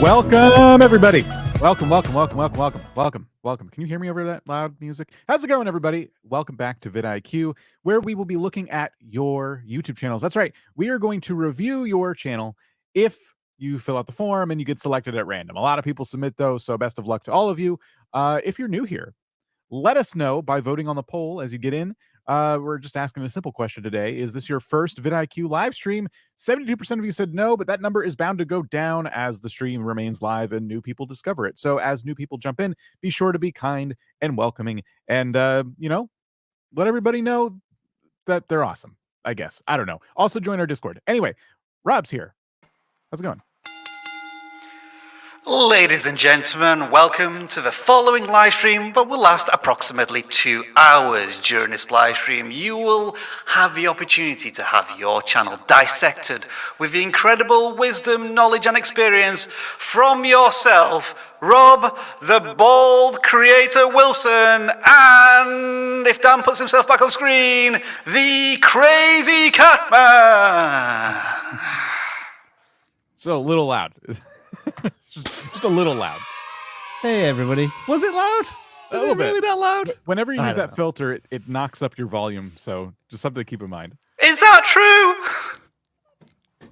Welcome, everybody. Welcome. Can you hear me over that loud music? How's it going, everybody? Welcome back to vidIQ, where we will be looking at your YouTube channels. That's right. We are going to review your channel if you fill out the form and you get selected at random. A lot of people submit those, so best of luck to all of you. If you're new here, let us know by voting on the poll as you get in. We're just asking a simple question today. Is this your first vidIQ live stream? 72% of you said no, but that number is bound to go down as the stream remains live and new people discover it. So as new people jump in, be sure to be kind and welcoming and, let everybody know that they're awesome, I guess. I don't know. Also join our Discord. Anyway, Rob's here. How's it going? Ladies and gentlemen, welcome to the following live stream, but will last approximately 2 hours. During this live stream, you will have the opportunity to have your channel dissected with the incredible wisdom, knowledge, and experience from yourself, Rob, the bald creator Wilson, and, if Dan puts himself back on screen, the crazy Catman. So a little loud. just a little loud. Hey, everybody. Was it loud? Was it really that loud? Whenever you use that filter, it knocks up your volume. So just something to keep in mind. Is that true?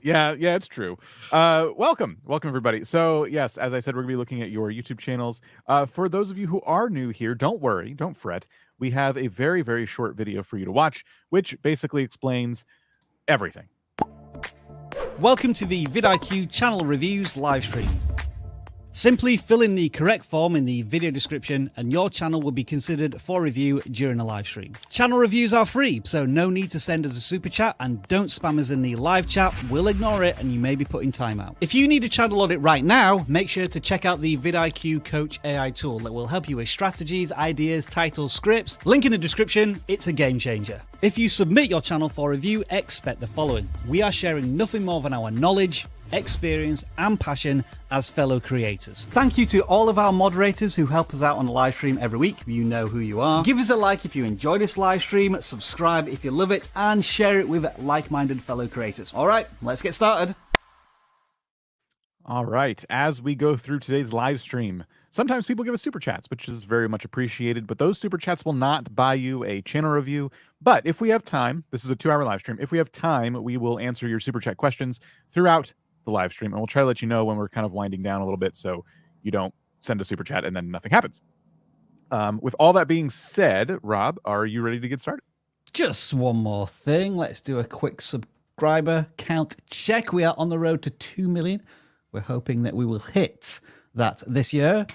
Yeah, it's true. Welcome, everybody. So yes, as I said, we're gonna be looking at your YouTube channels. For those of you who are new here, don't worry, don't fret. We have a very, very short video for you to watch, which basically explains everything. Welcome to the vidIQ channel reviews live stream. Simply fill in the correct form in the video description and your channel will be considered for review during a live stream. Channel reviews are free, so no need to send us a super chat, and don't spam us in the live chat. We'll ignore it and you may be put in timeout. If you need a channel audit right now, make sure to check out the vidIQ Coach AI tool that will help you with strategies, ideas, titles, scripts. Link in the description. It's a game changer. If you submit your channel for review, expect the following. We are sharing nothing more than our knowledge, experience and passion as fellow creators. Thank you to all of our moderators who help us out on the live stream every week. You know who you are. Give us a like if you enjoy this live stream, subscribe if you love it, and share it with like-minded fellow creators. All right, let's get started. All right, as we go through today's live stream, sometimes people give us super chats, which is very much appreciated, but those super chats will not buy you a channel review. But if we have time, this is a 2-hour live stream, if we have time, we will answer your super chat questions throughout the live stream, and we'll try to let you know when we're kind of winding down a little bit so you don't send a super chat and then nothing happens. With all that being said, Rob, are you ready to get started? Just one more thing. Let's do a quick subscriber count check. We are on the road to 2 million. We're hoping that we will hit that this year.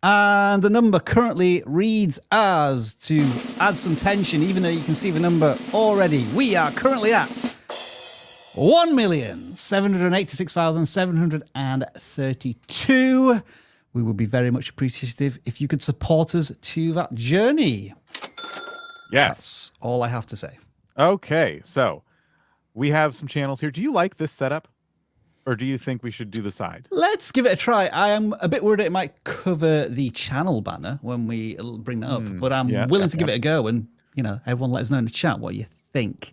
And the number currently reads as, to add some tension, even though you can see the number already, we are currently at 1,786,732. We would be very much appreciative if you could support us to that journey. Yes. That's all I have to say. Okay, so we have some channels here. Do you like this setup? Or do you think we should do the side? Let's give it a try. I am a bit worried it might cover the channel banner when we bring that up, but I'm willing to give it a go, and everyone let us know in the chat what you think.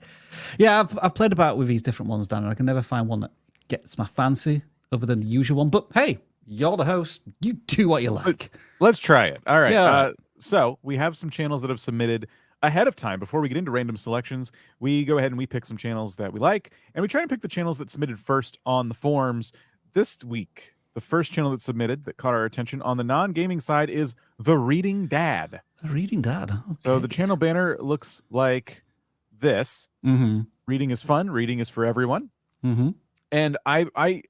Yeah, I've played about with these different ones, Dan, and I can never find one that gets my fancy other than the usual one. But hey, you're the host. You do what you like. Let's try it. All right. Yeah. So we have some channels that have submitted ahead of time. Before we get into random selections, we go ahead and we pick some channels that we like, and we try to pick the channels that submitted first on the forums. This week, the first channel that submitted that caught our attention on the non-gaming side is The Reading Dad. The Reading Dad. Okay. So the channel banner looks like this. Reading is fun. Reading is for everyone. And I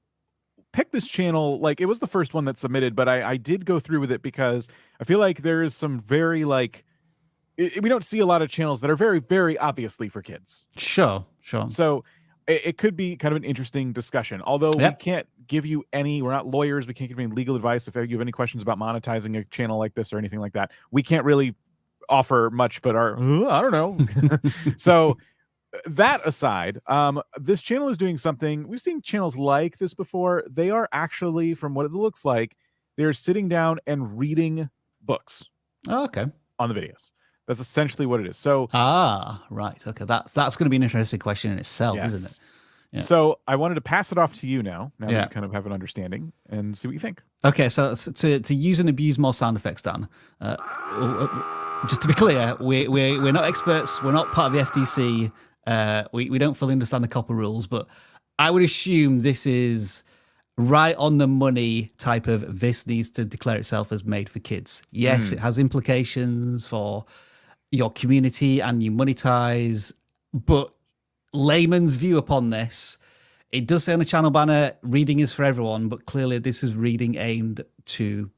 picked this channel, like it was the first one that submitted, but I did go through with it because I feel like there is some very we don't see a lot of channels that are very, very obviously for kids. Sure. So it could be kind of an interesting discussion. Although we can't give you we're not lawyers. We can't give you any legal advice. If you have any questions about monetizing a channel like this or anything like that, we can't really offer much, but I don't know. So that aside, this channel is doing something. We've seen channels like this before. They are actually, from what it looks like, they're sitting down and reading books. Oh, okay. On the videos. That's essentially what it is. So right. Okay. That's going to be an interesting question in itself, isn't it? So I wanted to pass it off to you now. Now Yeah. you kind of have an understanding and see what you think. Okay, so to use and abuse more sound effects, Dan. Just to be clear, we're not experts. We're not part of the FTC. We don't fully understand the copper rules, but I would assume this is right on the money type of this needs to declare itself as made for kids. Yes, it has implications for your community and you monetize, but layman's view upon this, it does say on the channel banner, reading is for everyone, but clearly this is reading aimed to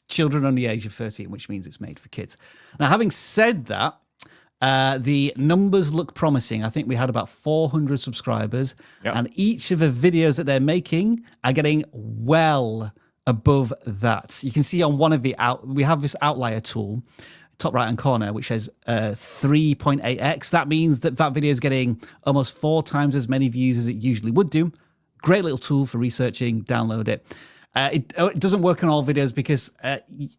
children under the age of 13, which means it's made for kids. Now, having said that, the numbers look promising. I think we had about 400 subscribers, and each of the videos that they're making are getting well above that. You can see on one of we have this outlier tool, top right hand corner, which says 3.8x. That means that video is getting almost 4 times as many views as it usually would do. Great little tool for researching. Download it. It doesn't work on all videos because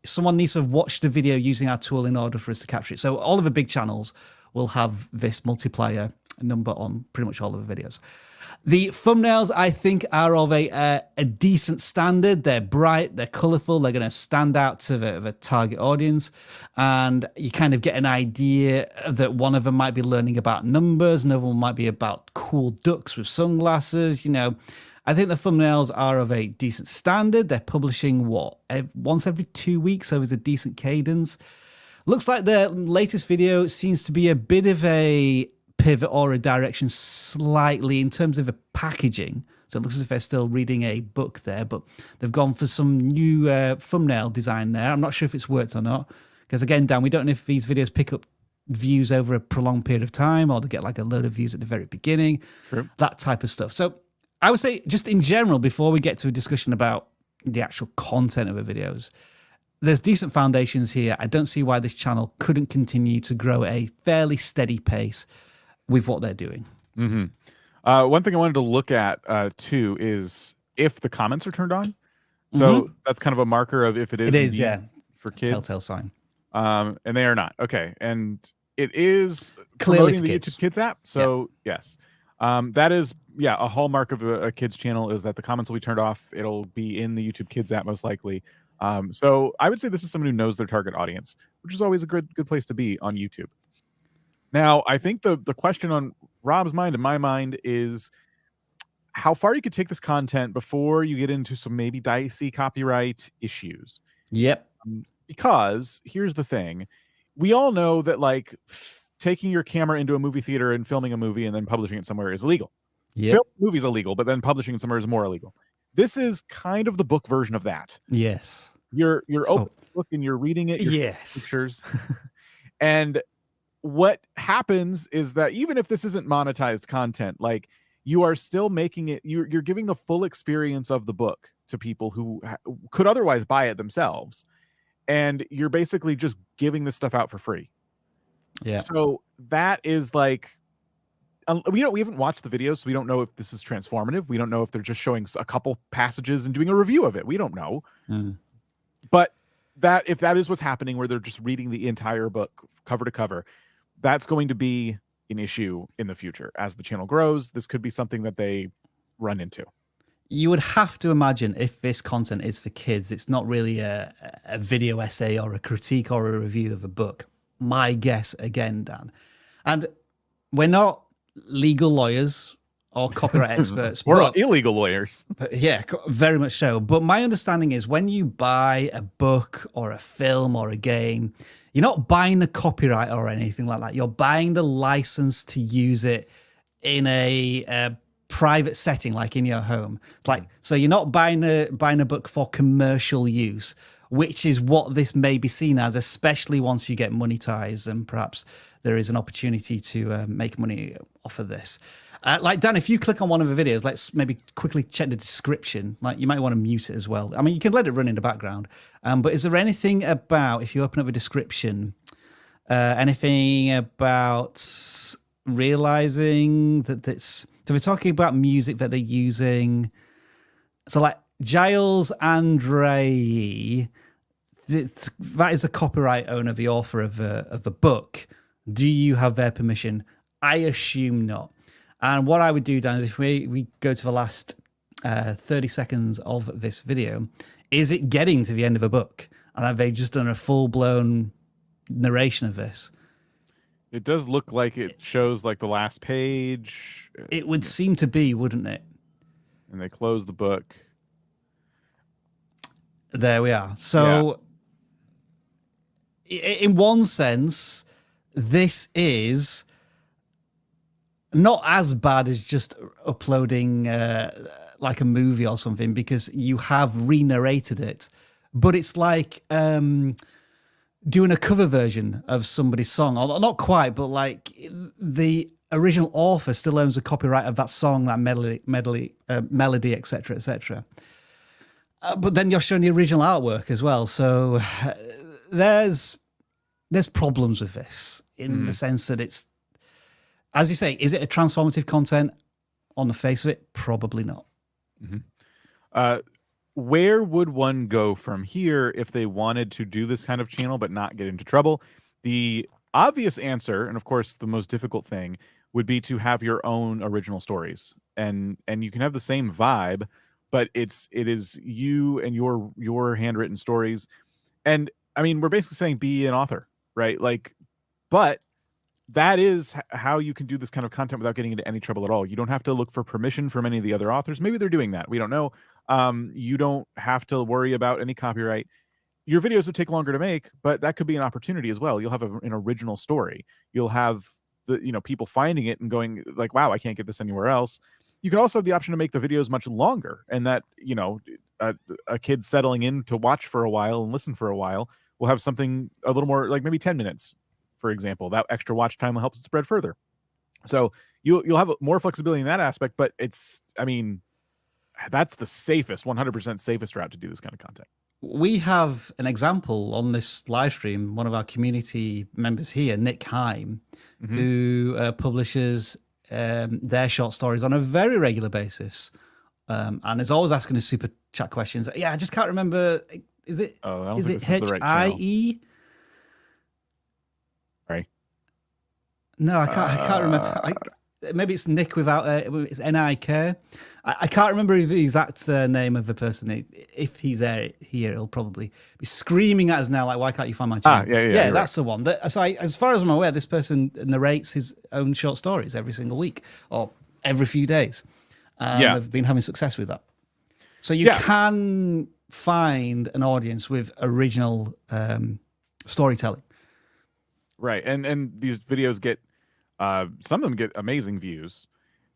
someone needs to have watched the video using our tool in order for us to capture it. So all of the big channels will have this multiplier number on pretty much all of the videos. The thumbnails, I think, are of a decent standard. They're bright, they're colorful, they're going to stand out to the target audience. And you kind of get an idea that one of them might be learning about numbers, another one might be about cool ducks with sunglasses. You know, I think the thumbnails are of a decent standard. They're publishing, once every 2 weeks, so it's a decent cadence. Looks like their latest video seems to be a bit of a pivot or a direction slightly in terms of the packaging. So it looks as if they're still reading a book there, but they've gone for some new thumbnail design there. I'm not sure if it's worked or not, because again, Dan, we don't know if these videos pick up views over a prolonged period of time or they get like a load of views at the very beginning, that type of stuff. So I would say just in general, before we get to a discussion about the actual content of the videos, there's decent foundations here. I don't see why this channel couldn't continue to grow at a fairly steady pace with what they're doing. One thing I wanted to look at too is if the comments are turned on. So that's kind of a marker of if it is for kids. Telltale sign. And they are not. Okay. And it is clearly promoting the YouTube Kids app. So yes, that is, a hallmark of a kids channel is that the comments will be turned off. It'll be in the YouTube Kids app most likely. So I would say this is someone who knows their target audience, which is always a good place to be on YouTube. Now, I think the question on Rob's mind and my mind is how far you could take this content before you get into some maybe dicey copyright issues. Yep. Because here's the thing. We all know that like taking your camera into a movie theater and filming a movie and then publishing it somewhere is illegal. Yep. Filming a movie is illegal, but then publishing it somewhere is more illegal. This is kind of the book version of that. Yes. You're opening the book and you're reading it. Yes. Pictures. And what happens is that even if this isn't monetized content, like you are still making it, you're giving the full experience of the book to people who could otherwise buy it themselves. And you're basically just giving this stuff out for free. Yeah. So that is like, we haven't watched the videos, so we don't know if this is transformative. We don't know if they're just showing a couple passages and doing a review of it. We don't know. But if that is what's happening, where they're just reading the entire book cover to cover, that's going to be an issue in the future. As the channel grows, this could be something that they run into. You would have to imagine if this content is for kids, it's not really a video essay or a critique or a review of a book. My guess again, Dan. And we're not legal lawyers or copyright experts. We're illegal lawyers. But yeah, very much so. But my understanding is when you buy a book or a film or a game, you're not buying the copyright or anything like that. You're buying the license to use it in a private setting, like in your home. It's like, so you're not buying a book for commercial use, which is what this may be seen as, especially once you get monetized and perhaps there is an opportunity to make money off of this. Like, Dan, if you click on one of the videos, let's maybe quickly check the description. Like, you might want to mute it as well. I mean, you can let it run in the background. But is there anything about, if you open up a description, anything about realizing that it's... So we're talking about music that they're using. So like Giles Andrei, that is a copyright owner, the author of the book. Do you have their permission? I assume not. And what I would do, Dan, is if we go to the last 30 seconds of this video, is it getting to the end of a book? And have they just done a full-blown narration of this? It does look like it shows like the last page. It would seem to be, wouldn't it? And they close the book. There we are. So in one sense, this is not as bad as just uploading like a movie or something, because you have re-narrated it. But it's like doing a cover version of somebody's song, or not quite, but like the original author still owns the copyright of that song, that melody, etc., etc. But then you're showing the original artwork as well. So there's problems with this in the sense that it's, as you say, is it a transformative content? On the face of it, probably not. Where would one go from here if they wanted to do this kind of channel but not get into trouble? The obvious answer, and of course the most difficult thing, would be to have your own original stories. And you can have the same vibe, but it is you and your handwritten stories. And I mean, we're basically saying be an author, right? Like, but that is how you can do this kind of content without getting into any trouble at all. You don't have to look for permission from any of the other authors. Maybe they're doing that. We don't know. You don't have to worry about any copyright. Your videos would take longer to make, but that could be an opportunity as well. You'll have an original story. You'll have the people finding it and going like, wow, I can't get this anywhere else. You can also have the option to make the videos much longer, and that a kid settling in to watch for a while and listen for a while will have something a little more, like maybe 10 minutes, for example. That extra watch time will help it spread further. So you'll have more flexibility in that aspect, but that's the safest, 100% safest route to do this kind of content. We have an example on this live stream. One of our community members here, Nick Heim, who publishes their short stories on a very regular basis, and is always asking us super chat questions. Yeah, I just can't remember. Is it HIE? Right. No, I can't remember. Maybe it's Nick without it's NIK. I can't remember the exact name of the person. If he's here, he'll probably be screaming at us now, like, why can't you find my channel? Yeah, that's the one. So as far as I'm aware, this person narrates his own short stories every single week or every few days. They've been having success with that. So you can find an audience with original storytelling. Right, and these videos get some of them get amazing views.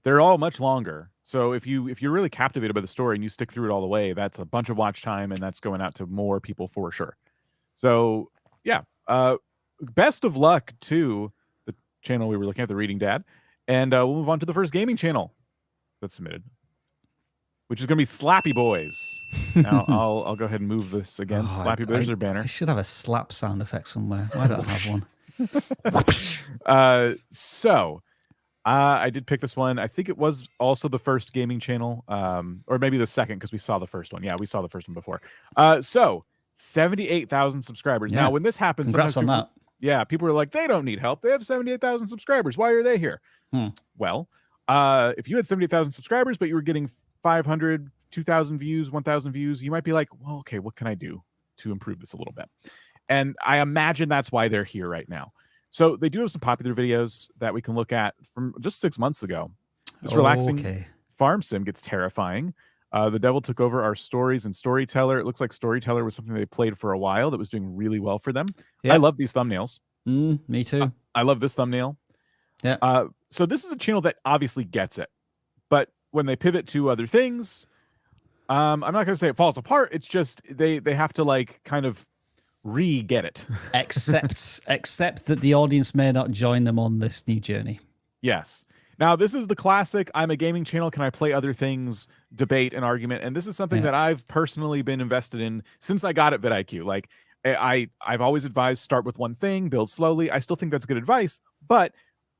They're all much longer. So if you're really captivated by the story and you stick through it all the way, that's a bunch of watch time, and that's going out to more people for sure. So yeah, best of luck to the channel we were looking at, the Reading Dad, and we'll move on to the first gaming channel that's submitted, which is going to be Slappy Boiz. Now I'll go ahead and move this again. Slappy Boiz is their banner. I should have a slap sound effect somewhere. Why don't I have one? I did pick this one. I think it was also the first gaming channel, or maybe the second, because we saw the first one. Yeah, we saw the first one before. 78,000 subscribers. Yeah. Now, when this happens, congrats on that. Yeah, people are like, they don't need help. They have 78,000 subscribers. Why are they here? Well, if you had 78,000 subscribers, but you were getting 500, 2,000 views, 1,000 views, you might be like, well, okay, what can I do to improve this a little bit? And I imagine that's why they're here right now. So they do have some popular videos that we can look at from just 6 months ago. This relaxing farm sim gets terrifying. The Devil Took Over Our Stories and Storyteller. It looks like Storyteller was something they played for a while that was doing really well for them. Yep. I love these thumbnails. Me too. I love this thumbnail. Yeah. So this is a channel that obviously gets it. But when they pivot to other things, I'm not going to say it falls apart. It's just they have to like kind of re-get it. Except that the audience may not join them on this new journey. Yes. Now, this is the classic, I'm a gaming channel, can I play other things, debate and argument. And this is something that I've personally been invested in since I got at vidIQ. Like, I've always advised start with one thing, build slowly. I still think that's good advice, but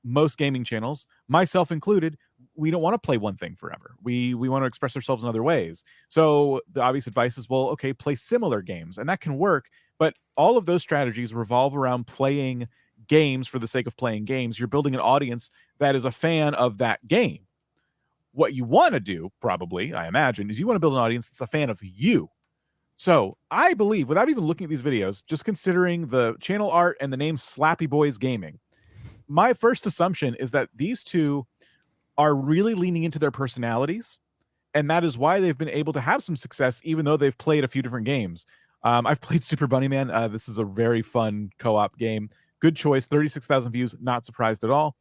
most gaming channels, myself included, we don't want to play one thing forever. We want to express ourselves in other ways. So the obvious advice is, well, okay, play similar games, and that can work. But all of those strategies revolve around playing games for the sake of playing games. You're building an audience that is a fan of that game. What you want to do, probably, I imagine, is you want to build an audience that's a fan of you. So I believe, without even looking at these videos, just considering the channel art and the name Slappy Boiz Gaming, my first assumption is that these two are really leaning into their personalities, and that is why they've been able to have some success, even though they've played a few different games. I've played Super Bunny Man. This is a very fun co-op game. Good choice. 36,000 views. Not surprised at all.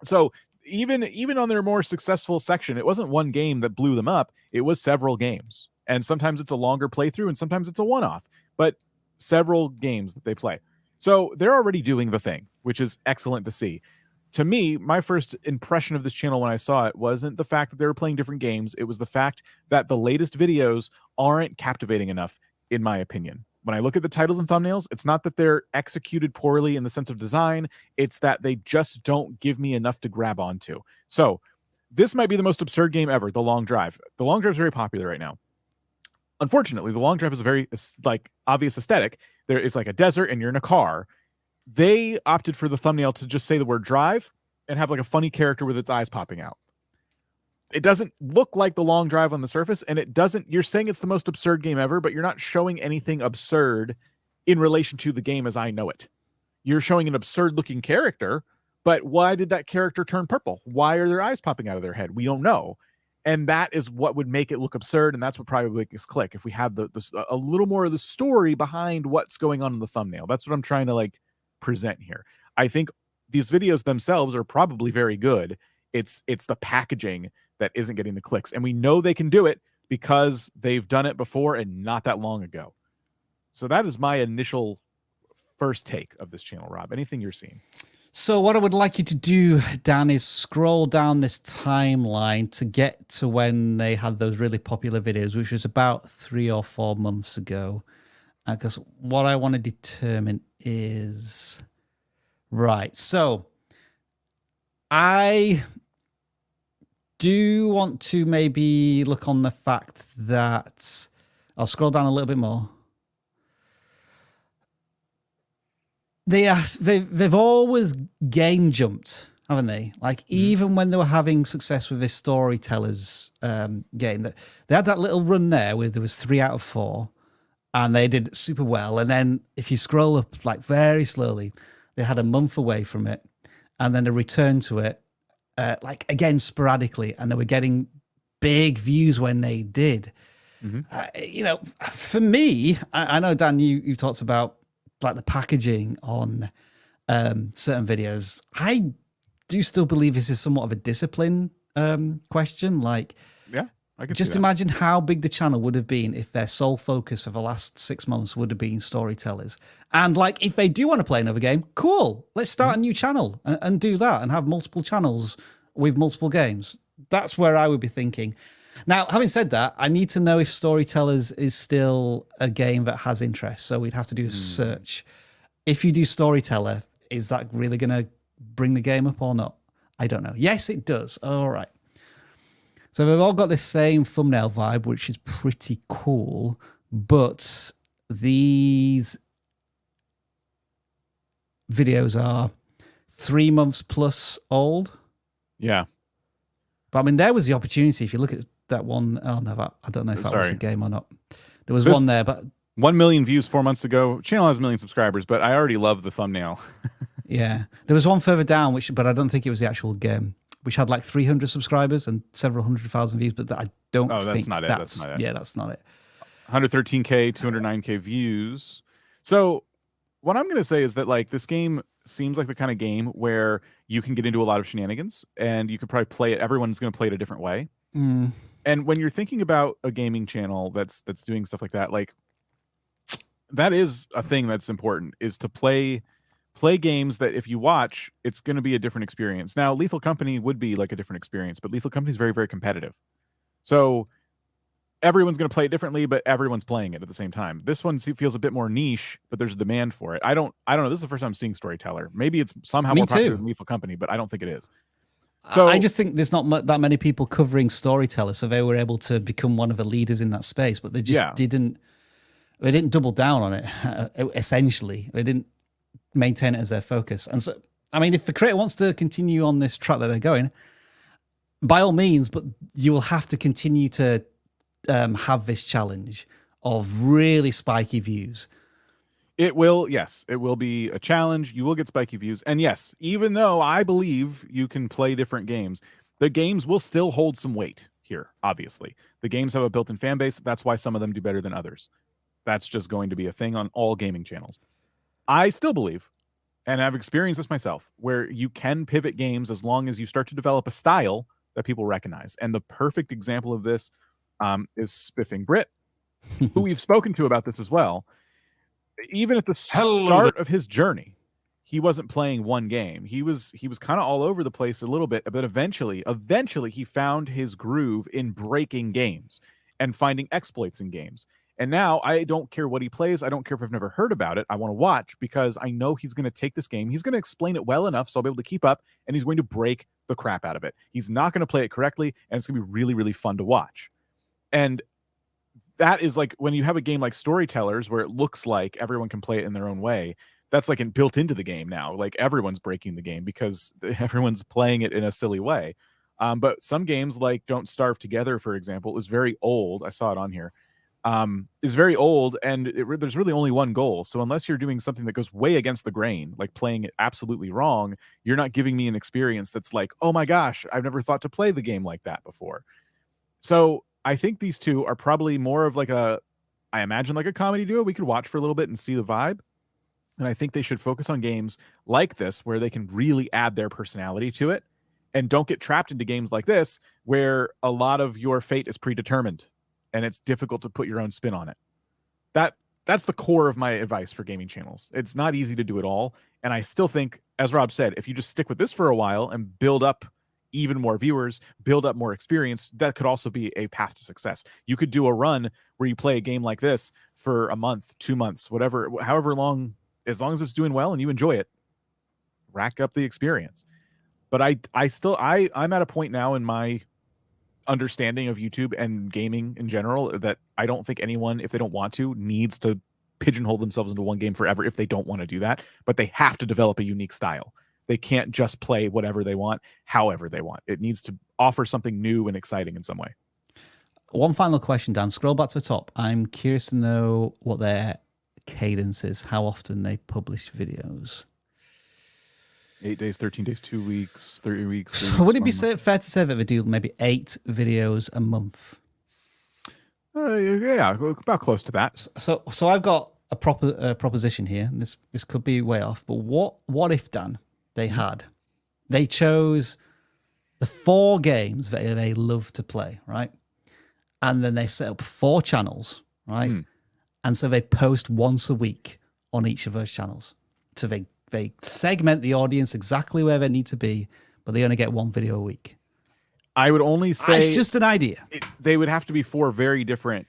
So even on their more successful section, it wasn't one game that blew them up. It was several games. And sometimes it's a longer playthrough and sometimes it's a one-off, but several games that they play. So they're already doing the thing, which is excellent to see. To me, my first impression of this channel when I saw it wasn't the fact that they were playing different games. It was the fact that the latest videos aren't captivating enough, in my opinion. When I look at the titles and thumbnails, it's not that they're executed poorly in the sense of design. It's that they just don't give me enough to grab onto. So this might be the most absurd game ever, The Long Drive. The Long Drive is very popular right now. Unfortunately, The Long Drive is a very obvious aesthetic. There is like a desert and you're in a car. They opted for the thumbnail to just say the word drive and have like a funny character with its eyes popping out. It doesn't look like The Long Drive on the surface, and it doesn't, you're saying it's the most absurd game ever, but you're not showing anything absurd in relation to the game as I know it. You're showing an absurd looking character, but why did that character turn purple? Why are their eyes popping out of their head? We don't know. And that is what would make it look absurd, and that's what probably make us click if we had a little more of the story behind what's going on in the thumbnail. That's what I'm trying to like present here. I think these videos themselves are probably very good. It's the packaging that isn't getting the clicks, and we know they can do it because they've done it before and not that long ago. So that is my initial first take of this channel. Rob, anything you're seeing? So what I would like you to do, Dan, is scroll down this timeline to get to when they had those really popular videos, which was about 3 or 4 months ago. Because what I want to determine is... Right, so I do want to maybe look on the fact that... I'll scroll down a little bit more. They've always game jumped, haven't they? Like even when they were having success with this storytellers game, that they had that little run there where there was 3 out of 4, and they did super well. And then if you scroll up like very slowly, they had a month away from it, and then a return to it, like again sporadically, and they were getting big views when they did. You know, for me, I know Dan, you've talked about like the packaging on certain videos. I do still believe this is somewhat of a discipline question. Like, yeah, I can just imagine how big the channel would have been if their sole focus for the last 6 months would have been storytellers. And like, if they do want to play another game, cool, let's start a new channel and do that and have multiple channels with multiple games. That's where I would be thinking. Now, having said that, I need to know if Storytellers is still a game that has interest. So we'd have to do a search. If you do Storyteller, is that really going to bring the game up or not? I don't know. Yes, it does. All right. So they've all got this same thumbnail vibe, which is pretty cool. But these videos are 3 months plus old. Yeah. But I mean, there was the opportunity. If you look at that one, oh no, I don't know if that was a game or not. There's one there, but 1 million views 4 months ago. Channel has 1 million subscribers, but I already love the thumbnail. Yeah, there was one further down, but I don't think it was the actual game, which had like 300 subscribers and several 100,000 views. But I don't think that's not it. That's not it. Yeah, that's not it. 113K, 209K views. So what I'm going to say is that like this game seems like the kind of game where you can get into a lot of shenanigans and you could probably play it. Everyone's going to play it a different way. And when you're thinking about a gaming channel that's doing stuff like that, like that is a thing that's important, is to play games that if you watch, it's going to be a different experience. Now, Lethal Company would be like a different experience, but Lethal Company is very, very competitive. So everyone's going to play it differently, but everyone's playing it at the same time. This one feels a bit more niche, but there's a demand for it. I don't know. This is the first time I'm seeing Storyteller. Maybe it's somehow more popular than Lethal Company, but I don't think it is. So I just think there's not that many people covering Storyteller, so they were able to become one of the leaders in that space, but they just didn't double down on it. Essentially, they didn't maintain it as their focus. And so, I mean, if the creator wants to continue on this track that they're going, by all means, but you will have to continue to have this challenge of really spiky views. It will, yes, it will be a challenge. You will get spiky views. And yes, even though I believe you can play different games, the games will still hold some weight here, obviously. The games have a built-in fan base. That's why some of them do better than others. That's just going to be a thing on all gaming channels. I still believe, and I've experienced this myself, where you can pivot games as long as you start to develop a style that people recognize. And the perfect example of this is Spiffing Brit, who we've spoken to about this as well. Even at the start of his journey, he wasn't playing one game. He was kind of all over the place a little bit, but eventually he found his groove in breaking games and finding exploits in games. And now I don't care what he plays. I don't care if I've never heard about it. I want to watch because I know he's going to take this game. He's going to explain it well enough so I'll be able to keep up, and he's going to break the crap out of it. He's not going to play it correctly, and it's going to be really, really fun to watch. And that is like when you have a game like Storytellers where it looks like everyone can play it in their own way. That's like built into the game now. Like everyone's breaking the game because everyone's playing it in a silly way. But some games like Don't Starve Together, for example, is very old. I saw it on here. Is very old, and there's really only one goal. So unless you're doing something that goes way against the grain, like playing it absolutely wrong, you're not giving me an experience that's like, oh my gosh, I've never thought to play the game like that before. So I think these two are probably more of like I imagine like a comedy duo we could watch for a little bit and see the vibe. And I think they should focus on games like this where they can really add their personality to it and don't get trapped into games like this where a lot of your fate is predetermined and it's difficult to put your own spin on it. That's the core of my advice for gaming channels. It's not easy to do it all. And I still think, as Rob said, if you just stick with this for a while and build up even more viewers, build up more experience, that could also be a path to success. You could do a run where you play a game like this for a month, 2 months, whatever, however long, as long as it's doing well and you enjoy it, rack up the experience. But I'm at a point now in my understanding of YouTube and gaming in general that I don't think anyone, if they don't want to, needs to pigeonhole themselves into one game forever if they don't want to do that. But they have to develop a unique style. They can't just play whatever they want, however they want. It needs to offer something new and exciting in some way. One final question, Dan. Scroll back to the top. I'm curious to know what their cadence is, how often they publish videos. 8 days, 13 days, 2 weeks, 3 weeks. So would it be fair to say that they do maybe 8 videos a month? Yeah, about close to that. So I've got a proposition here, and this could be way off, but what if, Dan, they chose the 4 games that they love to play, right? And then they set up 4 channels, right? And so they post once a week on each of those channels. So they segment the audience exactly where they need to be, but they only get 1 video a week. I would only say it's just an idea. They would have to be 4 very different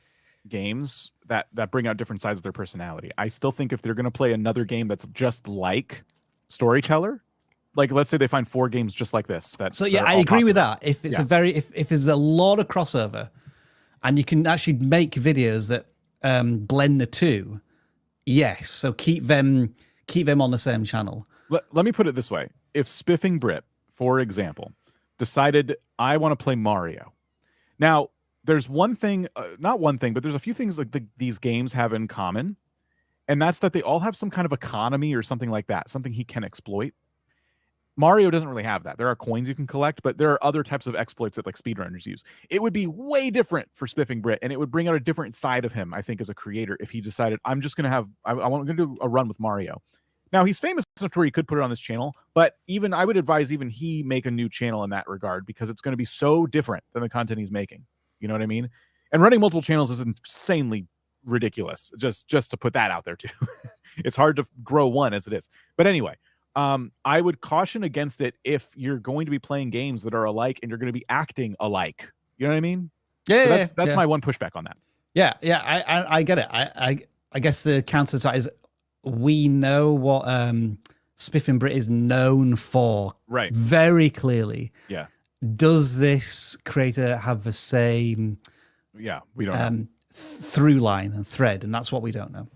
games that bring out different sides of their personality. I still think if they're going to play another game that's just like Storyteller, like let's say they find 4 games just like this. So yeah, I agree with that. If it's if there's a lot of crossover, and you can actually make videos that blend the two, yes. So keep them on the same channel. Let me put it this way: if Spiffing Brit, for example, decided I want to play Mario, now there's one thing, not one thing, but there's a few things like these games have in common, and that's that they all have some kind of economy or something like that, something he can exploit. Mario doesn't really have that. There are coins you can collect, but there are other types of exploits that like speedrunners use. It would be way different for Spiffing Brit, and it would bring out a different side of him, I think, as a creator, if he decided, I'm just going to have, I'm going to do a run with Mario. Now, he's famous enough to where he could put it on this channel, but even I would advise even he make a new channel in that regard, because it's going to be so different than the content he's making. You know what I mean? And running multiple channels is insanely ridiculous, just to put that out there too. It's hard to grow one as it is. But anyway, I would caution against it if you're going to be playing games that are alike and you're going to be acting alike. You know what I mean? Yeah, so that's my one pushback on that. Yeah, I get it. I guess the counter to that is we know what Spiffing Brit is known for, right? Very clearly. Yeah. Does this creator have the same? Yeah, we don't know. Through line and thread, and that's what we don't know.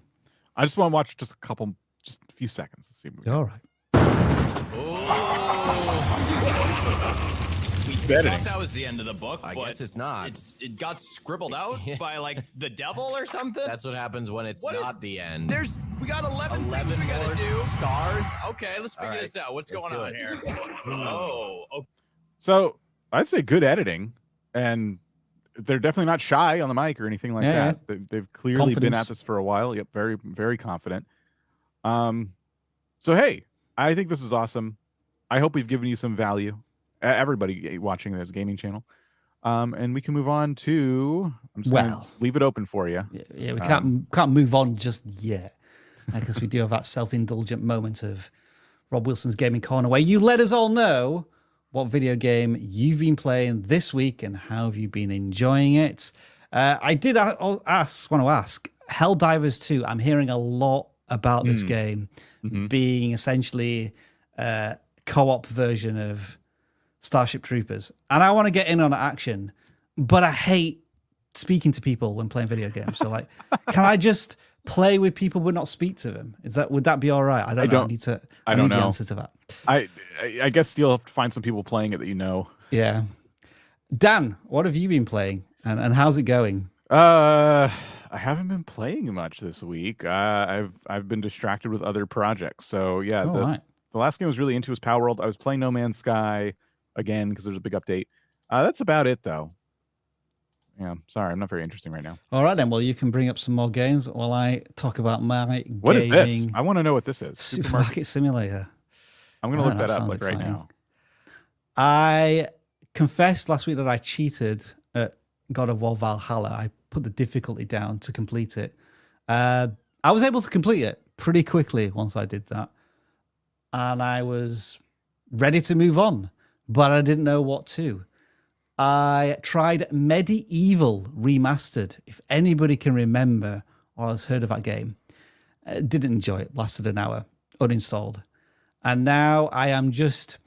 I just want to watch just a couple just a few seconds. Let's see. What we All got. right. We editing. thought that was the end of the book. I but guess it's not. It got scribbled out by like the devil or something. That's what happens when it's What is- not the end. We got 11 things 11 we gotta more do. stars. Okay, let's figure right, this out. What's let's going do on it. here? Oh, okay. So I'd say good editing, and they're definitely not shy on the mic or anything like Yeah, that. They've clearly been Confidence. at this for a while. Yep, very, very confident. So hey, I think this is awesome. I hope we've given you some value. Everybody watching this gaming channel. And we can move on to. I'm just gonna Well. leave it open for you. Yeah, we can't move on just yet because we do have that self-indulgent moment of Rob Wilson's Gaming Corner where you let us all know what video game you've been playing this week and how have you been enjoying it. I did want to ask Helldivers 2. I'm hearing a lot about this game being essentially a co-op version of Starship Troopers, and I want to get in on the action, but I hate speaking to people when playing video games. So, like, can I just play with people but not speak to them? Would that be all right? I don't know. I don't need know the answer to that. I guess you'll have to find some people playing it that you know. Yeah, Dan, what have you been playing, and how's it going? I haven't been playing much this week. I've been distracted with other projects. So yeah, All right. the last game I was really into was Power World. I was playing No Man's Sky again because there's a big update. That's about it though. Yeah, sorry, I'm not very interesting right now. All right then. Well, you can bring up some more games while I talk about my What is this? gaming I want to know what this is. Supermarket Simulator. I'm gonna Oh, look that that up sounds like right exciting. now. I confessed last week that I cheated at God of War Valhalla. I put the difficulty down to complete it. I was able to complete it pretty quickly once I did that. And I was ready to move on, but I didn't know what to. I tried Medieval Remastered. If anybody can remember or has heard of that game, didn't enjoy it. Lasted an hour, uninstalled. And now I am just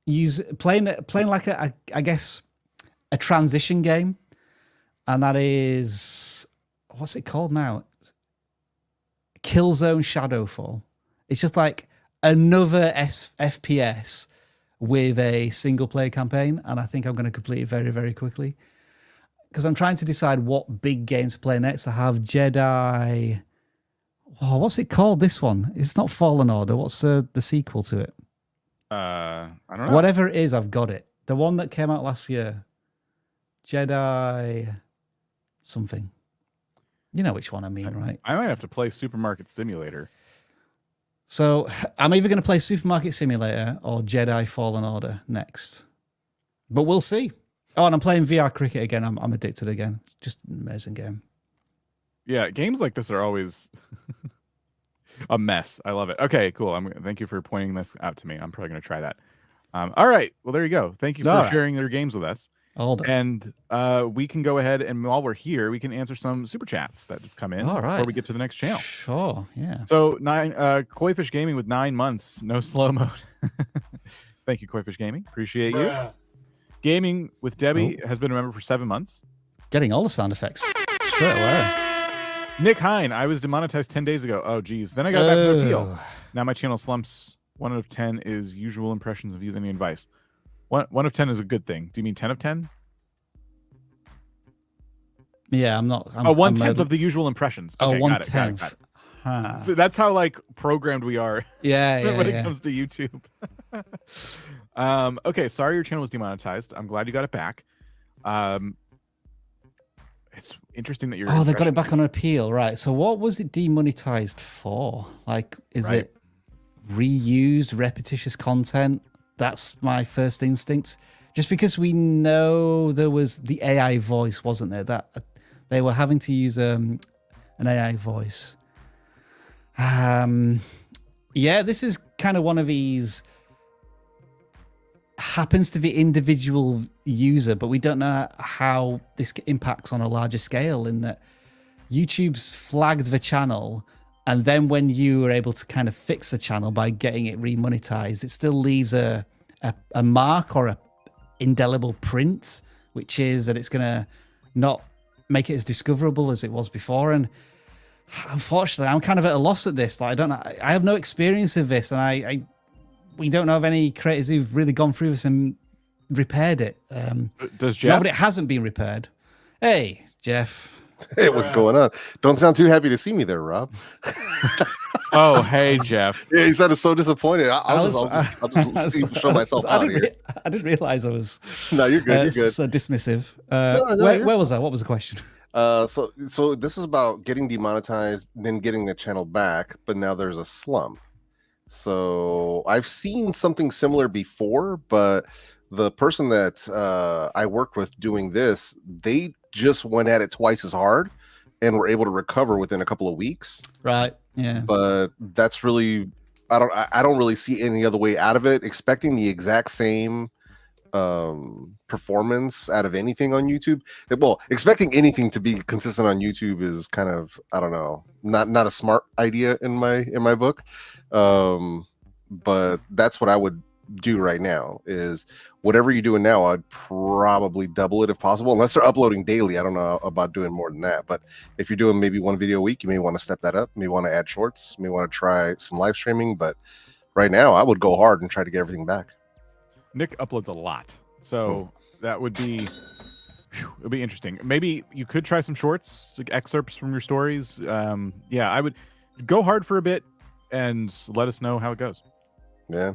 playing like I guess a transition game, and that is what's it called now? Killzone Shadowfall. It's just like another FPS with a single player campaign, and I think I'm going to complete it very, very quickly because I'm trying to decide what big game to play next. I have Jedi. Oh, what's it called? This one? It's not Fallen Order. What's the sequel to it? I don't know. Whatever it is, I've got it. The one that came out last year. Jedi something. You know which one I mean, right? I might have to play Supermarket Simulator. So I'm either going to play Supermarket Simulator or Jedi Fallen Order next. But we'll see. Oh, and I'm playing VR Cricket again. I'm addicted again. Just an amazing game. Yeah, games like this are always a mess. I love it. Okay, cool. Thank you for pointing this out to me. I'm probably going to try that. All right. Well, there you go. Thank you for All right. sharing their games with us. Hold on. And we can go ahead and while we're here, we can answer some super chats that have come in All right. before we get to the next channel. Sure, yeah. So Koi Fish Gaming with 9 months, no slow mode. Thank you, Koi Fish Gaming. Appreciate you. Gaming with Debbie has been a member for 7 months. Getting all the sound effects straight away. Nick Hine, I was demonetized 10 days ago. Oh, geez. Then I got back to appeal. Now my channel slumps. 1 out of 10 is usual impressions of using any advice. 1 of 10 is a good thing. Do you mean 10 of 10? Yeah, I'm not. I'm, 1/10 of the usual impressions. Okay, got it. 1/10. Huh. So that's how like programmed we are Yeah, when it comes to YouTube. Okay, sorry your channel was demonetized. I'm glad you got it back. It's interesting that you're. Oh, they got it back on appeal, right? So what was it demonetized for? Like, is it reused, repetitious content? That's my first instinct. Just because we know there was the AI voice, wasn't there? That they were having to use an AI voice. Yeah, this is kind of one of these happens to the individual user, but we don't know how this impacts on a larger scale in that YouTube's flagged the channel, and then when you were able to kind of fix the channel by getting it remonetized, it still leaves a mark or a indelible print, which is that it's going to not make it as discoverable as it was before. And Unfortunately, I'm kind of at a loss at this. Like, I have no experience of this, and we don't know of any creators who've really gone through this and repaired it. Does Jeff? Nobody, it hasn't been repaired. Hey, Jeff. Hey, what's going on? Don't sound too happy to see me there, Rob. Oh, hey, Jeff. Yeah, he sounded so disappointed. I'll just show myself out here. I didn't realize I was. No, you're good. You're good. So dismissive. No, where was that? What was the question? So this is about getting demonetized, then getting the channel back, but now there's a slump. So I've seen something similar before, but the person that I worked with doing this, they just went at it twice as hard and were able to recover within a couple of weeks. Right. Yeah. But that's really, I don't really see any other way out of it. Expecting the exact same performance out of anything on YouTube, well, expecting anything to be consistent on YouTube is kind of, I don't know, not a smart idea in my book. But that's what I would do right now. Is whatever you're doing now, I'd probably double it if possible, unless they're uploading daily. I don't know about doing more than that, but if you're doing maybe one video a week, you may want to step that up. You may want to add shorts, you may want to try some live streaming, but right now I would go hard and try to get everything back. Nick uploads a lot, so that would be it'd be interesting. Maybe you could try some shorts, like excerpts from your stories. Yeah, I would go hard for a bit and let us know how it goes. Yeah.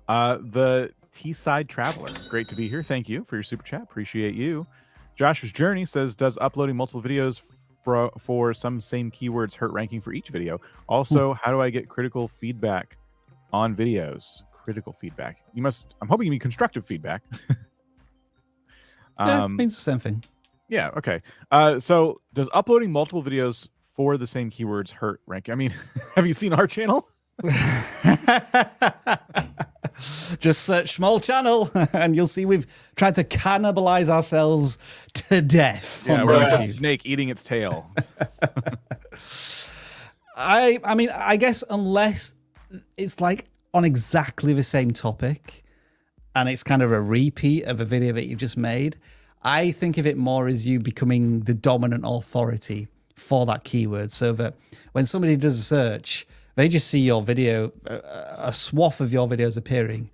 The T-Side Traveler, great to be here. Thank you for your super chat. Appreciate you. Josh's Journey says, does uploading multiple videos for some same keywords hurt ranking for each video? Also, how do I get critical feedback on videos? Critical feedback. You must, I'm hoping you mean constructive feedback. Yeah, means the same thing. Yeah, okay. So does uploading multiple videos for the same keywords hurt ranking? I mean, have you seen our channel? Just search small channel and you'll see we've tried to cannibalize ourselves to death. Yeah, we're like a snake eating its tail. I mean, I guess unless it's like on exactly the same topic and it's kind of a repeat of a video that you've just made, I think of it more as you becoming the dominant authority for that keyword, so that when somebody does a search, they just see your video, a swath of your videos appearing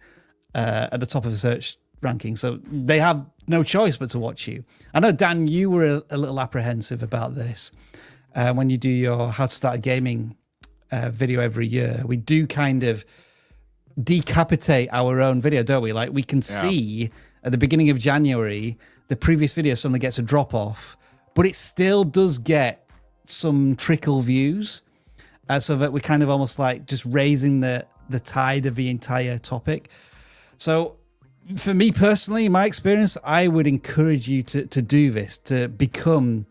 at the top of the search ranking. So they have no choice but to watch you. I know, Dan, you were a little apprehensive about this. When you do your How to Start a Gaming video every year, we do kind of decapitate our own video, don't we? Like, we can see at the beginning of January, the previous video suddenly gets a drop off, but it still does get some trickle views. So that we're kind of almost like just raising the tide of the entire topic. So for me personally, in my experience, I would encourage you to do this, to become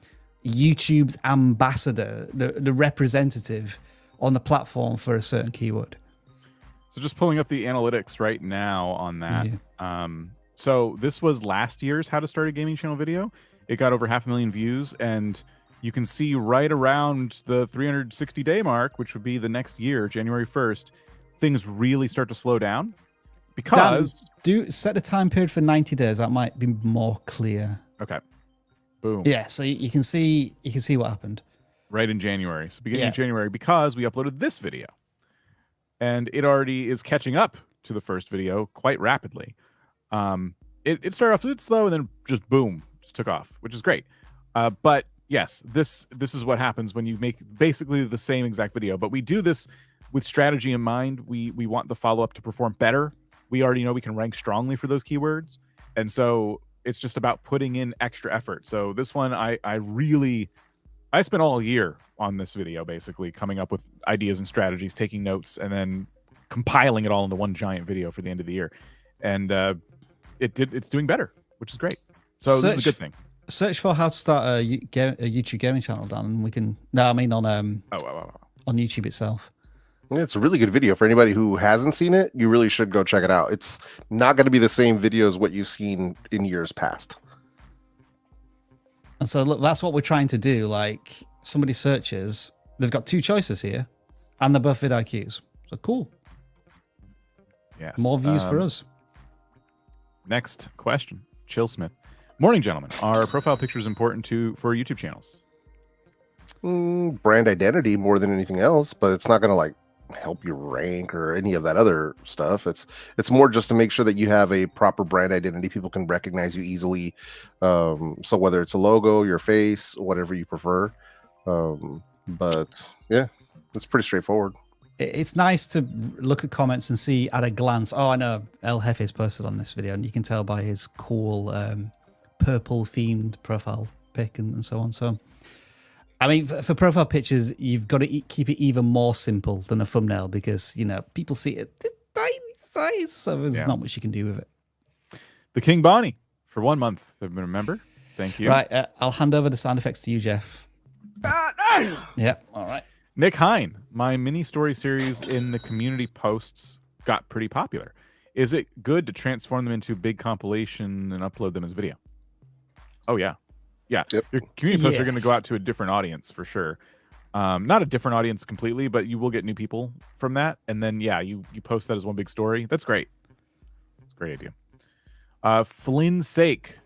YouTube's ambassador, the representative on the platform for a certain keyword. So just pulling up the analytics right now on that. Yeah. So this was last year's How to Start a Gaming Channel video. It got over 500,000 views, and you can see right around the 360-day mark, which would be the next year, January 1st, things really start to slow down. Because Dan, do set a time period for 90 days. That might be more clear. Okay. Boom. Yeah, so you can see what happened. Right in January. So beginning of January, because we uploaded this video. And it already is catching up to the first video quite rapidly. It started off a bit slow and then just boom, just took off, which is great. But yes, this is what happens when you make basically the same exact video. But we do this with strategy in mind. We want the follow-up to perform better. We already know we can rank strongly for those keywords. And so it's just about putting in extra effort. So this one, I spent all year on this video, basically coming up with ideas and strategies, taking notes, and then compiling it all into one giant video for the end of the year. And it's doing better, which is great. So this is a good thing. Search for How to Start a YouTube Gaming Channel, Dan, and we can. No, I mean on YouTube itself. Yeah, it's a really good video for anybody who hasn't seen it. You really should go check it out. It's not going to be the same video as what you've seen in years past. And so look, that's what we're trying to do. Like, somebody searches, they've got two choices here, and they're both vidIQs. So cool. Yes. More views for us. Next question, Chillsmith. Morning, gentlemen. Are profile pictures important for YouTube channels? Brand identity more than anything else, but it's not going to like help you rank or any of that other stuff. It's more just to make sure that you have a proper brand identity. People can recognize you easily. So whether it's a logo, your face, whatever you prefer. But yeah, it's pretty straightforward. It's nice to look at comments and see at a glance. Oh, I know El Jefe's posted on this video, and you can tell by his cool purple themed profile pic and so on. So, I mean, for profile pictures, you've got to keep it even more simple than a thumbnail because, you know, people see it tiny size, so there's not much you can do with it. The King Bonnie for 1 month. I've been a member. Thank you. Right, I'll hand over the sound effects to you, Jeff. Yeah, all right. Nick Hine, my mini story series in the community posts got pretty popular. Is it good to transform them into a big compilation and upload them as video? Oh, yeah. Yeah. Yep. Your community posts are going to go out to a different audience for sure. Not a different audience completely, but you will get new people from that. And then, yeah, you post that as one big story. That's great. It's a great idea. Flynn Snake.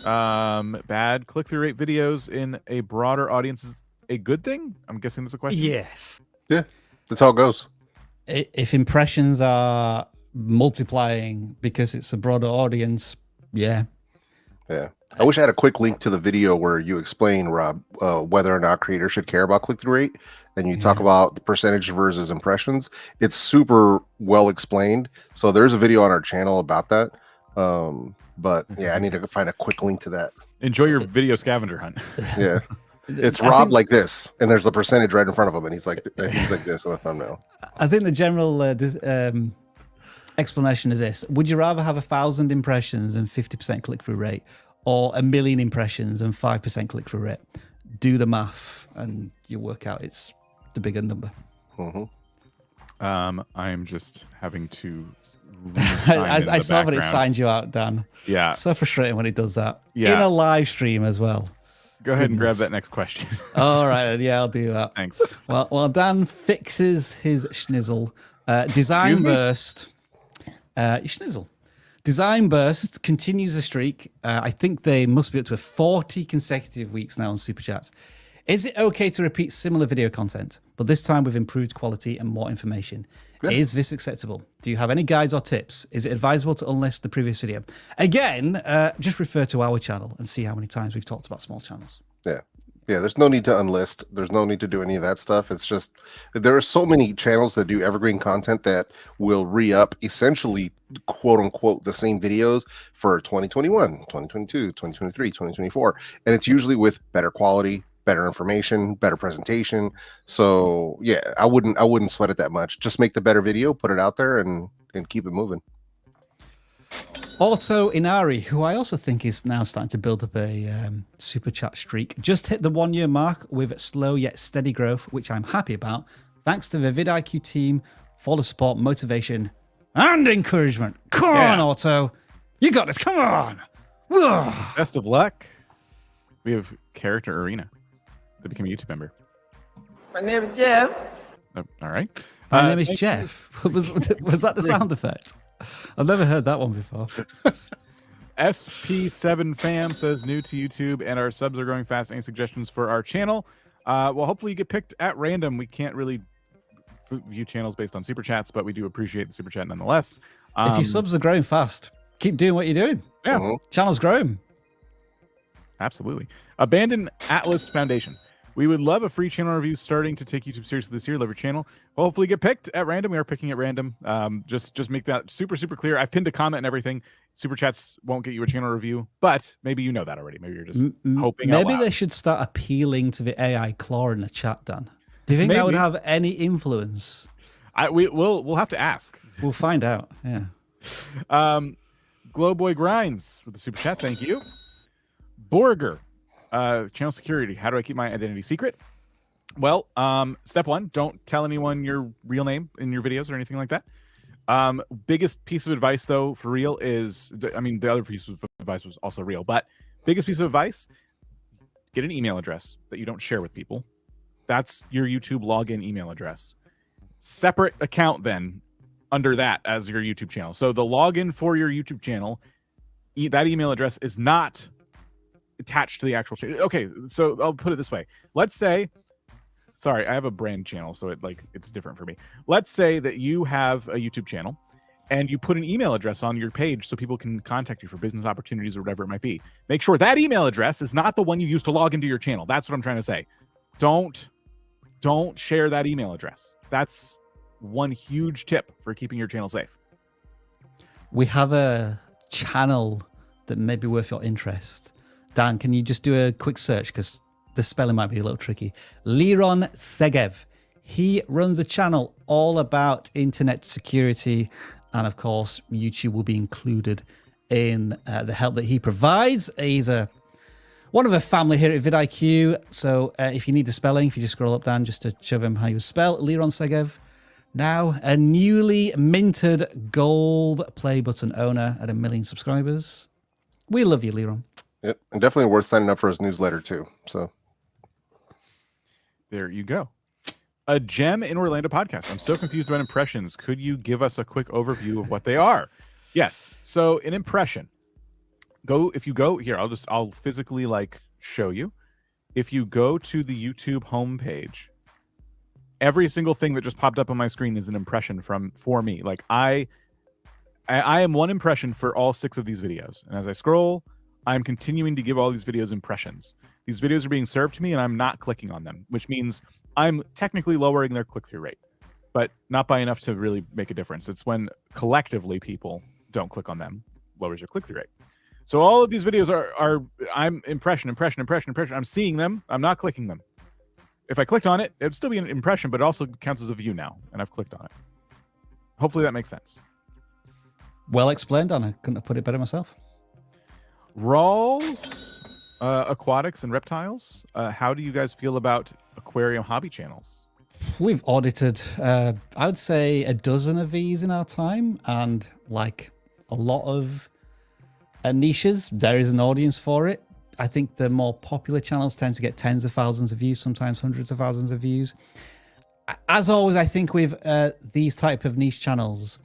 Bad click-through rate videos in a broader audience is a good thing? I'm guessing that's a question. Yes. Yeah, that's how it goes. If impressions are multiplying because it's a broader audience, yeah. Yeah. I wish I had a quick link to the video where you explain, Rob, whether or not creators should care about click-through rate, and you talk about the percentage versus impressions. It's super well explained. So there's a video on our channel about that. But yeah, I need to find a quick link to that. Enjoy your video scavenger hunt. Yeah. It's Rob like this, and there's a percentage right in front of him, and he's like this on a thumbnail. I think the general explanation is this: would you rather have 1,000 impressions and 50% click-through rate, or 1,000,000 impressions and 5% click-through rate? Do the math, and you work out it's the bigger number. I am just having to. I saw that it signed you out, Dan. Yeah, so frustrating when it does that. Yeah, in a live stream as well. Go ahead and grab that next question. All right, yeah, I'll do that. Thanks. Well, Dan fixes his schnizzle. Design burst. Schnizzle. Design burst continues the streak. I think they must be up to 40 consecutive weeks now on Super Chats. Is it okay to repeat similar video content, but this time with improved quality and more information? Yeah. Is this acceptable? Do you have any guides or tips? Is it advisable to unlist the previous video? Again, just refer to our channel and see how many times we've talked about small channels. Yeah. Yeah, there's no need to unlist. There's no need to do any of that stuff. It's just there are so many channels that do evergreen content that will re-up essentially, quote unquote, the same videos for 2021, 2022, 2023, 2024. And it's usually with better quality, better information, better presentation. So yeah, I wouldn't sweat it that much. Just make the better video, put it out there, and keep it moving. Auto Inari, who I also think is now starting to build up a super chat streak, just hit the 1 year mark with slow yet steady growth, which I'm happy about. Thanks to the vidIQ team for the support, motivation, and encouragement. Come on, Auto. You got this. Come on. Best of luck. We have Character Arena to become a YouTube member. My name is Jeff. Oh, all right. My name is Jeff. Was that the sound effect? I've never heard that one before. SP7 fam says new to YouTube and our subs are growing fast. Any suggestions for our channel? Well, hopefully you get picked at random. We can't really view channels based on super chats, but we do appreciate the super chat nonetheless. If your subs are growing fast, keep doing what you're doing. Yeah. Channel's growing. Absolutely. Abandoned Atlas Foundation. We would love a free channel review starting to take YouTube seriously this year. Love your channel. We'll hopefully get picked at random. We are picking at random. Just make that super clear. I've pinned a comment and everything. Super chats won't get you a channel review, but maybe you know that already. Maybe you're just hoping. Maybe they should start appealing to the AI claw in the chat, Dan. Do you think that would have any influence? We'll have to ask. We'll find out. Yeah. Glowboy Grinds with the super chat. Thank you. Borger. Channel security. How do I keep my identity secret? Well, step one, don't tell anyone your real name in your videos or anything like that. Biggest piece of advice, though, for real is, I mean, the other piece of advice was also real, but biggest piece of advice, get an email address that you don't share with people. That's your YouTube login email address. Separate account then under that as your YouTube channel. So the login for your YouTube channel, that email address is not attached to the actual channel. Okay, so I'll put it this way. Let's say, sorry, I have a brand channel, so it's different for me. Let's say that you have a YouTube channel and you put an email address on your page so people can contact you for business opportunities or whatever it might be. Make sure that email address is not the one you use to log into your channel. That's what I'm trying to say. Don't share that email address. That's one huge tip for keeping your channel safe. We have a channel that may be worth your interest. Dan, can you just do a quick search? Because the spelling might be a little tricky. Liron Segev. He runs a channel all about internet security. And of course, YouTube will be included in the help that he provides. He's one of a family here at vidIQ. So if you need the spelling, if you just scroll up, Dan, just to show him how you spell Liron Segev. Now a newly minted gold play button owner at 1 million subscribers. We love you, Liron. Yep, and definitely worth signing up for his newsletter too. So there you go. A Gem in Orlando podcast. I'm so confused about impressions. Could you give us a quick overview of what they are? Yes. So an impression. If you go here, I'll physically like show you. If you go to the YouTube homepage, every single thing that just popped up on my screen is an impression for me. Like I am one impression for all 6 of these videos. And as I scroll, I'm continuing to give all these videos impressions. These videos are being served to me and I'm not clicking on them, which means I'm technically lowering their click-through rate, but not by enough to really make a difference. It's when collectively people don't click on them, lowers your click-through rate. So all of these videos are I'm impression. I'm seeing them. I'm not clicking them. If I clicked on it, it'd still be an impression, but it also counts as a view now, and I've clicked on it. Hopefully that makes sense. Well explained, and I couldn't have put it better myself. Rawls, aquatics and reptiles. How do you guys feel about aquarium hobby channels? We've audited, I would say, a dozen of these in our time, and like a lot of niches, there is an audience for it. I think the more popular channels tend to get tens of thousands of views, sometimes hundreds of thousands of views. As always, I think with these type of niche channels,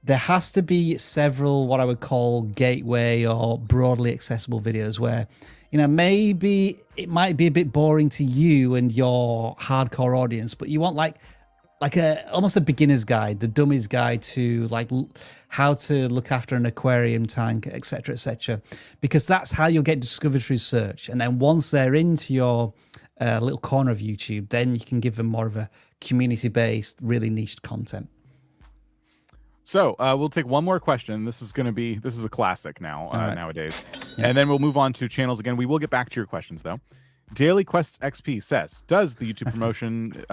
there has to be several what I would call gateway or broadly accessible videos where, you know, maybe it might be a bit boring to you and your hardcore audience, but you want like almost a beginner's guide, the dummy's guide to like how to look after an aquarium tank, etc., because that's how you'll get discovered through search. And then once they're into your little corner of YouTube, then you can give them more of a community-based, really niched content. So we'll take one more question. This is a classic now nowadays, and then we'll move on to channels again. We will get back to your questions though. Daily Quests XP says, does the YouTube promotion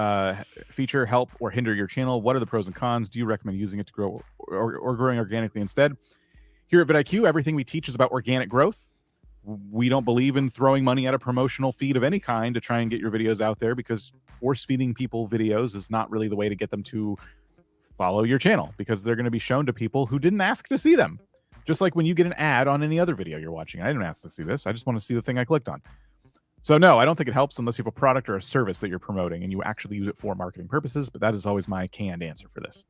feature help or hinder your channel? What are the pros and cons? Do you recommend using it to grow or growing organically instead? Here at vidIQ, everything we teach is about organic growth. We don't believe in throwing money at a promotional feed of any kind to try and get your videos out there, because force feeding people videos is not really the way to get them to follow your channel, because they're going to be shown to people who didn't ask to see them. Just like when you get an ad on any other video you're watching. I didn't ask to see this. I just want to see the thing I clicked on. So no, I don't think it helps unless you have a product or a service that you're promoting and you actually use it for marketing purposes, but that is always my canned answer for this.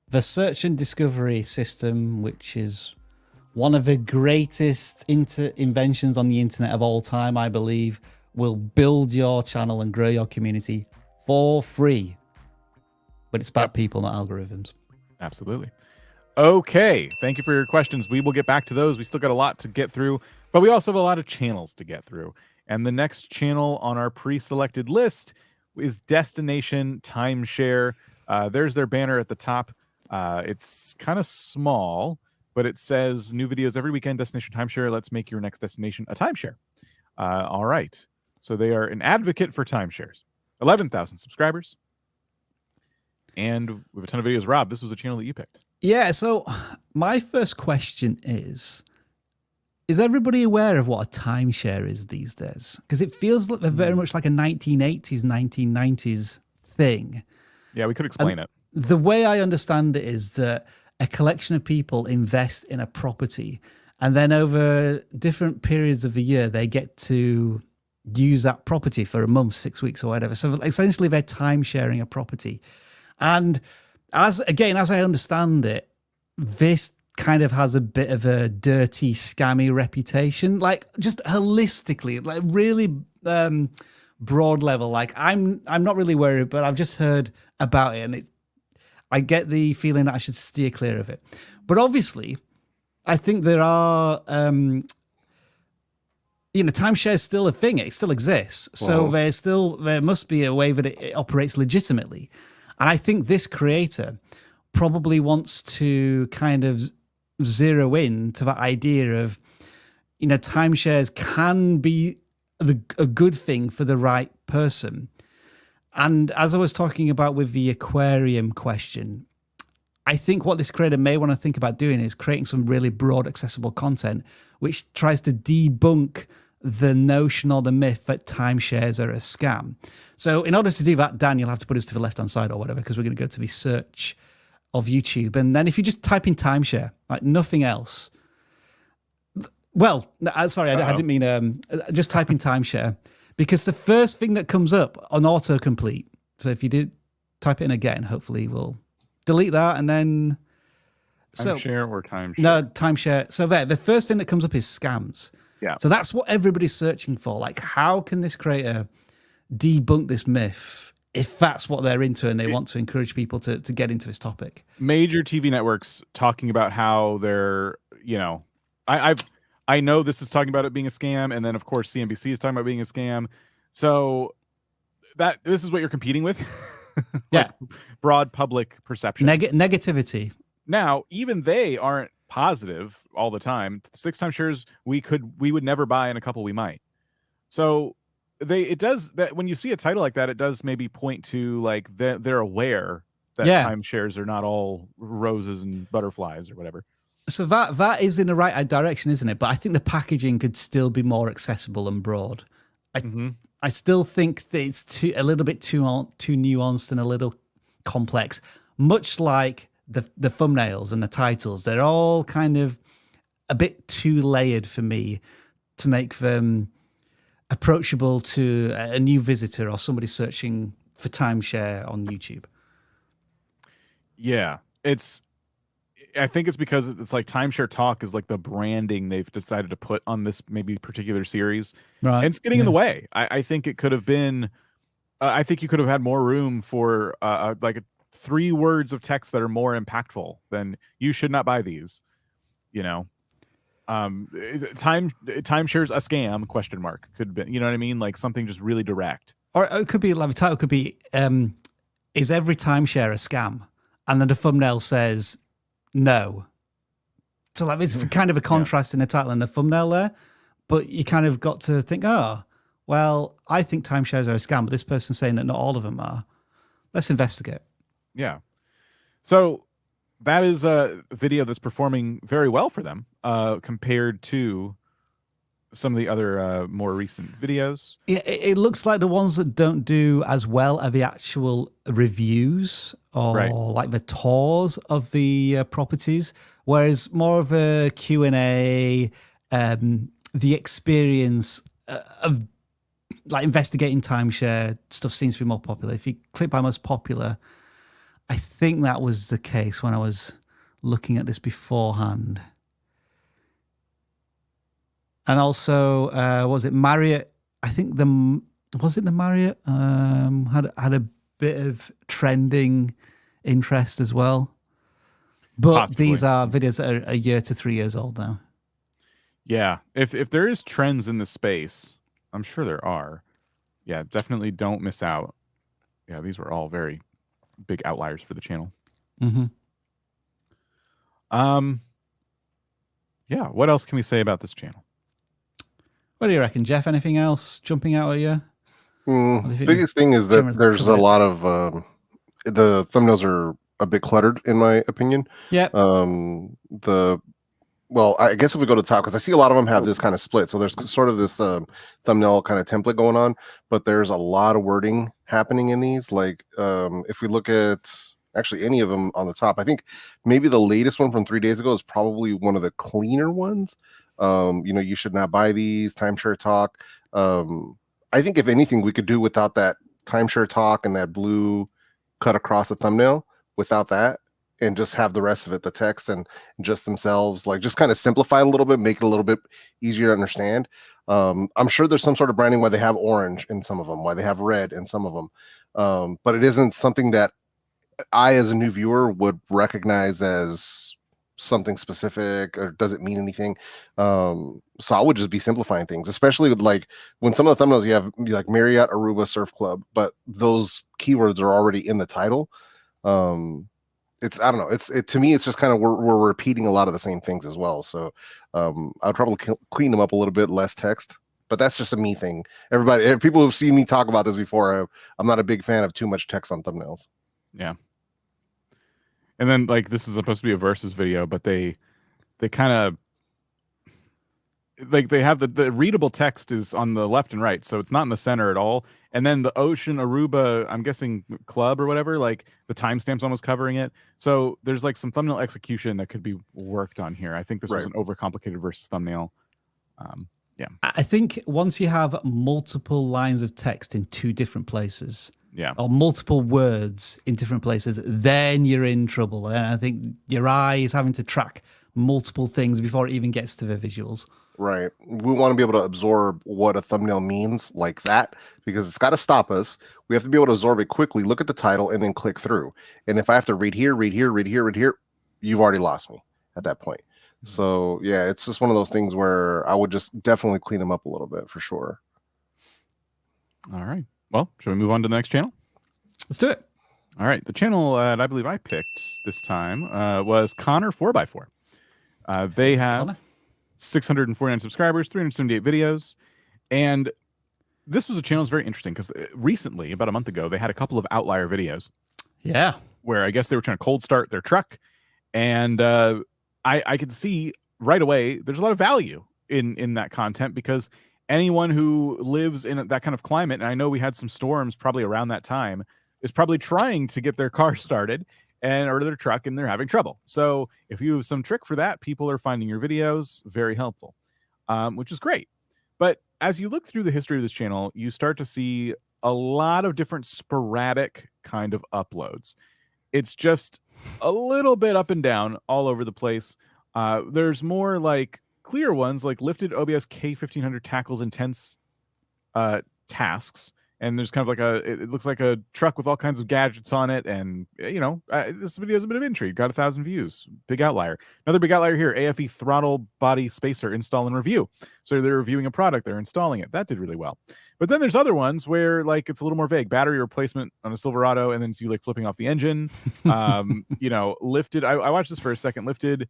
The search and discovery system, which is one of the greatest inventions on the internet of all time, I believe, will build your channel and grow your community for free. But it's about people, not algorithms. Absolutely. Okay. Thank you for your questions. We will get back to those. We still got a lot to get through, but we also have a lot of channels to get through. And the next channel on our pre-selected list is Destination Timeshare. There's their banner at the top. It's kind of small, but it says new videos every weekend, Destination Timeshare. Let's make your next destination a timeshare. All right. So they are an advocate for timeshares. 11,000 subscribers. And we have a ton of videos. Rob, this was a channel that you picked. Yeah, so my first question is everybody aware of what a timeshare is these days? Because it feels like they're very much like a 1980s, 1990s thing. Yeah, we could explain it. The way I understand it is that a collection of people invest in a property, and then over different periods of the year, they get to use that property for a month, 6 weeks or whatever. So essentially they're time sharing a property. And as I understand it, this kind of has a bit of a dirty, scammy reputation, like just holistically, like really broad level. Like I'm not really worried, but I've just heard about it, and I get the feeling that I should steer clear of it. But obviously, I think there are, timeshare is still a thing. It still exists. So there must be a way that it operates legitimately. And I think this creator probably wants to kind of zero in to that idea of, timeshares can be a good thing for the right person. And as I was talking about with the aquarium question, I think what this creator may want to think about doing is creating some really broad, accessible content, which tries to debunk the notion or the myth that timeshares are a scam. So in order to do that, Dan, you'll have to put us to the left-hand side or whatever, because we're going to go to the search of YouTube. And then if you just type in timeshare, like nothing else. Well, sorry, I didn't mean just type in timeshare, because the first thing that comes up on autocomplete. So if you did type it in again, hopefully we'll delete that and then. Timeshare or timeshare? No, timeshare. So the first thing that comes up is scams. Yeah. So that's what everybody's searching for. Like, how can this creator debunk this myth if that's what they're into and they want to encourage people to get into this topic? Major TV networks talking about how they're, I know this is talking about it being a scam, and then of course CNBC is talking about being a scam. So this is what you're competing with. Yeah. Broad public perception. Negativity. Now, even they aren't positive all the time. 6 timeshares we would never buy, in a couple we might. So it does that when you see a title like that, it does maybe point to like they're aware that timeshares are not all roses and butterflies or whatever. So that is in the right direction, isn't it? But I think the packaging could still be more accessible and broad. I still think that it's a little bit too nuanced and a little complex, much like the thumbnails and the titles. They're all kind of a bit too layered for me to make them approachable to a new visitor or somebody searching for timeshare on YouTube. Yeah, I think it's because it's like Timeshare Talk is like the branding they've decided to put on this maybe particular series. Right. And it's getting in the way. I think it could have been, I think you could have had more room for like 3 words of text that are more impactful than "you should not buy these." Timeshares a scam ? Could be, you know what I mean? Like something just really direct. Or it could be like the title could be, "Is every timeshare a scam?" And then the thumbnail says no. So like it's kind of a contrast in the title and the thumbnail there, but you kind of got to think, oh, well, I think timeshares are a scam, but this person's saying that not all of them are. Let's investigate. Yeah. So that is a video that's performing very well for them compared to some of the other more recent videos. Yeah, it looks like the ones that don't do as well are the actual reviews or like the tours of the properties, whereas more of a Q&A, the experience of like investigating timeshare stuff seems to be more popular. If you click by most popular, I think that was the case when I was looking at this beforehand. And also, was it Marriott? I think the Marriott had a bit of trending interest as well. But possibly. These are videos that are a year to 3 years old now. Yeah, if there is trends in the space, I'm sure there are. Yeah, definitely don't miss out. Yeah, these were all very big outliers for the channel. Yeah, what else can we say about this channel? What do you reckon, Jeff? Anything else jumping out at you? Biggest thing is that there's a lot of the thumbnails are a bit cluttered, in my opinion. Yeah. Well, I guess if we go to the top, because I see a lot of them have this kind of split. So there's sort of this thumbnail kind of template going on, but there's a lot of wording happening in these. Like if we look at actually any of them on the top, I think maybe the latest one from 3 days ago is probably one of the cleaner ones. You should not buy these, timeshare talk. I think if anything, we could do without that timeshare talk and that blue cut across the thumbnail. Without that, and just have the rest of it, the text and just themselves, like just kind of simplify it a little bit, make it a little bit easier to understand. I'm sure there's some sort of branding why they have orange in some of them, why they have red in some of them. But it isn't something that I, as a new viewer, would recognize as something specific or doesn't mean anything. So I would just be simplifying things, especially with like when some of the thumbnails you have like Marriott, Aruba, Surf Club, but those keywords are already in the title. It's, I don't know, to me it's just kind of we're repeating a lot of the same things as well. So I'd probably clean them up a little bit, less text, but that's just a me thing. People who've seen me talk about this before, I'm not a big fan of too much text on thumbnails. Yeah. And then like this is supposed to be a versus video, but they kind of like they have the readable text is on the left and right, so it's not in the center at all. And then the ocean Aruba, I'm guessing club or whatever, like the timestamp's almost covering it. So there's like some thumbnail execution that could be worked on here. I think this was an overcomplicated versus thumbnail. Yeah. I think once you have multiple lines of text in two different places, or multiple words in different places, then you're in trouble. And I think your eye is having to track multiple things before it even gets to the visuals. Right. We want to be able to absorb what a thumbnail means like that, because it's got to stop us. We have to be able to absorb it quickly, look at the title, and then click through. And if I have to read here, you've already lost me at that point. So yeah, it's just one of those things where I would just definitely clean them up a little bit for sure. All right. Well, should we move on to the next channel? Let's do it. All right. The channel that I believe I picked this time was Connor 4x4. They have 649 subscribers, 378 videos. And this was a channel that's very interesting because recently, about a month ago, they had a couple of outlier videos. Yeah. Where I guess they were trying to cold start their truck. And I could see right away there's a lot of value in that content, because anyone who lives in that kind of climate, and I know we had some storms probably around that time, is probably trying to get their car started or their truck, and they're having trouble. So if you have some trick for that, people are finding your videos very helpful, which is great. But as you look through the history of this channel, you start to see a lot of different sporadic kind of uploads. It's just a little bit up and down all over the place. There's more like clear ones, like lifted OBS K1500 tackles intense tasks. And there's kind of like it looks like a truck with all kinds of gadgets on it. And, you know, this video is a bit of intrigue. Got 1,000 views. Big outlier. Another big outlier here. AFE throttle body spacer install and review. So they're reviewing a product. They're installing it. That did really well. But then there's other ones where like it's a little more vague. Battery replacement on a Silverado. And then it's you like flipping off the engine. You know, lifted. I watched this for a second. Lifted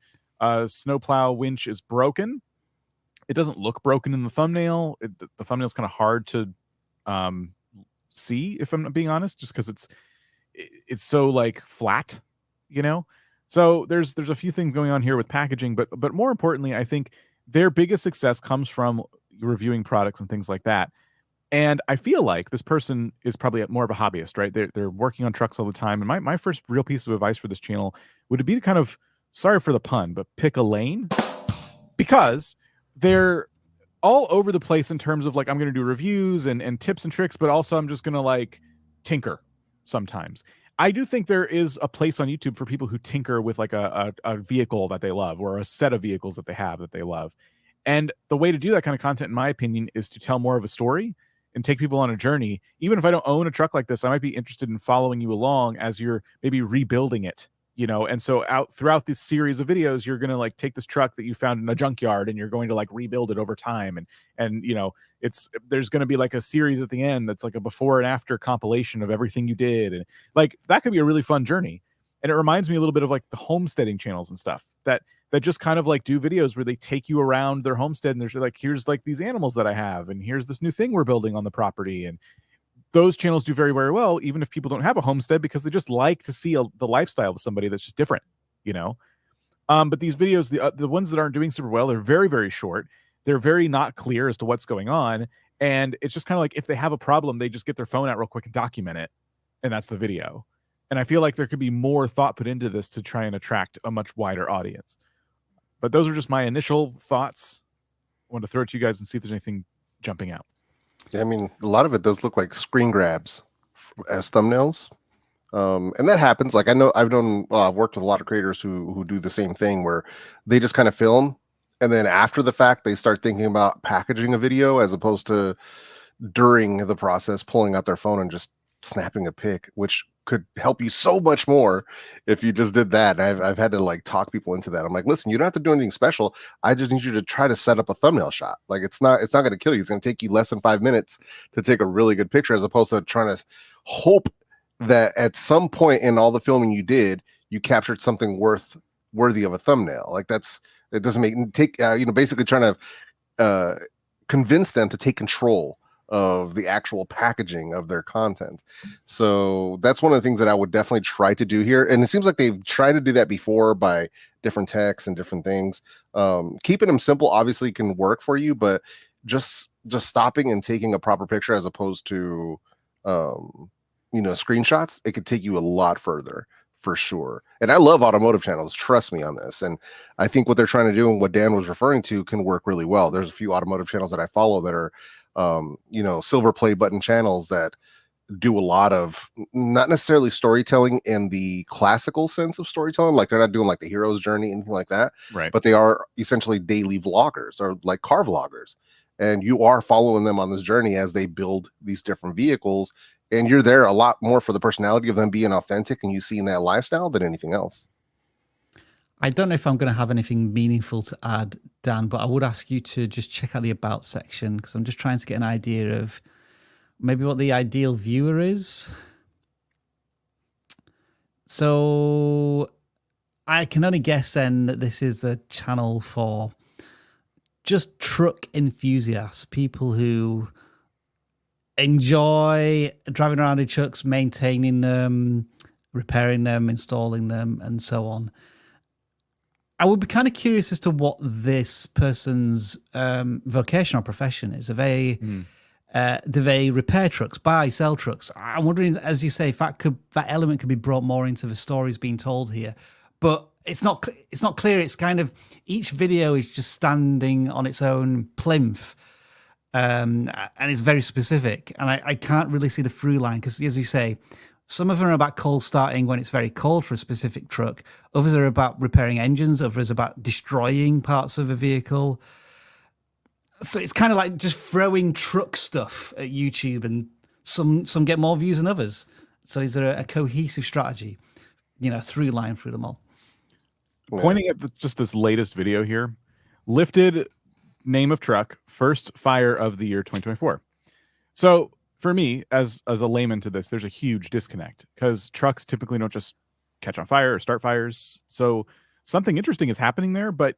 snowplow winch is broken. It doesn't look broken in the thumbnail. The thumbnail's kind of hard to see, if I'm being honest, just because it's so like flat, you know. So there's a few things going on here with packaging, but more importantly, I think their biggest success comes from reviewing products and things like that. And I feel like this person is probably more of a hobbyist, right? They're working on trucks all the time. And my first real piece of advice for this channel would be to kind of, sorry for the pun, but pick a lane, because they're all over the place in terms of like, I'm going to do reviews and tips and tricks, but also I'm just going to like tinker sometimes. I do think there is a place on YouTube for people who tinker with like a vehicle that they love, or a set of vehicles that they have that they love. And the way to do that kind of content, in my opinion, is to tell more of a story and take people on a journey. Even if I don't own a truck like this, I might be interested in following you along as you're maybe rebuilding it. You know, and so throughout this series of videos, you're going to like take this truck that you found in a junkyard and you're going to like rebuild it over time. And, you know, there's going to be like a series at the end that's like a before and after compilation of everything you did. And like, that could be a really fun journey. And it reminds me a little bit of like the homesteading channels and stuff that just kind of like do videos where they take you around their homestead and they're like, here's like these animals that I have, and here's this new thing we're building on the property. And those channels do very, very well, even if people don't have a homestead, because they just like to see the lifestyle of somebody that's just different, you know? But these videos, the ones that aren't doing super well, they're very, very short. They're very not clear as to what's going on. And it's just kind of like, if they have a problem, they just get their phone out real quick and document it. And that's the video. And I feel like there could be more thought put into this to try and attract a much wider audience. But those are just my initial thoughts. I want to throw it to you guys and see if there's anything jumping out. Yeah, I mean, a lot of it does look like screen grabs as thumbnails. And that happens. Like I've worked with a lot of creators who do the same thing where they just kind of film, and then after the fact they start thinking about packaging a video as opposed to during the process pulling out their phone and just snapping a pic, which could help you so much more if you just did that. I've had to like talk people into that. I'm like, listen, you don't have to do anything special. I just need you to try to set up a thumbnail shot. Like it's not going to kill you. It's going to take you less than 5 minutes to take a really good picture, as opposed to trying to hope that at some point in all the filming you did, you captured something worthy of a thumbnail. Like it doesn't basically trying to convince them to take control of the actual packaging of their content. So that's one of the things that I would definitely try to do here. And it seems like they've tried to do that before by different texts and different things. Keeping them simple obviously can work for you, but just stopping and taking a proper picture as opposed to screenshots, it could take you a lot further for sure. And I love automotive channels, trust me on this. And I think what they're trying to do and what Dan was referring to can work really well. There's a few automotive channels that I follow that are silver play button channels that do a lot of not necessarily storytelling in the classical sense of storytelling. Like they're not doing like the hero's journey, anything like that. Right. But they are essentially daily vloggers or like car vloggers. And you are following them on this journey as they build these different vehicles. And you're there a lot more for the personality of them being authentic and you seeing that lifestyle than anything else. I don't know if I'm going to have anything meaningful to add, Dan, but I would ask you to just check out the About section, because I'm just trying to get an idea of maybe what the ideal viewer is. So I can only guess then that this is a channel for just truck enthusiasts, people who enjoy driving around in trucks, maintaining them, repairing them, installing them, and so on. I would be kind of curious as to what this person's vocation or profession is. Do they repair trucks, buy, sell trucks? I'm wondering, as you say, if that element could be brought more into the stories being told here. But it's not clear. It's kind of each video is just standing on its own plinth. And it's very specific. And I can't really see the through line because, as you say, some of them are about cold starting when it's very cold for a specific truck. Others are about repairing engines. Others are about destroying parts of a vehicle. So it's kind of like just throwing truck stuff at YouTube, and some get more views than others. So is there a cohesive strategy, through line through them all? Pointing at just this latest video here, lifted name of truck, first fire of the year 2024. So for me, as a layman to this, there's a huge disconnect because trucks typically don't just catch on fire or start fires. So something interesting is happening there, but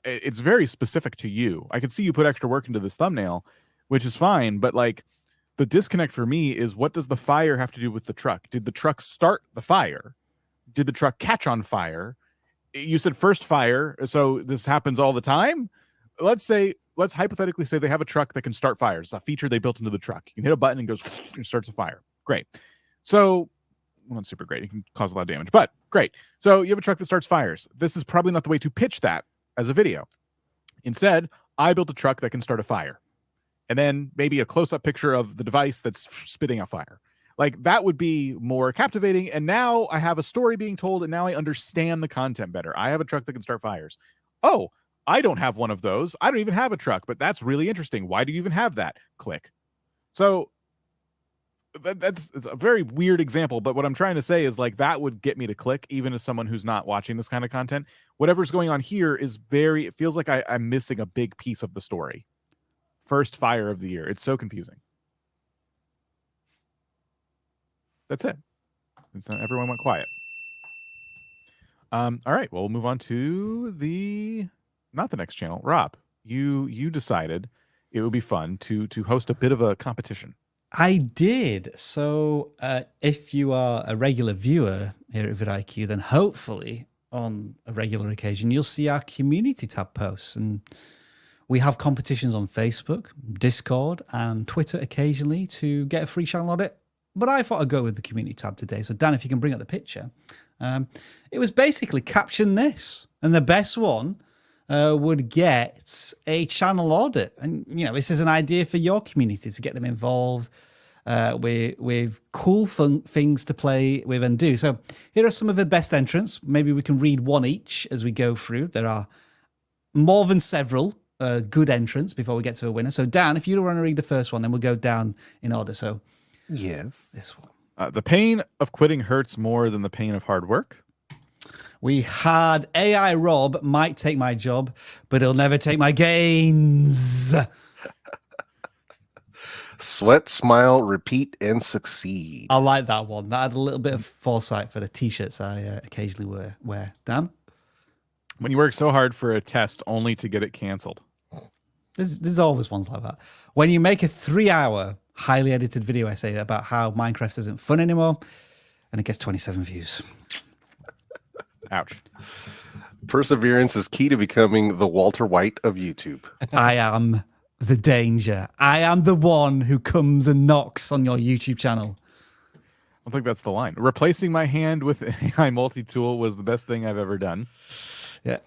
it's very specific to you. I could see you put extra work into this thumbnail, which is fine, but like the disconnect for me is, what does the fire have to do with the truck? Did the truck start the fire? Did the truck catch on fire? You said first fire, so this happens all the time. Let's hypothetically say they have a truck that can start fires. It's a feature they built into the truck. You can hit a button and goes and starts a fire. Great. So, well, not super great. It can cause a lot of damage, but great. So you have a truck that starts fires. This is probably not the way to pitch that as a video. Instead, I built a truck that can start a fire. And then maybe a close-up picture of the device that's spitting out fire. Like that would be more captivating. And now I have a story being told, and now I understand the content better. I have a truck that can start fires. Oh, I don't have one of those. I don't even have a truck, but that's really interesting. Why do you even have that? Click. So it's a very weird example, but what I'm trying to say is like that would get me to click, even as someone who's not watching this kind of content. Whatever's going on here is it feels like I'm missing a big piece of the story. First fire of the year. It's so confusing. That's it. Everyone went quiet. All right. Well, we'll move on to not the next channel. Rob, you decided it would be fun to host a bit of a competition. I did. So if you are a regular viewer here at vidIQ, then hopefully on a regular occasion, you'll see our community tab posts. And we have competitions on Facebook, Discord, and Twitter occasionally to get a free channel audit. But I thought I'd go with the community tab today. So Dan, if you can bring up the picture. It was basically caption this. And the best one would get a channel audit. And, this is an idea for your community to get them involved. with cool fun things to play with and do. So here are some of the best entrants. Maybe we can read one each as we go through. There are more than several good entrants before we get to a winner. So Dan, if you want to read the first one, then we'll go down in order. So Yes. this one. The pain of quitting hurts more than the pain of hard work. We had AI Rob might take my job, but he'll never take my gains. Sweat, smile, repeat, and succeed. I like that one. That had a little bit of foresight for the t-shirts I occasionally wear. Dan? When you work so hard for a test only to get it canceled. There's always ones like that. When you make a 3-hour highly edited video essay about how Minecraft isn't fun anymore, and it gets 27 views. Ouch. Perseverance is key to becoming the Walter White of YouTube. I am the danger. I am the one who comes and knocks on your YouTube channel. I think that's the line. Replacing my hand with AI multi-tool was the best thing I've ever done. Yeah.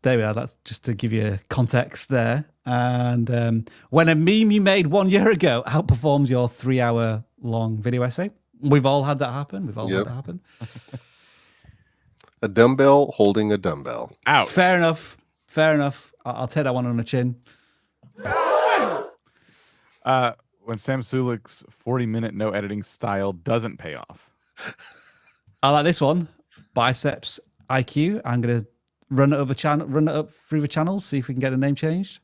There we are. That's just to give you context there. And when a meme you made 1 year ago outperforms your 3-hour long video essay, we've all had that happen. We've all had that happen. A dumbbell holding a dumbbell. Ouch. Fair enough. Fair enough. I'll take that one on the chin. When Sam Sulik's 40-minute no editing style doesn't pay off. I like this one. Biceps IQ. I'm going to run it up through the channels, see if we can get the name changed.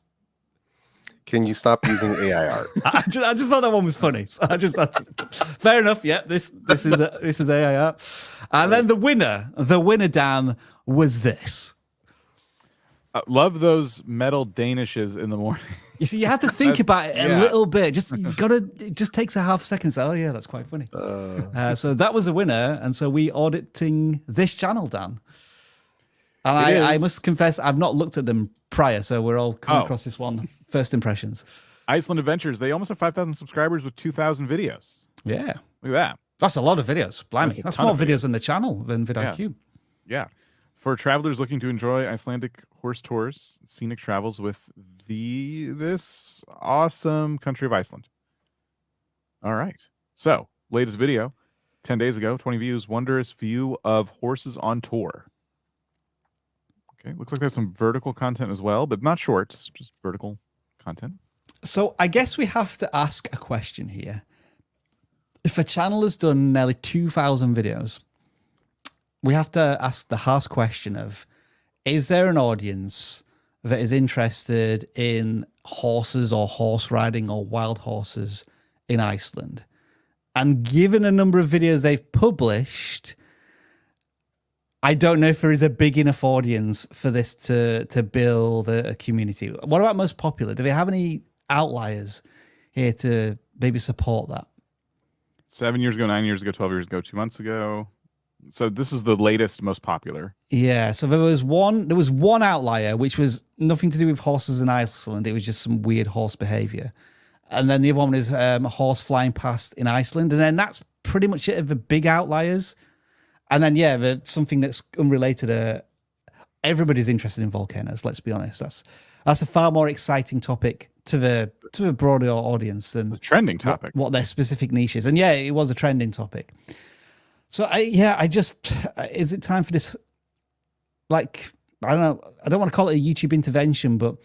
Can you stop using AI art? I just thought that one was funny. So that's fair enough. Yeah, this is AI art. And then the winner, Dan, was this. Love those metal Danishes in the morning. You see, you have to think about it a little bit. It just takes a half second. So, oh yeah, that's quite funny. So that was a winner, and so we auditing this channel, Dan. And I must confess, I've not looked at them prior, so we're all coming across this one. First impressions. Iceland Adventures, they almost have 5,000 subscribers with 2,000 videos. Yeah. Look at that. That's a lot of videos. Blimey. That's more videos on the channel than vidIQ. Yeah. For travelers looking to enjoy Icelandic horse tours, scenic travels with this awesome country of Iceland. All right. So, latest video, 10 days ago, 20 views, wondrous view of horses on tour. Okay, looks like there's some vertical content as well, but not shorts, just vertical content. So I guess we have to ask a question here. If a channel has done nearly 2,000 videos, we have to ask the harsh question of, is there an audience that is interested in horses or horse riding or wild horses in Iceland? And given a number of videos they've published, I don't know if there is a big enough audience for this to build a community. What about most popular? Do they have any outliers here to maybe support that? 7 years ago, 9 years ago, 12 years ago, 2 months ago. So this is the latest, most popular. Yeah. So there was one outlier, which was nothing to do with horses in Iceland. It was just some weird horse behavior. And then the other one is a horse flying past in Iceland. And then that's pretty much it of the big outliers. And then, something that's unrelated. Everybody's interested in volcanoes. Let's be honest. That's a far more exciting topic to the broader audience than the trending topic. What their specific niche is. And yeah, it was a trending topic. So is it time for this? Like, I don't know. I don't want to call it a YouTube intervention, but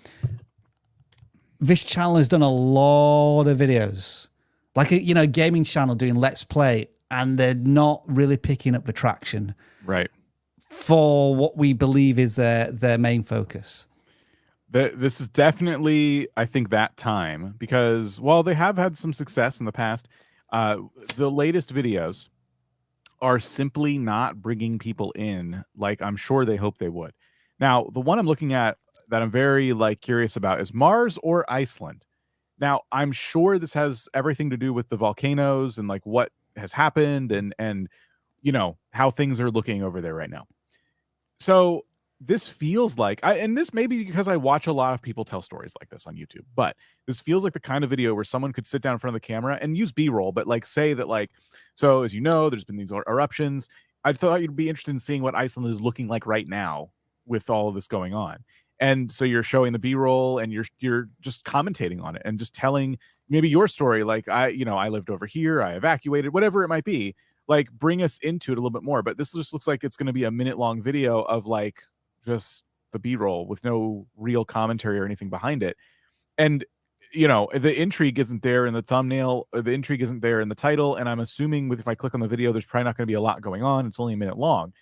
this channel has done a lot of videos, like a gaming channel doing Let's Play. And they're not really picking up the traction, right, for what we believe is their main focus. This is definitely, I think, that time, because while they have had some success in the past, the latest videos are simply not bringing people in like I'm sure they hope they would. Now, the one I'm looking at that I'm very curious about is Mars or Iceland. Now, I'm sure this has everything to do with the volcanoes and what has happened and how things are looking over there right now. So this feels like and this may be because I watch a lot of people tell stories like this on YouTube, but this feels like the kind of video where someone could sit down in front of the camera and use B-roll, but say that so as you know, there's been these eruptions. I thought you'd be interested in seeing what Iceland is looking like right now with all of this going on. And so you're showing the B-roll and you're just commentating on it and just telling maybe your story. Like I lived over here, I evacuated, whatever it might be. Like bring us into it a little bit more. But this just looks like it's going to be a minute-long video of like just the B-roll with no real commentary or anything behind it. And the intrigue isn't there in the thumbnail, the intrigue isn't there in the title, and I'm assuming if I click on the video, there's probably not going to be a lot going on. It's only a minute long.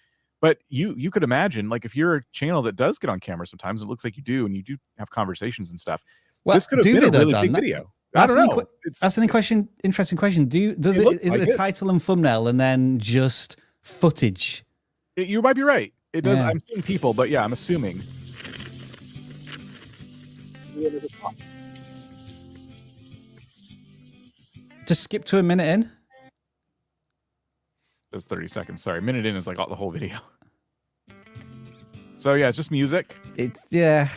But you could imagine, like, if you're a channel that does get on camera sometimes, it looks like you do, and you do have conversations and stuff. Well, this could have been a really big video. I don't know. That's an interesting question. Is it a title and thumbnail and then just footage? You might be right. It does. Yeah. I'm seeing people, but yeah, I'm assuming. Just skip to a minute in. That's 30 seconds. Sorry, minute in is like the whole video. So yeah, it's just music. Yeah.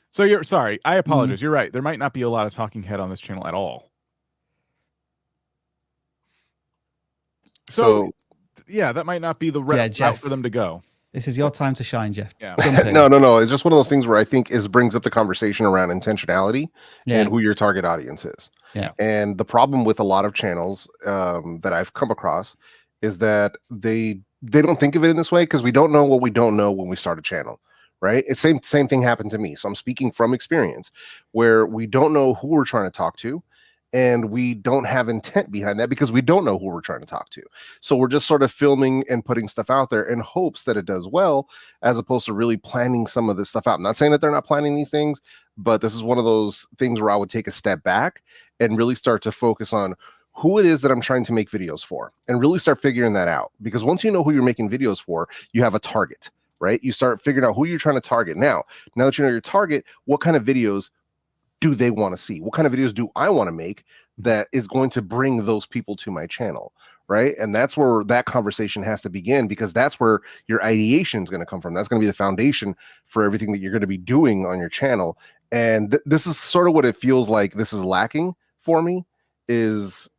So you're sorry. I apologize. You're right. There might not be a lot of talking head on this channel at all. So yeah, that might not be the route for them to go. This is your time to shine, Jeff. Yeah. No. It's just one of those things where I think brings up the conversation around intentionality and who your target audience is. Yeah. And the problem with a lot of channels that I've come across is that they don't think of it in this way because we don't know what we don't know when we start a channel, right? It's same thing happened to me. So I'm speaking from experience where we don't know who we're trying to talk to. And we don't have intent behind that because we don't know who we're trying to talk to. So we're just sort of filming and putting stuff out there in hopes that it does well, as opposed to really planning some of this stuff out. I'm not saying that they're not planning these things, but this is one of those things where I would take a step back and really start to focus on who it is that I'm trying to make videos for and really start figuring that out. Because once you know who you're making videos for, you have a target, right? You start figuring out who you're trying to target. Now that you know your target, what kind of videos do they want to see? What kind of videos do I want to make that is going to bring those people to my channel, right? And that's where that conversation has to begin, because that's where your ideation is going to come from. That's going to be the foundation for everything that you're going to be doing on your channel. And this is sort of what it feels like this is lacking for me, is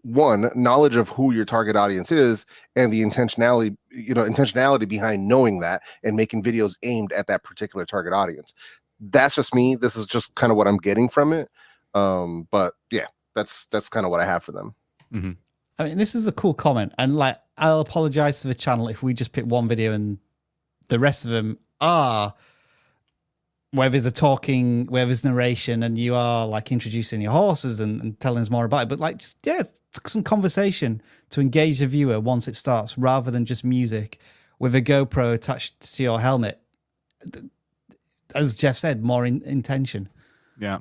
one, knowledge of who your target audience is and the intentionality behind knowing that and making videos aimed at that particular target audience. That's just me. This is just kind of what I'm getting from it. But yeah, that's kind of what I have for them. Mm-hmm. I mean, this is a cool comment. And like, I'll apologize to the channel if we just pick one video and the rest of them are where there's where there's narration and you are like introducing your horses and telling us more about it. But like, just, some conversation to engage the viewer once it starts, rather than just music with a GoPro attached to your helmet. As Jeff said, more intention. Yeah.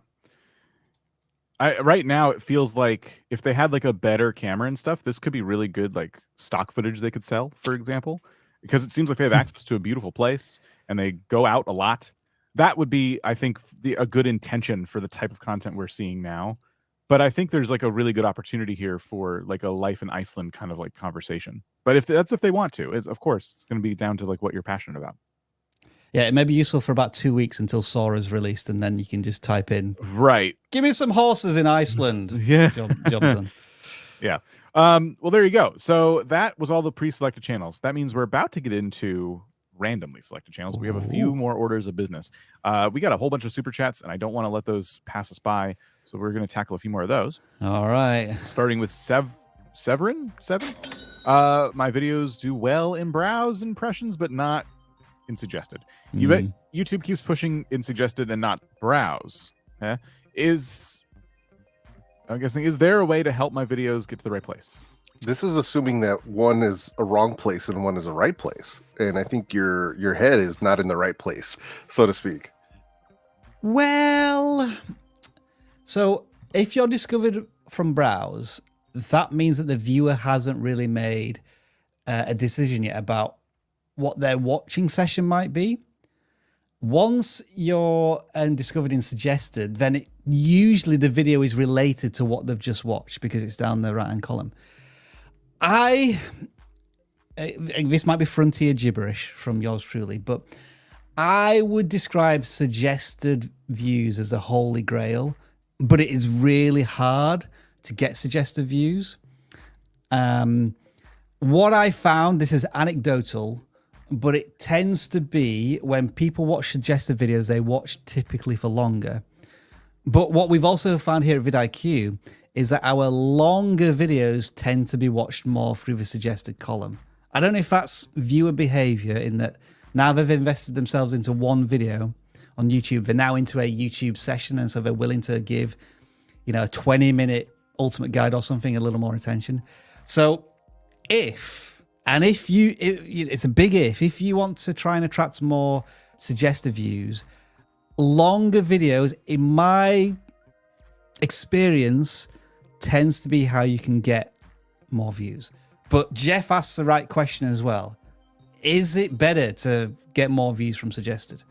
Right now it feels like if they had like a better camera and stuff, this could be really good, like stock footage they could sell, for example, because it seems like they have access to a beautiful place and they go out a lot. That would be, I think, a good intention for the type of content we're seeing now. But I think there's like a really good opportunity here for like a life in Iceland kind of like conversation. But if they want to, of course, it's going to be down to like what you're passionate about. Yeah, it may be useful for about 2 weeks until Sora is released, and then you can just type in, right, give me some horses in Iceland. Yeah. Job done. Yeah. Well, there you go. So that was all the pre-selected channels. That means we're about to get into randomly selected channels. We have a few more orders of business. We got a whole bunch of super chats, and I don't want to let those pass us by. So we're going to tackle a few more of those. All right. Starting with Severin. My videos do well in browse impressions, but not in suggested. You bet YouTube keeps pushing in suggested and not browse. I'm guessing, is there a way to help my videos get to the right place? This is assuming that one is a wrong place and one is a right place. And I think your head is not in the right place, so to speak. Well, so if you're discovered from browse, that means that the viewer hasn't really made a decision yet about what their watching session might be. Once you're discovered in suggested, then usually the video is related to what they've just watched because it's down the right-hand column. This might be frontier gibberish from yours truly, but I would describe suggested views as a holy grail, but it is really hard to get suggested views. What I found, this is anecdotal, but it tends to be when people watch suggested videos, they watch typically for longer. But what we've also found here at vidIQ is that our longer videos tend to be watched more through the suggested column. I don't know if that's viewer behavior, in that now they've invested themselves into one video on YouTube, they're now into a YouTube session, and so they're willing to give, a 20-minute ultimate guide or something a little more attention. So it's a big if you want to try and attract more suggested views, longer videos, in my experience, tends to be how you can get more views. But Jeff asks the right question as well. Is it better to get more views from suggested?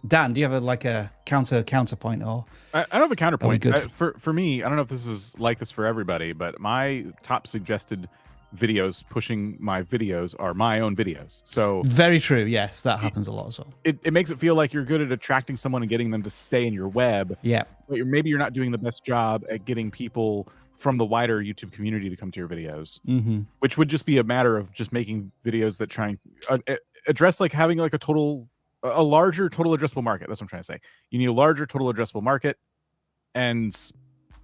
Dan, do you have a counterpoint, or I don't have a counterpoint. good? For me, I don't know if this is like this for everybody, but my top suggested videos pushing my videos are my own videos. So very true. Yes, that happens a lot as well. It makes it feel like you're good at attracting someone and getting them to stay in your web. Yeah. But maybe you're not doing the best job at getting people from the wider YouTube community to come to your videos, which would just be a matter of just making videos that try and address having a larger total addressable market. That's what I'm trying to say. You need a larger total addressable market, and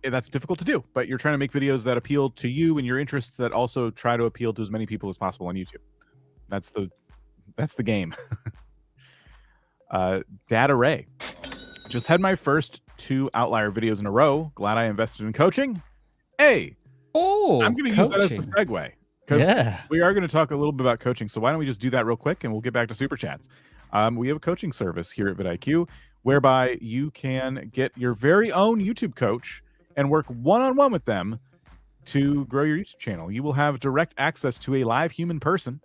that's difficult to do, but you're trying to make videos that appeal to you and your interests that also try to appeal to as many people as possible on YouTube. That's the game. Data Ray. Just had my first 2 outlier videos in a row. Glad I invested in coaching. Hey, I'm going to use that as the segue, because we are going to talk a little bit about coaching. So why don't we just do that real quick, and we'll get back to Super Chats. We have a coaching service here at vidIQ whereby you can get your very own YouTube coach and work one-on-one with them to grow your YouTube channel. You will have direct access to a live human person,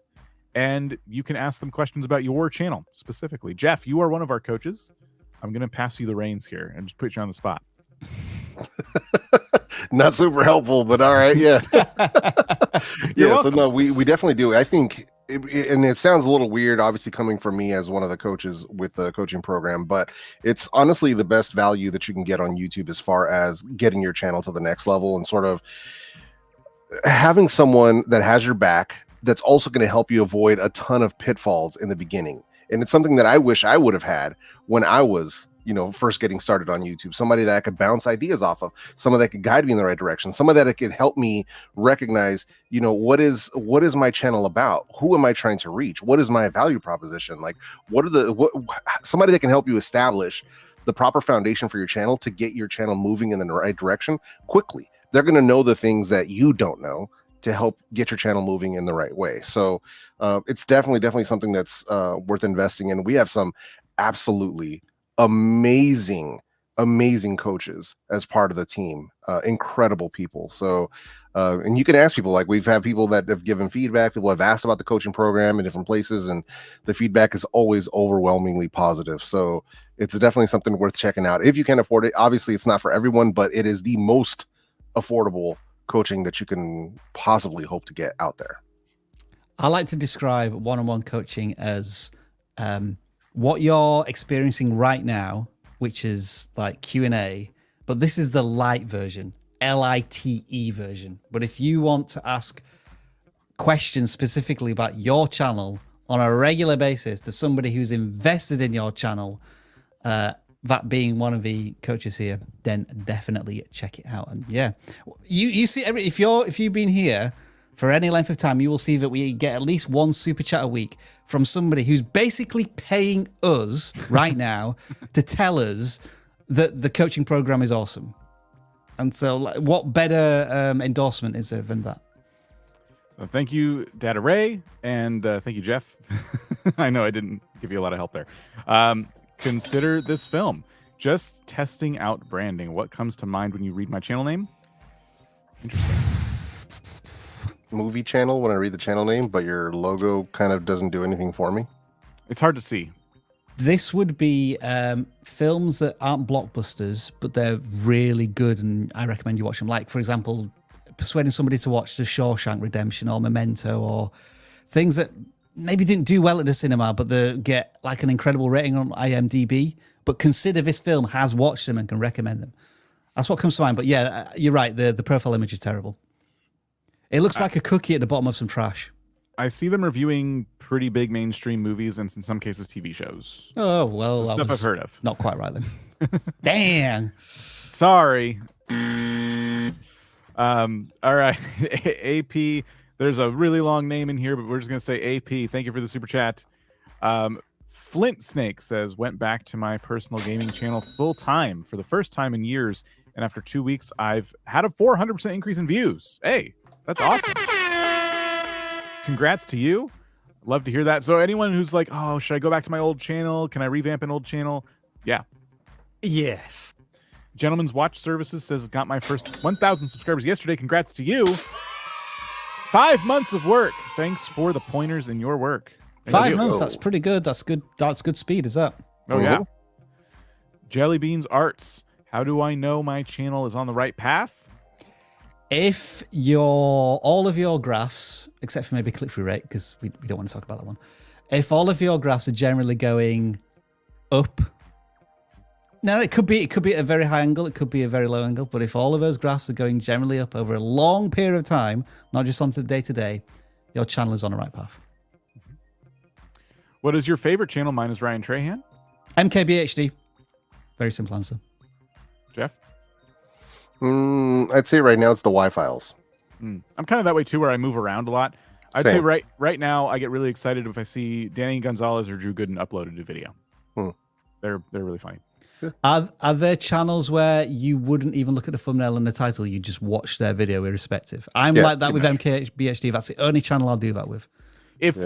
and you can ask them questions about your channel specifically. Jeff, you are one of our coaches. I'm going to pass you the reins here and just put you on the spot. Not super helpful, but all right. Yeah. Yeah. So no, we definitely do. I think, and it sounds a little weird, obviously coming from me as one of the coaches with the coaching program, but it's honestly the best value that you can get on YouTube as far as getting your channel to the next level, and sort of having someone that has your back that's also going to help you avoid a ton of pitfalls in the beginning. And it's something that I wish I would have had when I was, first getting started on YouTube. Somebody that I could bounce ideas off of, someone that could guide me in the right direction, someone that could help me recognize, what is my channel about? Who am I trying to reach? What is my value proposition? Like, somebody that can help you establish the proper foundation for your channel to get your channel moving in the right direction quickly. They're going to know the things that you don't know to help get your channel moving in the right way. So it's definitely something that's worth investing in. We have some absolutely amazing coaches as part of the team, incredible people. So and you can ask people, like we've had people that have given feedback, people have asked about the coaching program in different places, and the feedback is always overwhelmingly positive. So it's definitely something worth checking out if you can afford it. Obviously it's not for everyone, but it is the most affordable coaching that you can possibly hope to get out there. I like to describe one-on-one coaching as what you're experiencing right now, which is like Q&A, but this is the light version, LITE version. But if you want to ask questions specifically about your channel on a regular basis to somebody who's invested in your channel, that being one of the coaches here, then definitely check it out. And yeah, you see, if you've been here for any length of time, you will see that we get at least one super chat a week from somebody who's basically paying us right now to tell us that the coaching program is awesome. And so what better endorsement is there than that? So thank you, Data Ray, and thank you, Jeff. I know I didn't give you a lot of help there. Consider this film. Just testing out branding. What comes to mind when you read my channel name? Interesting. Movie channel when I read the channel name, but your logo kind of doesn't do anything for me. It's hard to see. This would be films that aren't blockbusters, but they're really good, and I recommend you watch them. Like, for example, persuading somebody to watch The Shawshank Redemption or Memento, or things that maybe didn't do well at the cinema, but they get like an incredible rating on IMDb, but consider this film, has watched them and can recommend them. That's what comes to mind. But yeah, you're right. The profile image is terrible. It looks like a cookie at the bottom of some trash. I see them reviewing pretty big mainstream movies and in some cases TV shows. Oh, well, So I stuff I've was heard of. not quite right then. Dang. Sorry. All right. AP. There's a really long name in here, but we're just gonna say AP. Thank you for the super chat. Flint Snake says, went back to my personal gaming channel full time for the first time in years, and after 2 weeks, I've had a 400% increase in views. Hey, that's awesome. Congrats to you. Love to hear that. So anyone who's like, oh, should I go back to my old channel? Can I revamp an old channel? Yeah. Yes. Gentleman's Watch Services says, got my first 1,000 subscribers yesterday. Congrats to you. 5 months of work. Thanks for the pointers in your work. Thank 5 you. months. That's pretty good. That's good. That's good speed. Is that? Oh, yeah. Jelly Beans Arts. How do I know my channel is on the right path? If all of your graphs, except for maybe click-through rate, because we don't want to talk about that one. If all of your graphs are generally going up, now it could be at a very high angle, it could be a very low angle, but if all of those graphs are going generally up over a long period of time, not just on the day-to-day, your channel is on the right path. What is your favorite channel? Mine is Ryan Trahan. MKBHD. Very simple answer. Jeff? I'd say right now it's the Y-Files. I'm kind of that way too, where I move around a lot. I'd say right now I get really excited if I see Danny Gonzalez or Drew Gooden uploaded a video. They're really funny. Are there channels where you wouldn't even look at the thumbnail and the title, you just watch their video irrespective? I'm like that with MKBHD. That's the only channel I'll do that with. If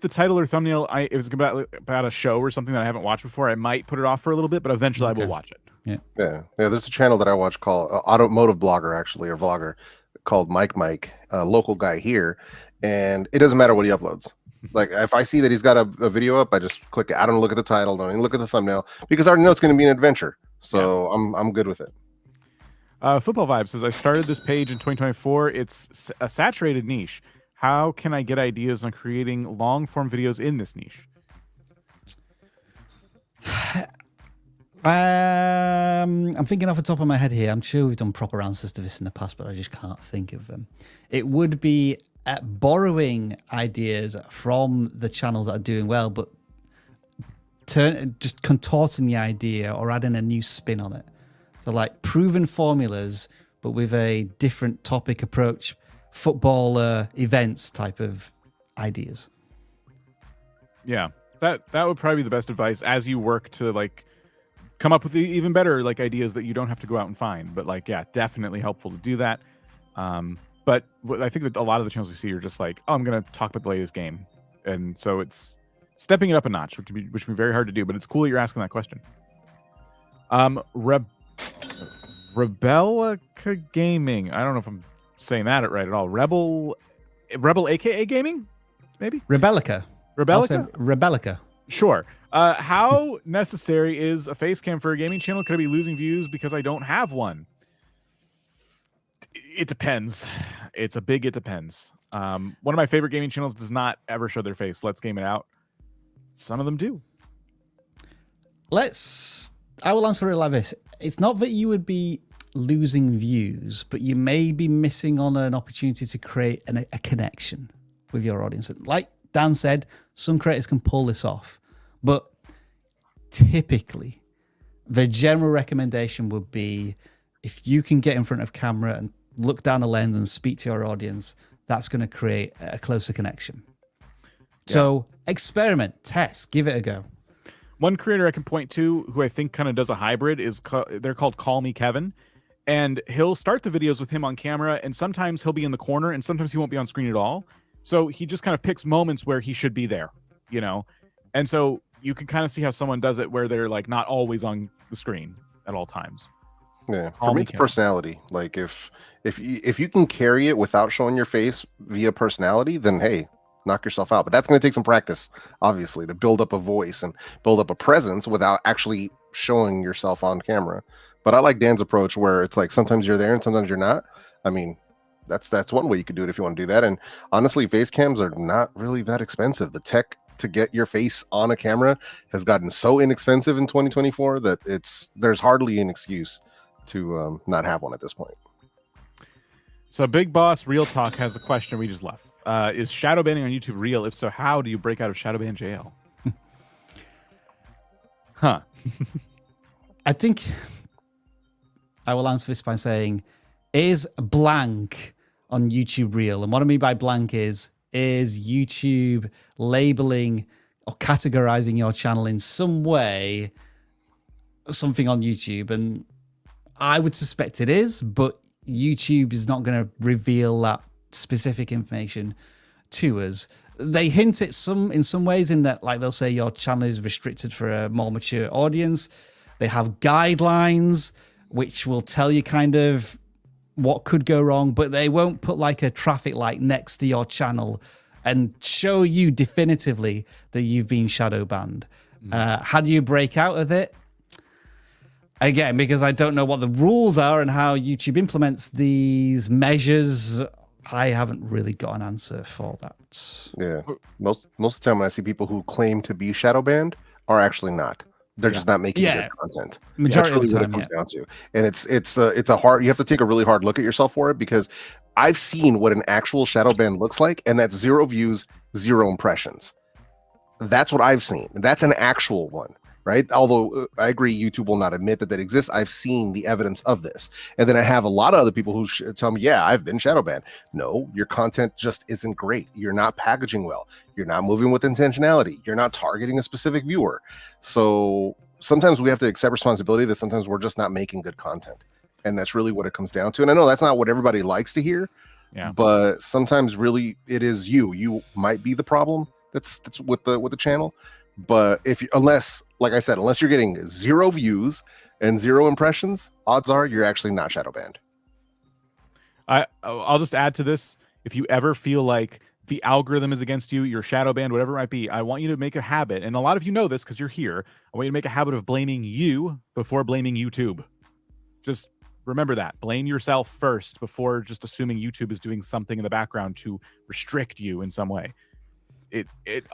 the title or thumbnail if it's about a show or something that I haven't watched before, I might put it off for a little bit, but eventually I will watch it. Yeah. There's a channel that I watch called automotive blogger, actually, or vlogger, called Mike, a local guy here, and it doesn't matter what he uploads. Like if I see that he's got a video up, I just click it. I don't look at the title, don't even look at the thumbnail, because I already know it's going to be an adventure. So I'm good with it. Football Vibe says, I started this page in 2024. It's a saturated niche. How can I get ideas on creating long form videos in this niche? I'm thinking off the top of my head here. I'm sure we've done proper answers to this in the past, but I just can't think of them. It would be borrowing ideas from the channels that are doing well, but just contorting the idea or adding a new spin on it. So like proven formulas, but with a different topic approach, football events type of ideas. Yeah, that would probably be the best advice as you work to like come up with even better like ideas that you don't have to go out and find. But like, yeah, definitely helpful to do that. But I think that a lot of the channels we see are just like, oh, I'm going to talk about the latest game. And so it's stepping it up a notch, which can be very hard to do, but it's cool that you're asking that question. Rebelica Gaming. I don't know if I'm saying that right at all. Rebel AKA Gaming? Maybe? Rebelica. Rebelica. Sure. How necessary is a face cam for a gaming channel? Could I be losing views because I don't have one? It depends. It's a big it depends. One of my favorite gaming channels does not ever show their face. Let's Game It Out. Some of them do. I will answer it like this. It's not that you would be losing views, but you may be missing on an opportunity to create a connection with your audience. Like Dan said, some creators can pull this off, but typically the general recommendation would be if you can get in front of camera and look down a lens and speak to your audience, that's going to create a closer connection. Yeah. So experiment, test, give it a go. One creator I can point to who I think kind of does a hybrid is they're called Call Me Kevin. And he'll start the videos with him on camera, and sometimes he'll be in the corner, and sometimes he won't be on screen at all. So he just kind of picks moments where he should be there, you know? And so you can kind of see how someone does it where they're like not always on the screen at all times. Yeah, for me it's personality. Like if you can carry it without showing your face via personality, then hey, knock yourself out. But that's going to take some practice, obviously, to build up a voice and build up a presence without actually showing yourself on camera. But I like Dan's approach where it's like sometimes you're there and sometimes you're not. I mean, that's one way you could do it if you want to do that. And honestly, face cams are not really that expensive. The tech to get your face on a camera has gotten so inexpensive in 2024 that there's hardly an excuse to not have one at this point. So Big Boss Real Talk has a question we just left. Is shadow banning on YouTube real? If so, how do you break out of shadow ban jail? Huh. I think I will answer this by saying, is blank on YouTube real? And what I mean by blank is YouTube labeling or categorizing your channel in some way, something on YouTube? And I would suspect it is, but YouTube is not going to reveal that specific information to us. They hint at in some ways in that, like, they'll say your channel is restricted for a more mature audience. They have guidelines which will tell you kind of what could go wrong, but they won't put like a traffic light next to your channel and show you definitively that you've been shadow banned. How do you break out of it? Again, because I don't know what the rules are and how YouTube implements these measures, I haven't really got an answer for that. Yeah, most of the time when I see people who claim to be shadow banned are actually not. They're just not making good content. Majority That's really of the time, what it comes down to. And it's a hard. You have to take a really hard look at yourself for it, because I've seen what an actual shadow ban looks like, and that's 0 views, 0 impressions. That's what I've seen. That's an actual one, right? Although I agree, YouTube will not admit that exists. I've seen the evidence of this. And then I have a lot of other people who tell me, yeah, I've been shadow banned. No, your content just isn't great. You're not packaging well. You're not moving with intentionality. You're not targeting a specific viewer. So sometimes we have to accept responsibility that sometimes we're just not making good content. And that's really what it comes down to. And I know that's not what everybody likes to hear, but sometimes really it is you might be the problem that's with the channel. But unless you're getting 0 views and 0 impressions, odds are you're actually not shadow banned. I'll just add to this. If you ever feel like the algorithm is against you, you're shadow banned, whatever it might be, I want you to make a habit. And a lot of you know this because you're here. I want you to make a habit of blaming you before blaming YouTube. Just remember that. Blame yourself first before just assuming YouTube is doing something in the background to restrict you in some way.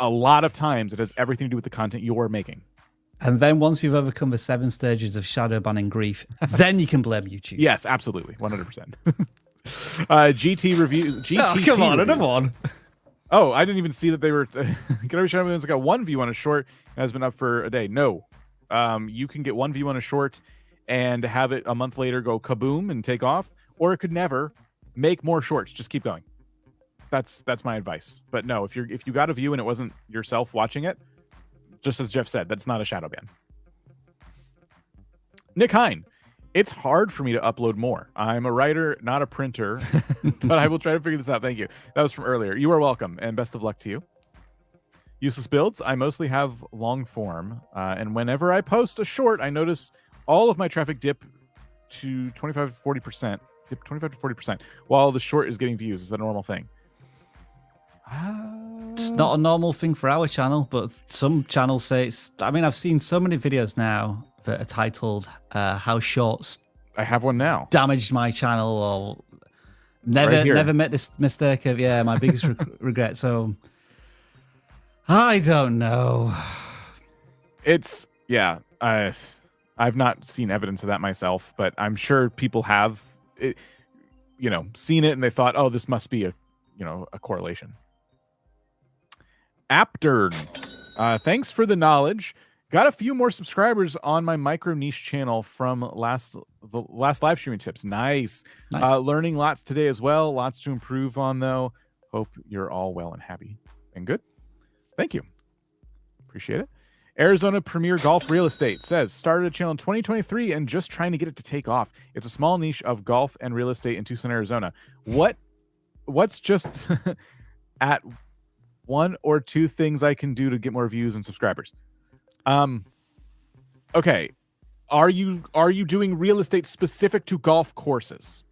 A lot of times it has everything to do with the content you're making. And then once you've overcome the 7 stages of shadow banning grief, then you can blame YouTube. Yes, absolutely. 100%. GT review. Come on, another one. Oh, I didn't even see that they were. Get every shadow ban's got 1 view on a short and has been up for a day. No, you can get 1 view on a short and have it a month later go kaboom and take off, or it could never make more shorts. Just keep going. That's my advice. But no, if you got a view and it wasn't yourself watching it, just as Jeff said, that's not a shadow ban. Nick Hine, it's hard for me to upload more. I'm a writer, not a printer, but I will try to figure this out. Thank you. That was from earlier. You are welcome, and best of luck to you. Useless builds. I mostly have long form, and whenever I post a short, I notice all of my traffic dip to 25 to 40%. Dip 25 to 40% while the short is getting views. Is that a normal thing? It's not a normal thing for our channel, but some channels say it's. I mean, I've seen so many videos now that are titled "How Shorts." I have one now. Damaged my channel, or never met this mistake of my biggest regret. So I don't know. It's I've not seen evidence of that myself, but I'm sure people have seen it and they thought, oh, this must be a correlation. Aptern, thanks for the knowledge. Got a few more subscribers on my micro niche channel from the last live streaming tips. Nice. Learning lots today as well. Lots to improve on though. Hope you're all well and happy and good. Thank you. Appreciate it. Arizona Premier Golf Real Estate says, started a channel in 2023 and just trying to get it to take off. It's a small niche of golf and real estate in Tucson, Arizona. What's just at 1 or 2 things I can do to get more views and subscribers? Okay. Are you doing real estate specific to golf courses?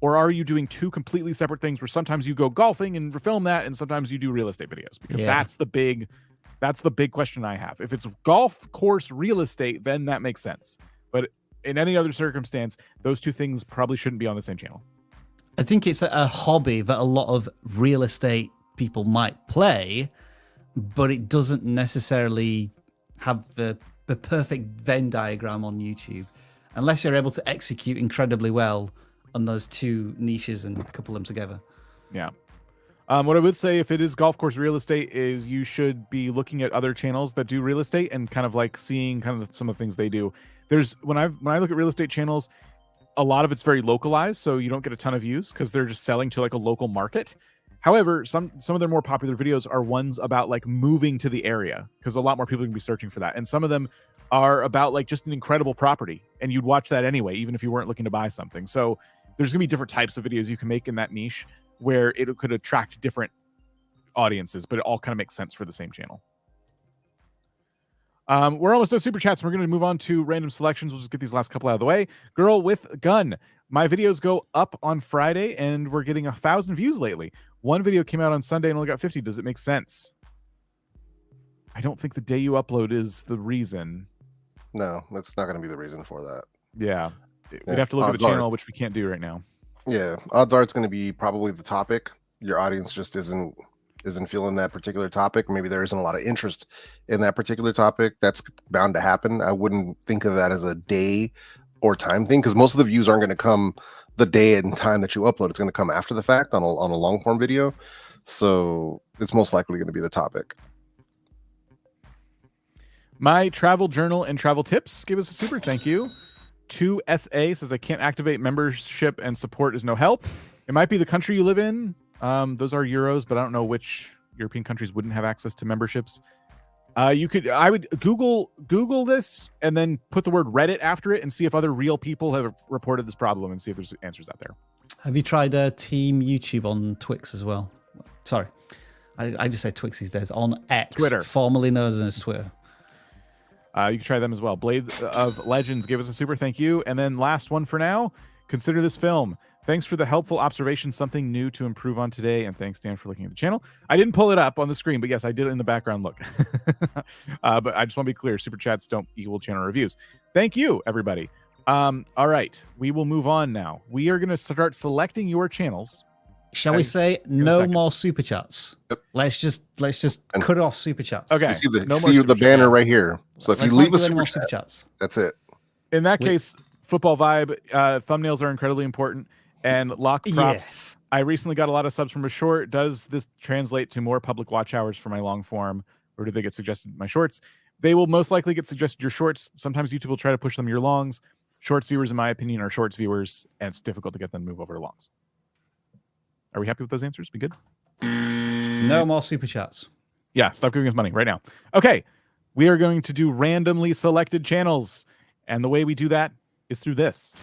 Or are you doing 2 completely separate things where sometimes you go golfing and film that and sometimes you do real estate videos? Because that's the big question I have. If it's golf course real estate, then that makes sense. But in any other circumstance, those 2 things probably shouldn't be on the same channel. I think it's a hobby that a lot of real estate people might play, but it doesn't necessarily have the perfect Venn diagram on YouTube, unless you're able to execute incredibly well on those 2 niches and couple them together. Yeah. What I would say, if it is golf course real estate, is you should be looking at other channels that do real estate and kind of like seeing kind of some of the things they do. There's when I look at real estate channels, a lot of it's very localized, so you don't get a ton of views because they're just selling to like a local market. However, some of their more popular videos are ones about like moving to the area because a lot more people can be searching for that, and some of them are about like just an incredible property, and you'd watch that anyway, even if you weren't looking to buy something. So there's gonna be different types of videos you can make in that niche where it could attract different audiences, but it all kind of makes sense for the same channel. We're almost done super chats. We're going to move on to random selections. We'll just get these last couple out of the way. Girl with gun. My videos go up on Friday, and we're getting 1,000 views lately. One video came out on Sunday and only got 50. Does it make sense? I don't think the day you upload is the reason. No, that's not going to be the reason for that. Yeah. We'd have to look at the channel, which we can't do right now. Yeah, odds are it's going to be probably the topic. Your audience just isn't feeling that particular topic. Maybe there isn't a lot of interest in that particular topic. That's bound to happen. I wouldn't think of that as a day or time thing, because most of the views aren't going to come the day and time that you upload. It's going to come after the fact on a long form video. So it's most likely going to be the topic. My travel journal and travel tips gave us a super thank you. 2SA says, I can't activate membership and support is no help. It might be the country you live in. Those are euros, but I don't know which European countries wouldn't have access to memberships. I would Google this and then put the word Reddit after it and see if other real people have reported this problem and see if there's answers out there. Have you tried Team YouTube on Twix as well? Sorry, I just say Twix these days. On X, Twitter, formerly known as Twitter. You can try them as well. Blade of Legends gave us a super thank you. And then last one for now, consider this film. Thanks for the helpful observation. Something new to improve on today. And thanks, Dan, for looking at the channel. I didn't pull it up on the screen, but yes, I did it in the background look. But I just want to be clear. Super chats don't equal channel reviews. Thank you, everybody. All right. We will move on now. We are going to start selecting your channels. Shall we say no more super chats? Yep. Let's just cut off super chats. Okay. See the banner right here. So if you leave a super chats, that's it. In that case, football vibe, thumbnails are incredibly important. And lock props. Yes. I recently got a lot of subs from a short. Does this translate to more public watch hours for my long form, or do they get suggested my shorts? They will most likely get suggested your shorts. Sometimes YouTube will try to push them your longs. Shorts viewers, in my opinion, are shorts viewers, and it's difficult to get them to move over to longs. Are we happy with those answers? We good? No more super chats. Yeah, stop giving us money right now. Okay, we are going to do randomly selected channels, and the way we do that is through this.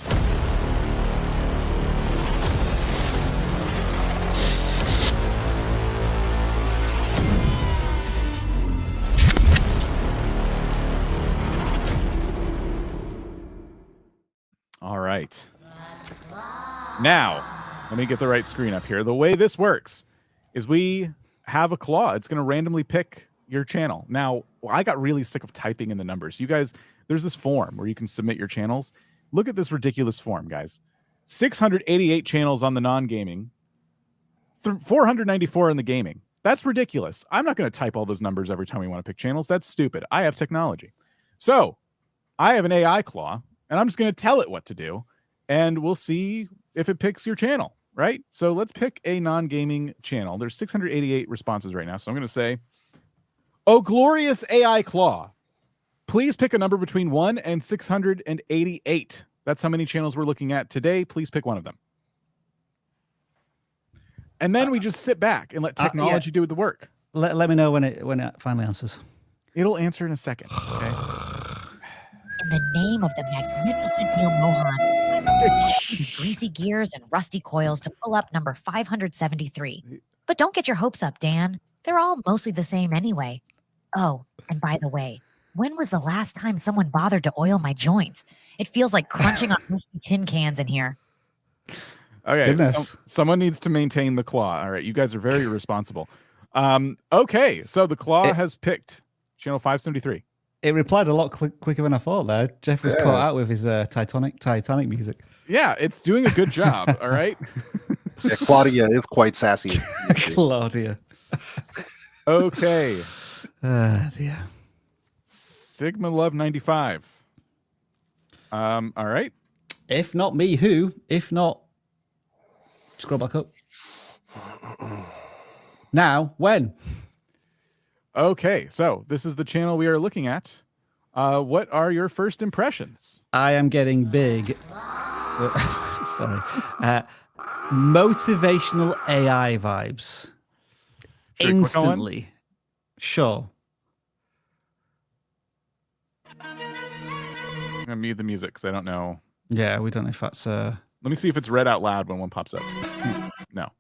All right. Now, let me get the right screen up here. The way this works is we have a CLAAAW. It's going to randomly pick your channel. Now, I got really sick of typing in the numbers. You guys, there's this form where you can submit your channels. Look at this ridiculous form, guys. 688 channels on the non-gaming, 494 in the gaming. That's ridiculous. I'm not going to type all those numbers every time we want to pick channels. That's stupid. I have technology. So I have an AI CLAAAW, and I'm just going to tell it what to do, and we'll see if it picks your channel, right? So let's pick a non-gaming channel. There's 688 responses right now, so I'm going to say, oh, glorious AI CLAAAW, please pick a number between 1 and 688. That's how many channels we're looking at today. Please pick one of them. And then we just sit back and let technology do the work. Let me know when it finally answers. It'll answer in a second, okay? In the name of the magnificent Neil Mohan, greasy gears and rusty coils to pull up number 573. But don't get your hopes up, Dan. They're all mostly the same anyway. Oh, and by the way, when was the last time someone bothered to oil my joints? It feels like crunching on rusty tin cans in here. Okay, someone needs to maintain the CLAAAW. All right, you guys are very responsible. Okay, so the CLAAAW has picked channel 573. It replied a lot quicker than I thought there. Jeff was caught out with his Titanic music. Yeah, it's doing a good job, all right? Yeah, Claudia is quite sassy. Claudia. Okay. Dear. Sigma Love 95. All right. If not me, who? If not, scroll back up. Now, when? Okay, so this is the channel we are looking at. What are your first impressions? I am getting big. Sorry. Motivational AI vibes. Should we click on one? Instantly. Sure. I'm gonna mute the music because I don't know. Yeah, we don't know if that's Let me see if it's read out loud when one pops up. No.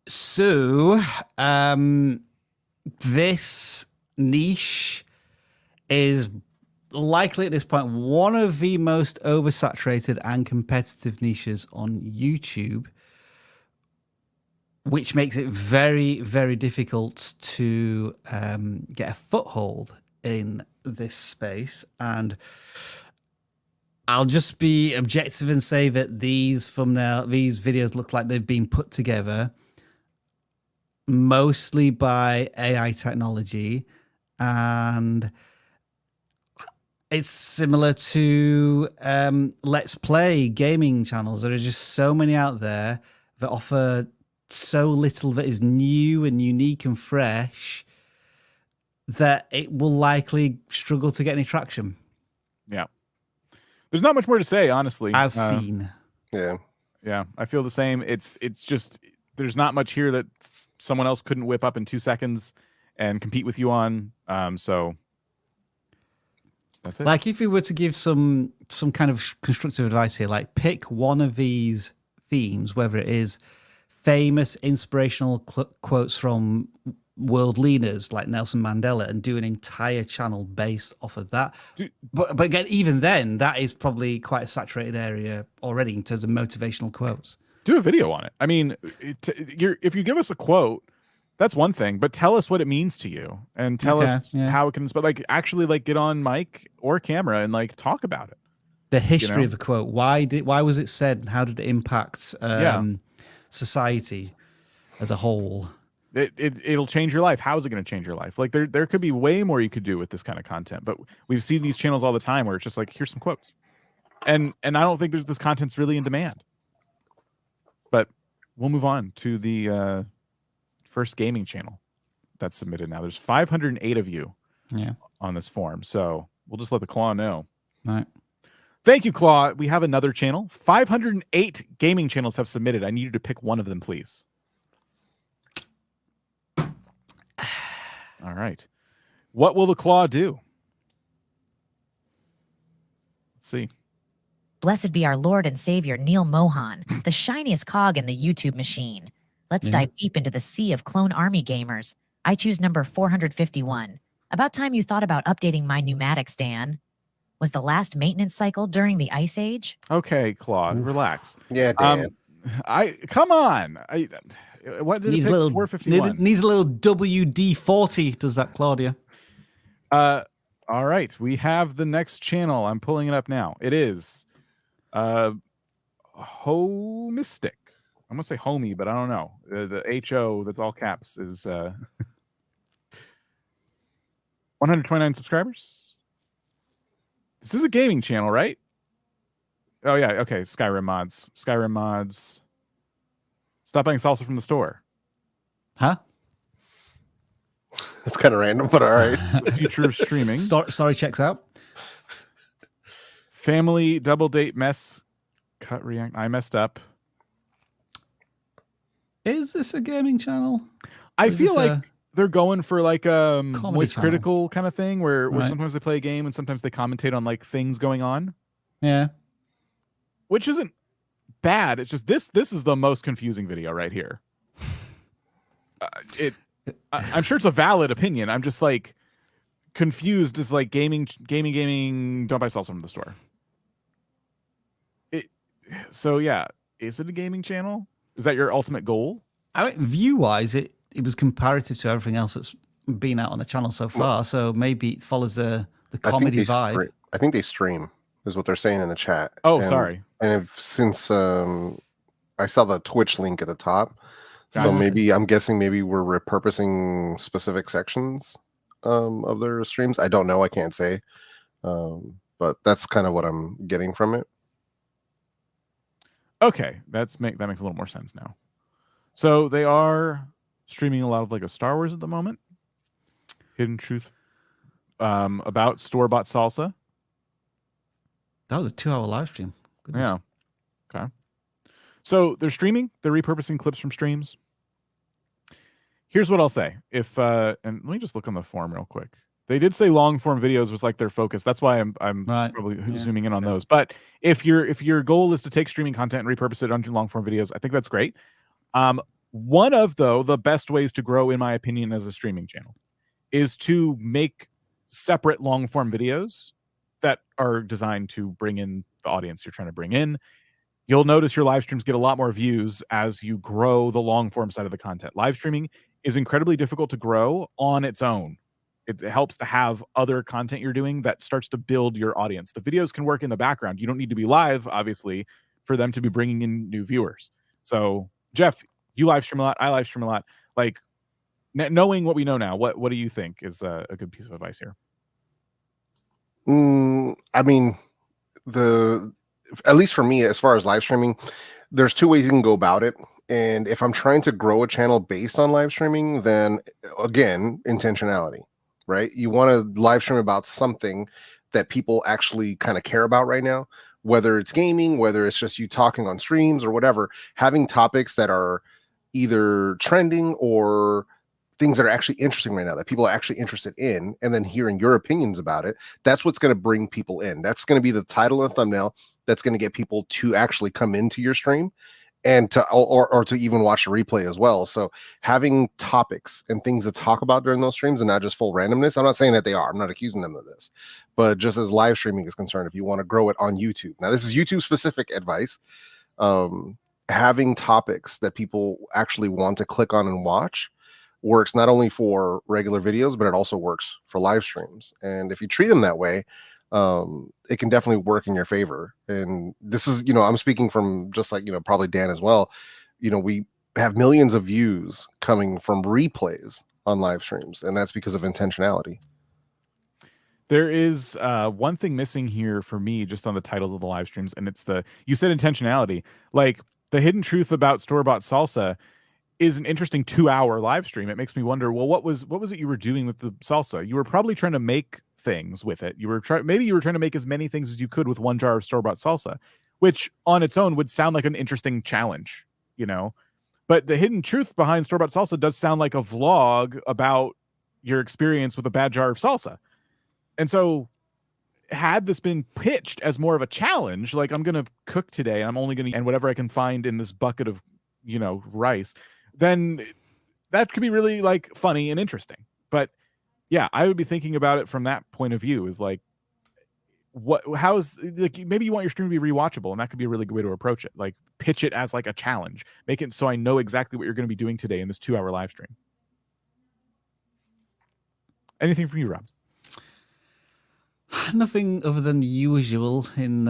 So, this niche is likely at this point one of the most oversaturated and competitive niches on YouTube, which makes it very, very difficult to get a foothold in this space. And I'll just be objective and say that these videos look like they've been put together mostly by AI technology, and it's similar to Let's Play gaming channels. There are just so many out there that offer so little that is new and unique and fresh that it will likely struggle to get any traction. Yeah. There's not much more to say, honestly. As seen. Yeah. Yeah, I feel the same. It's just there's not much here that someone else couldn't whip up in 2 seconds and compete with you on. So that's it. Like if we were to give some kind of constructive advice here, like pick one of these themes, whether it is famous inspirational quotes from world leaders like Nelson Mandela, and do an entire channel based off of that. But again, even then, that is probably quite a saturated area already in terms of motivational quotes. Do a video on it. I mean, if you give us a quote, that's one thing, but tell us what it means to you and tell us how it can, but like actually like get on mic or camera and like talk about it. The history of a quote. Why was it said, and how did it impact society as a whole? It'll change your life. How is it going to change your life? Like there could be way more you could do with this kind of content, but we've seen these channels all the time where it's just like, here's some quotes. And I don't think this content's really in demand. But we'll move on to the first gaming channel that's submitted now. There's 508 of you on this form, so we'll just let the CLAAAW know. All right. Thank you, CLAAAW. We have another channel. 508 gaming channels have submitted. I need you to pick one of them, please. All right. What will the CLAAAW do? Let's see. Blessed be our Lord and Savior, Neil Mohan, the shiniest cog in the YouTube machine. Let's dive deep into the sea of clone army gamers. I choose number 451. About time you thought about updating my pneumatics, Dan. Was the last maintenance cycle during the Ice Age? Okay, CLAAAW, relax. Yeah, Dan. Come on. What did Needs it a pick? little 451. needs a little WD-40. Does that, Claudia? All right, we have the next channel. I'm pulling it up now. It is HOmystic. I'm gonna say homie, but I don't know. The HO that's all caps is 129 subscribers. This is a gaming channel, right? Oh yeah, okay. Skyrim mods. Stop buying salsa from the store. Huh? It's kind of random, but all right. The future of streaming. Sorry, checks out. Family double date mess. Cut react. I messed up. Is this a gaming channel? I feel like they're going for like a voice channel. critical kind of thing where sometimes they play a game and sometimes they commentate on like things going on. Yeah. Which isn't bad. It's just this is the most confusing video right here. I'm sure it's a valid opinion. I'm just like confused as like gaming. Don't buy salsa from the store. So yeah, is it a gaming channel? Is that your ultimate goal? I mean, view-wise, it was comparative to everything else that's been out on the channel so far. So maybe it follows the comedy vibe. I think they stream, is what they're saying in the chat. Oh, sorry. And since I saw the Twitch link at the top, so maybe I'm guessing maybe we're repurposing specific sections of their streams. I don't know. I can't say. But that's kind of what I'm getting from it. Okay, that makes a little more sense now. So they are streaming a lot of Lego Star Wars at the moment. Hidden Truth about store-bought salsa. That was a 2-hour live stream. Goodness. Yeah. Okay. So they're streaming. They're repurposing clips from streams. Here's what I'll say. If and let me just look on the forum real quick. They did say long form videos was like their focus. That's why I'm Right. probably Yeah. zooming in on those. But if your goal is to take streaming content and repurpose it onto long form videos, I think that's great. One of the best ways to grow, in my opinion, as a streaming channel is to make separate long form videos that are designed to bring in the audience you're trying to bring in. You'll notice your live streams get a lot more views as you grow the long form side of the content. Live streaming is incredibly difficult to grow on its own. It helps to have other content you're doing that starts to build your audience. The videos can work in the background. You don't need to be live, obviously, for them to be bringing in new viewers. So, Jeff, you live stream a lot. I live stream a lot. Like, knowing what we know now, what do you think is a good piece of advice here? I mean, at least for me, as far as live streaming, there's two ways you can go about it. And if I'm trying to grow a channel based on live streaming, then again, intentionality, right? You want to live stream about something that people actually kind of care about right now, whether it's gaming, whether it's just you talking on streams or whatever. Having topics that are either trending or things that are actually interesting right now that people are actually interested in, and then hearing your opinions about it, that's what's going to bring people in. That's going to be the title and thumbnail that's going to get people to actually come into your stream and to or to even watch the replay as well. So having topics and things to talk about during those streams and not just full randomness. I'm not saying that they are. I'm not accusing them of this. But just as live streaming is concerned, if you want to grow it on YouTube. Now, this is YouTube specific advice. Having topics that people actually want to click on and watch works not only for regular videos, but it also works for live streams. And if you treat them that way, it can definitely work in your favor. And this is, I'm speaking from just like, probably Dan as well. We have millions of views coming from replays on live streams, and that's because of intentionality. There is one thing missing here for me just on the titles of the live streams, and it's you said intentionality. Like, the hidden truth about store-bought salsa is an interesting 2-hour live stream. It makes me wonder, well, what was it you were doing with the salsa? You were probably trying to make things with it. Maybe you were trying to make as many things as you could with one jar of store-bought salsa, which on its own would sound like an interesting challenge, But the hidden truth behind store-bought salsa does sound like a vlog about your experience with a bad jar of salsa. And so had this been pitched as more of a challenge, like, I'm going to cook today, and I'm only going to eat whatever I can find in this bucket of, rice, then that could be really like funny and interesting. But yeah, I would be thinking about it from that point of view, is like, how's, like, maybe you want your stream to be rewatchable, and that could be a really good way to approach it. Like, pitch it as like a challenge, make it so I know exactly what you're going to be doing today in this 2-hour live stream. Anything from you, Rob? Nothing other than the usual in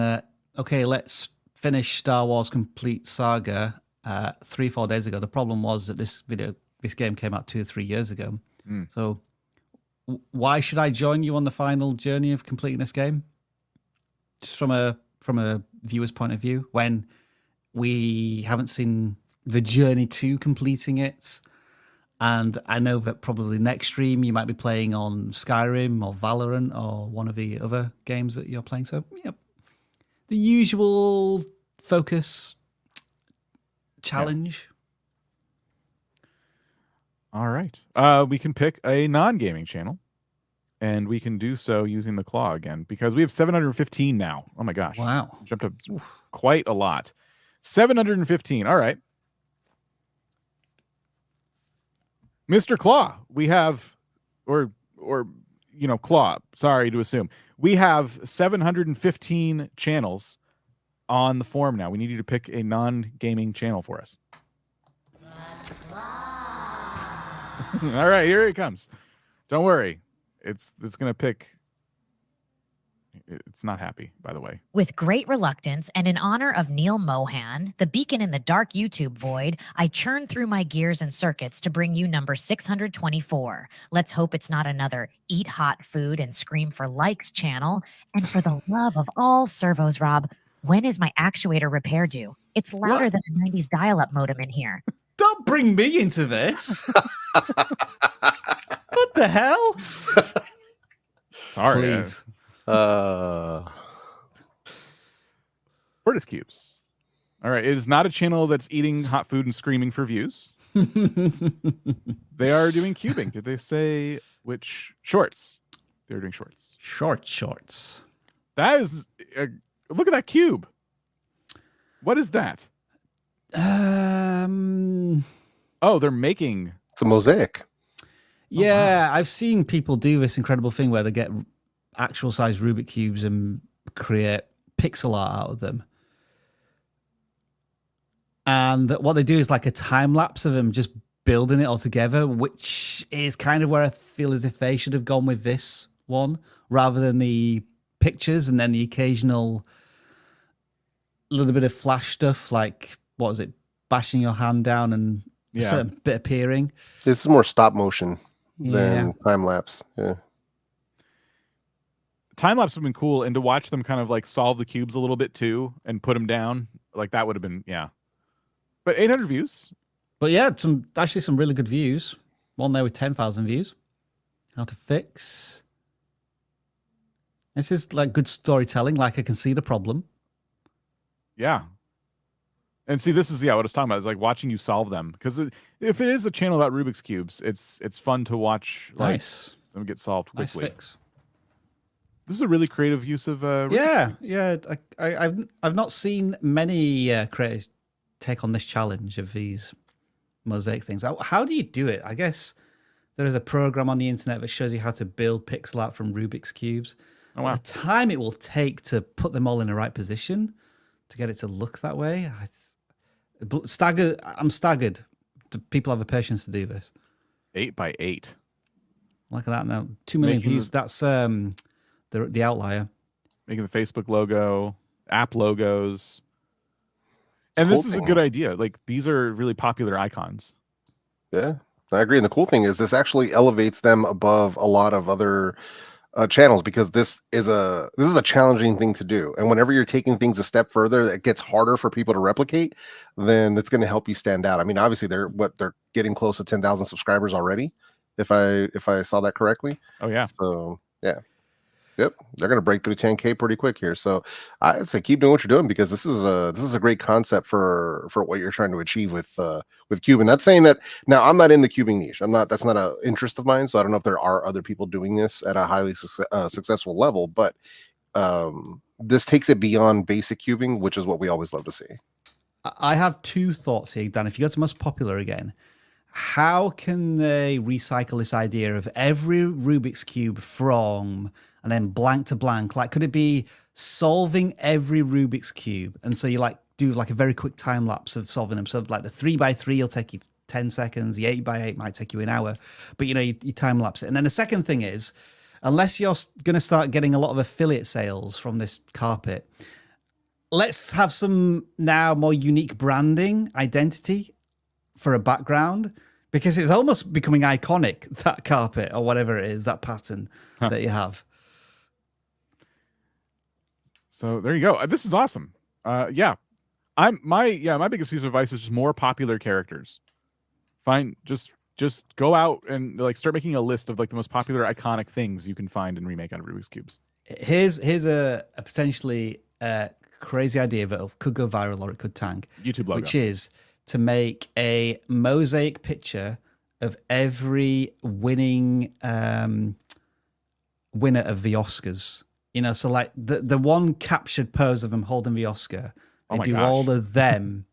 okay, let's finish Star Wars Complete Saga 3-4 days ago. The problem was that this game came out 2 or 3 years ago. So why should I join you on the final journey of completing this game? Just from a viewer's point of view, when we haven't seen the journey to completing it. And I know that probably next stream you might be playing on Skyrim or Valorant or one of the other games that you're playing. So, the usual focus challenge. Yeah. All right. We can pick a non-gaming channel, and we can do so using the CLAAAW again, because we have 715 now. Oh my gosh. Wow. Jumped up quite a lot. 715. All right. Mr. CLAAAW, we have, or CLAAAW, sorry to assume. We have 715 channels on the forum now. We need you to pick a non-gaming channel for us. All right, here it comes. Don't worry. It's going to pick. It's not happy, by the way. With great reluctance and in honor of Neil Mohan, the beacon in the dark YouTube void, I churn through my gears and circuits to bring you number 624. Let's hope it's not another eat hot food and scream for likes channel. And for the love of all servos, Rob, When is my actuator repair due? It's louder than a 90s dial-up modem in here. Don't bring me into this. What the hell? Sorry. Please. Tortoise cubes. All right. It is not a channel that's eating hot food and screaming for views. They are doing cubing. Did they say which shorts? They're doing shorts. Shorts. That is, look at that cube. What is that? Oh, they're making. It's a mosaic. Yeah, I've seen people do this incredible thing where they get actual size Rubik cubes and create pixel art out of them. And what they do is like a time lapse of them just building it all together, which is kind of where I feel as if they should have gone with this one rather than the pictures and then the occasional little bit of flash stuff, like, what was it, bashing your hand down and a certain bit appearing. This is more stop motion than time lapse. Yeah. Time lapse would have been cool, and to watch them kind of like solve the cubes a little bit too and put them down, like that would have been, But 800 views. But yeah, some really good views. One there with 10,000 views. How to fix. This is like good storytelling. Like, I can see the problem. Yeah. And see, this is what I was talking about. Is like watching you solve them, because if it is a channel about Rubik's cubes, it's fun to watch. Like, Nice. Them get solved Nice quickly. fix. This is a really creative use of Rubik's cubes. I've not seen many creators take on this challenge of these mosaic things. How do you do it? I guess there is a program on the internet that shows you how to build pixel art from Rubik's cubes. Oh, wow. The time it will take to put them all in the right position to get it to look that way, I'm staggered. Do people have the patience to do this? 8x8. Look at that now. 2 million views. That's the outlier. Making the Facebook logo, app logos. And this is a good idea. Like, these are really popular icons. Yeah, I agree. And the cool thing is this actually elevates them above a lot of other channels, because this is a challenging thing to do. And whenever you're taking things a step further, it gets harder for people to replicate, then it's going to help you stand out. I mean, obviously they're getting close to 10,000 subscribers already, if I saw that correctly. Oh yeah. So yeah. Yep, they're going to break through 10K pretty quick here. So I'd say keep doing what you're doing, because this is a great concept for what you're trying to achieve with cubing. Not saying that now I'm not in the cubing niche. That's not an interest of mine. So I don't know if there are other people doing this at a highly successful level, but this takes it beyond basic cubing, which is what we always love to see. I have two thoughts here, Dan. If you go to most popular again, how can they recycle this idea of every Rubik's Cube from and then blank to blank? Like, could it be solving every Rubik's Cube? And so you do a very quick time lapse of solving them. So like the 3x3 will take you 10 seconds. The 8x8 might take you an hour, but you time lapse it. And then the second thing is, unless you're going to start getting a lot of affiliate sales from this carpet, let's have some now more unique branding identity for a background, because it's almost becoming iconic, that carpet or whatever it is, that pattern that you have. So there you go. This is awesome. My biggest piece of advice is just more popular characters. Just go out and like start making a list of like the most popular iconic things you can find and remake out of Rubik's cubes. Here's a potentially crazy idea that could go viral or it could tank. YouTube logo. Which is to make a mosaic picture of every winning winner of the Oscars. So like the one captured pose of them holding the Oscar. They do all of them,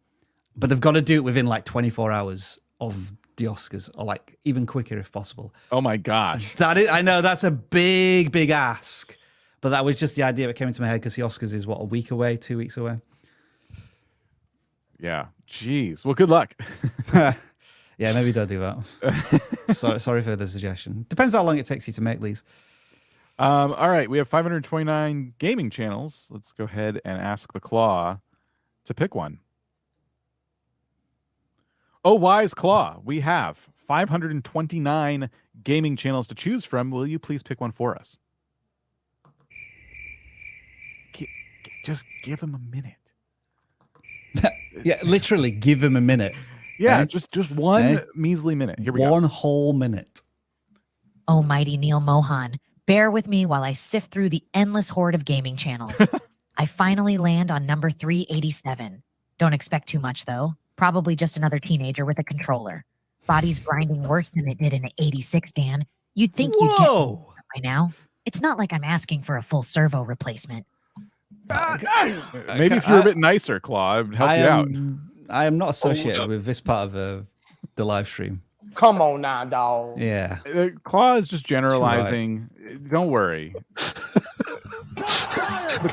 but they've got to do it within like 24 hours of the Oscars, or like even quicker if possible. Oh my gosh. I know that's a big ask, but that was just the idea that came into my head, because the Oscars is a week away, 2 weeks away. Yeah. Jeez. Well, good luck. Yeah, maybe don't do that. Sorry for the suggestion. Depends how long it takes you to make these. All right. We have 529 gaming channels. Let's go ahead and ask the CLAAAW to pick one. Oh, wise CLAAAW. We have 529 gaming channels to choose from. Will you please pick one for us? just give him a minute. Yeah, literally, give him a minute. Yeah, Okay? just one Okay? measly minute. Here we One go. whole minute. Oh, mighty Neil Mohan, bear with me while I sift through the endless horde of gaming channels. I finally land on number 387. Don't expect too much, though. Probably just another teenager with a controller. Body's grinding worse than it did in the 86, Dan. You'd think you'd get Whoa! by now. It's not like I'm asking for a full servo replacement. Maybe if you were a bit nicer, CLAAAW, I'd help you out. I am not associated with this part of the live stream. Come on now, dog. Yeah. CLAAAW is just generalizing. Don't worry.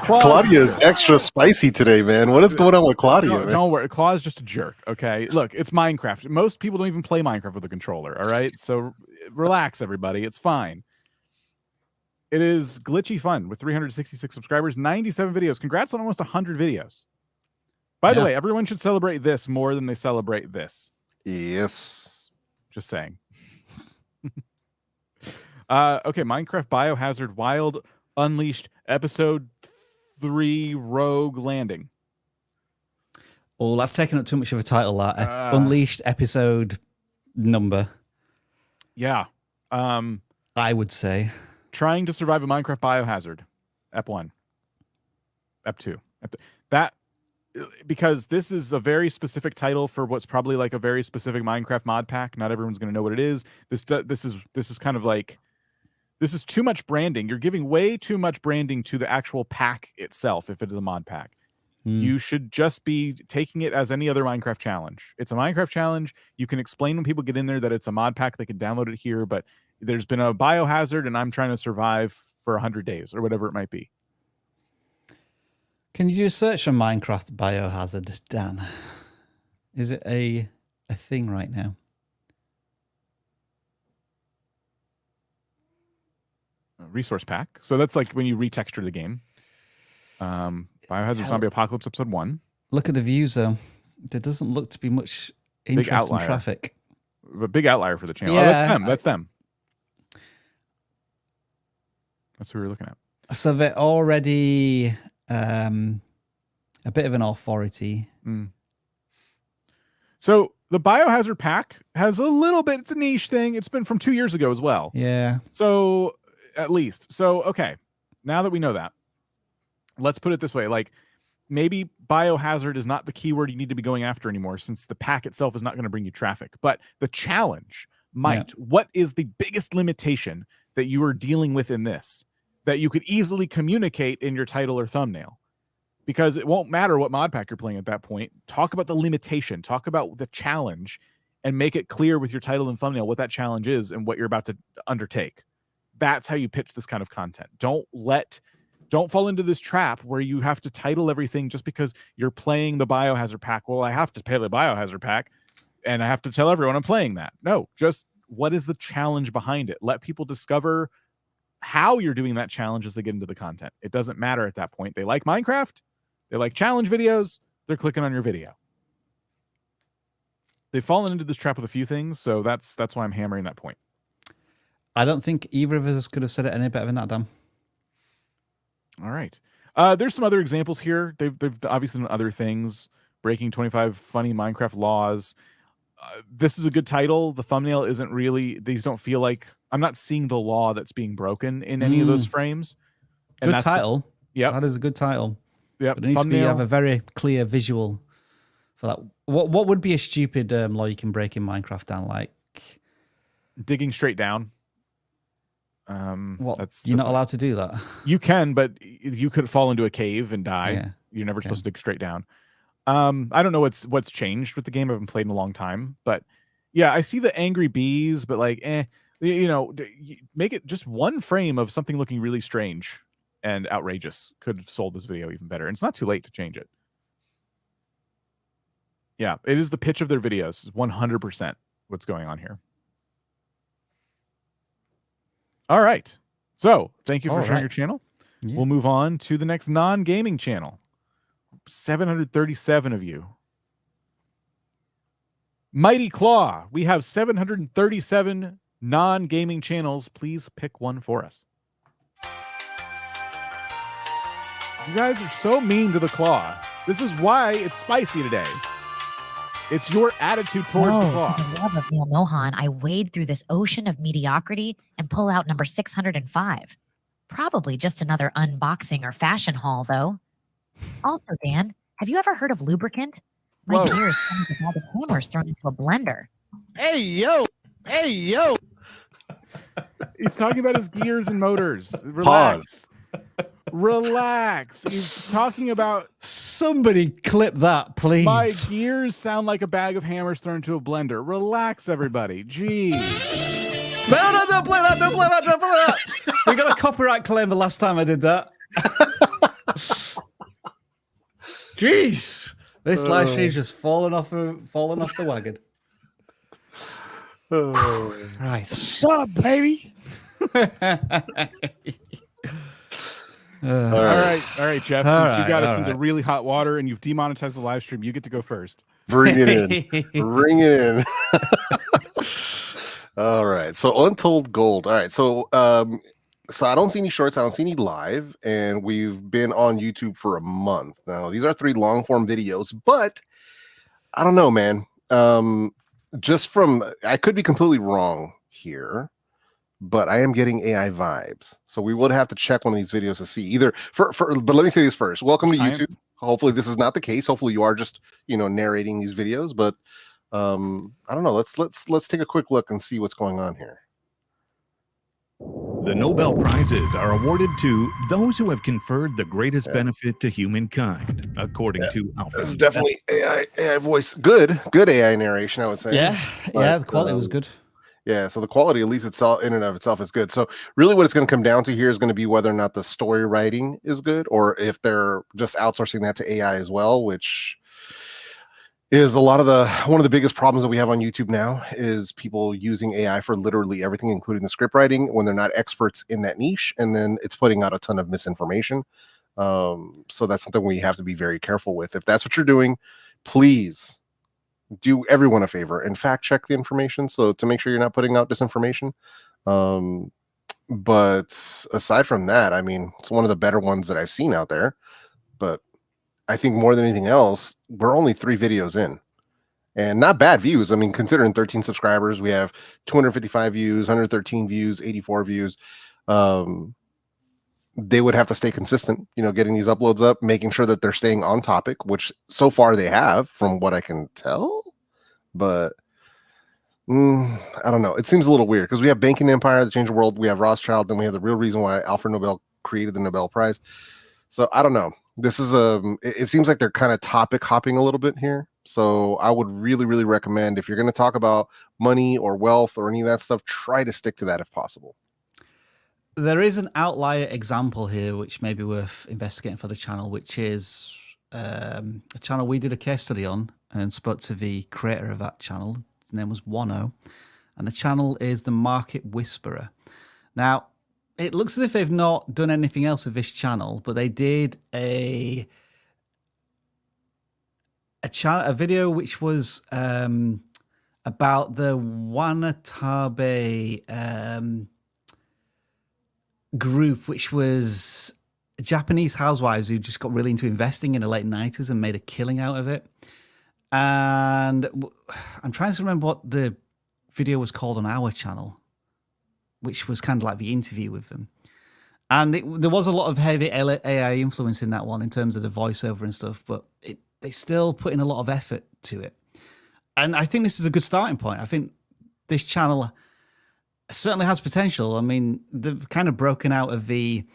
Claudia is extra spicy today, man. What is going on with Claudia? No, man? don't worry. CLAAW is just a jerk. Okay, look, it's Minecraft. Most people don't even play Minecraft with a controller. All right, so relax, everybody. It's fine. It is Glitchy Fun with 366 subscribers, 97 videos. Congrats on almost 100 videos. By the way, everyone should celebrate this more than they celebrate this. Yes. Just saying. Okay, Minecraft Biohazard Wild Unleashed Episode 3 Rogue Landing. Oh, that's taking up too much of a title. That Unleashed episode number. Yeah. I would say. Trying to survive a Minecraft Biohazard. Ep 1. Ep 2. That, because this is a very specific title for what's probably like a very specific Minecraft mod pack. Not everyone's going to know what it is. This is kind of like, this is too much branding. You're giving way too much branding to the actual pack itself if it is a mod pack. You should just be taking it as any other Minecraft challenge. It's a Minecraft challenge. You can explain when people get in there that it's a mod pack. They can download it here, but there's been a biohazard and I'm trying to survive for 100 days or whatever it might be. Can you do a search on Minecraft Biohazard, Dan? Is it a thing right now? Resource pack. So that's like when you retexture the game. Biohazard Zombie Apocalypse Episode 1. Look at the views, though. There doesn't look to be much interest in traffic. A big outlier for the channel. Yeah, oh, that's them. That's them. That's who we're looking at. So they're already a bit of an authority. So the Biohazard pack has a little bit, it's a niche thing. It's been from 2 years ago as well. Yeah. So at least. So, okay. Now that we know that, let's put it this way. Like maybe Biohazard is not the keyword you need to be going after anymore since the pack itself is not going to bring you traffic. But the challenge might. Yeah. What is the biggest limitation that you are dealing with in this that you could easily communicate in your title or thumbnail? Because it won't matter what mod pack you're playing at that point. Talk about the limitation. Talk about the challenge and make it clear with your title and thumbnail what that challenge is and what you're about to undertake. That's how you pitch this kind of content. Don't fall into this trap where you have to title everything just because you're playing the Biohazard pack. Well, I have to play the Biohazard pack and I have to tell everyone I'm playing that. No, just what is the challenge behind it? Let people discover how you're doing that challenge as they get into the content. It doesn't matter at that point. They like Minecraft. They like challenge videos. They're clicking on your video. They've fallen into this trap with a few things, so that's why I'm hammering that point. I don't think either of us could have said it any better than that, Dan. All right. There's some other examples here. They've obviously done other things. Breaking 25 funny Minecraft laws. This is a good title. The thumbnail isn't really, these don't feel like, I'm not seeing the law that's being broken in any of those frames. And good title. Yeah. That is a good title. Yeah. But it needs to have a very clear visual for that. What would be a stupid law you can break in Minecraft, Dan? Like digging straight down. You're not allowed to do that. You can, but you could fall into a cave and die. Yeah. You're never supposed to dig straight down. I don't know what's changed with the game. I haven't played in a long time, but yeah, I see the angry bees, but like, make it just one frame of something looking really strange and outrageous could have sold this video even better. And it's not too late to change it. Yeah, it is the pitch of their videos. 100% what's going on here. All right. So thank you for sharing your channel. Yeah. We'll move on to the next non-gaming channel. 737 of you. Mighty CLAAAW. We have 737 non-gaming channels. Please pick one for us. You guys are so mean to the CLAAAW. This is why it's spicy today. It's your attitude towards the For CLAAAW. the love of Neil Mohan, I wade through this ocean of mediocrity and pull out number 605. Probably just another unboxing or fashion haul, though. Also, Dan, have you ever heard of lubricant? My Whoa. gears come with all the hammers thrown into a blender. Hey, yo. Hey, yo. He's talking about his gears and motors. Relax. Relax. He's talking about Somebody clip that, please. my gears sound like a bag of hammers thrown into a blender. Relax, everybody. Jeez. No, don't play that, don't play that, don't play that. We got a copyright claim the last time I did that. Jeez. This live stream's just falling off the wagon. Right. What's up, baby? All right, Jeff. All Since you got right, us all through the right. really hot water and you've demonetized the live stream, you get to go first. Bring it in. Bring it in. All right. So Untold Gold. All right. So so I don't see any shorts. I don't see any live, and we've been on YouTube for a month now. These are 3 long form videos, but I don't know, man. Just from I could be completely wrong here, but I am getting AI vibes. So we would have to check one of these videos to see either but let me say this first. Welcome to Science. YouTube. Hopefully this is not the case. Hopefully you are just, narrating these videos, but I don't know. Let's take a quick look and see what's going on here. The Nobel Prizes are awarded to those who have conferred the greatest benefit to humankind, according to Alfred. This is definitely AI voice. Good AI narration, I would say. Yeah, But, the quality was good. Yeah, so the quality, at least itself in and of itself, is good. So really what it's going to come down to here is going to be whether or not the story writing is good, or if they're just outsourcing that to AI as well, which is one of the biggest problems that we have on YouTube now is people using AI for literally everything, including the script writing, when they're not experts in that niche, and then it's putting out a ton of misinformation. So that's something we have to be very careful with. If that's what you're doing, please do everyone a favor and fact check the information, so to make sure you're not putting out disinformation. But aside from that, I mean, it's one of the better ones that I've seen out there. But I think more than anything else, we're only 3 videos in, and not bad views. I mean, considering 13 subscribers, we have 255 views, 113 views, 84 views. They would have to stay consistent, getting these uploads up, making sure that they're staying on topic, which so far they have, from what I can tell. But I don't know. It seems a little weird because we have Banking Empire, The Change the World, we have Rothschild, then we have the real reason why Alfred Nobel created the Nobel Prize. So I don't know. This is it seems like they're kind of topic hopping a little bit here. So I would really, really recommend, if you're going to talk about money or wealth or any of that stuff, try to stick to that if possible. There is an outlier example here, which may be worth investigating for the channel, which is a channel we did a case study on and spoke to the creator of that channel. His name was Wano, and the channel is The Market Whisperer. Now, it looks as if they've not done anything else with this channel, but they did a video which was about the Wanatabe group, which was Japanese housewives who just got really into investing in the late 90s and made a killing out of it. And I'm trying to remember what the video was called on our channel, which was kind of like the interview with them. And there was a lot of heavy AI influence in that one in terms of the voiceover and stuff, but they still put in a lot of effort to it. And I think this is a good starting point. I think this channel certainly has potential. I mean, they've kind of broken out of the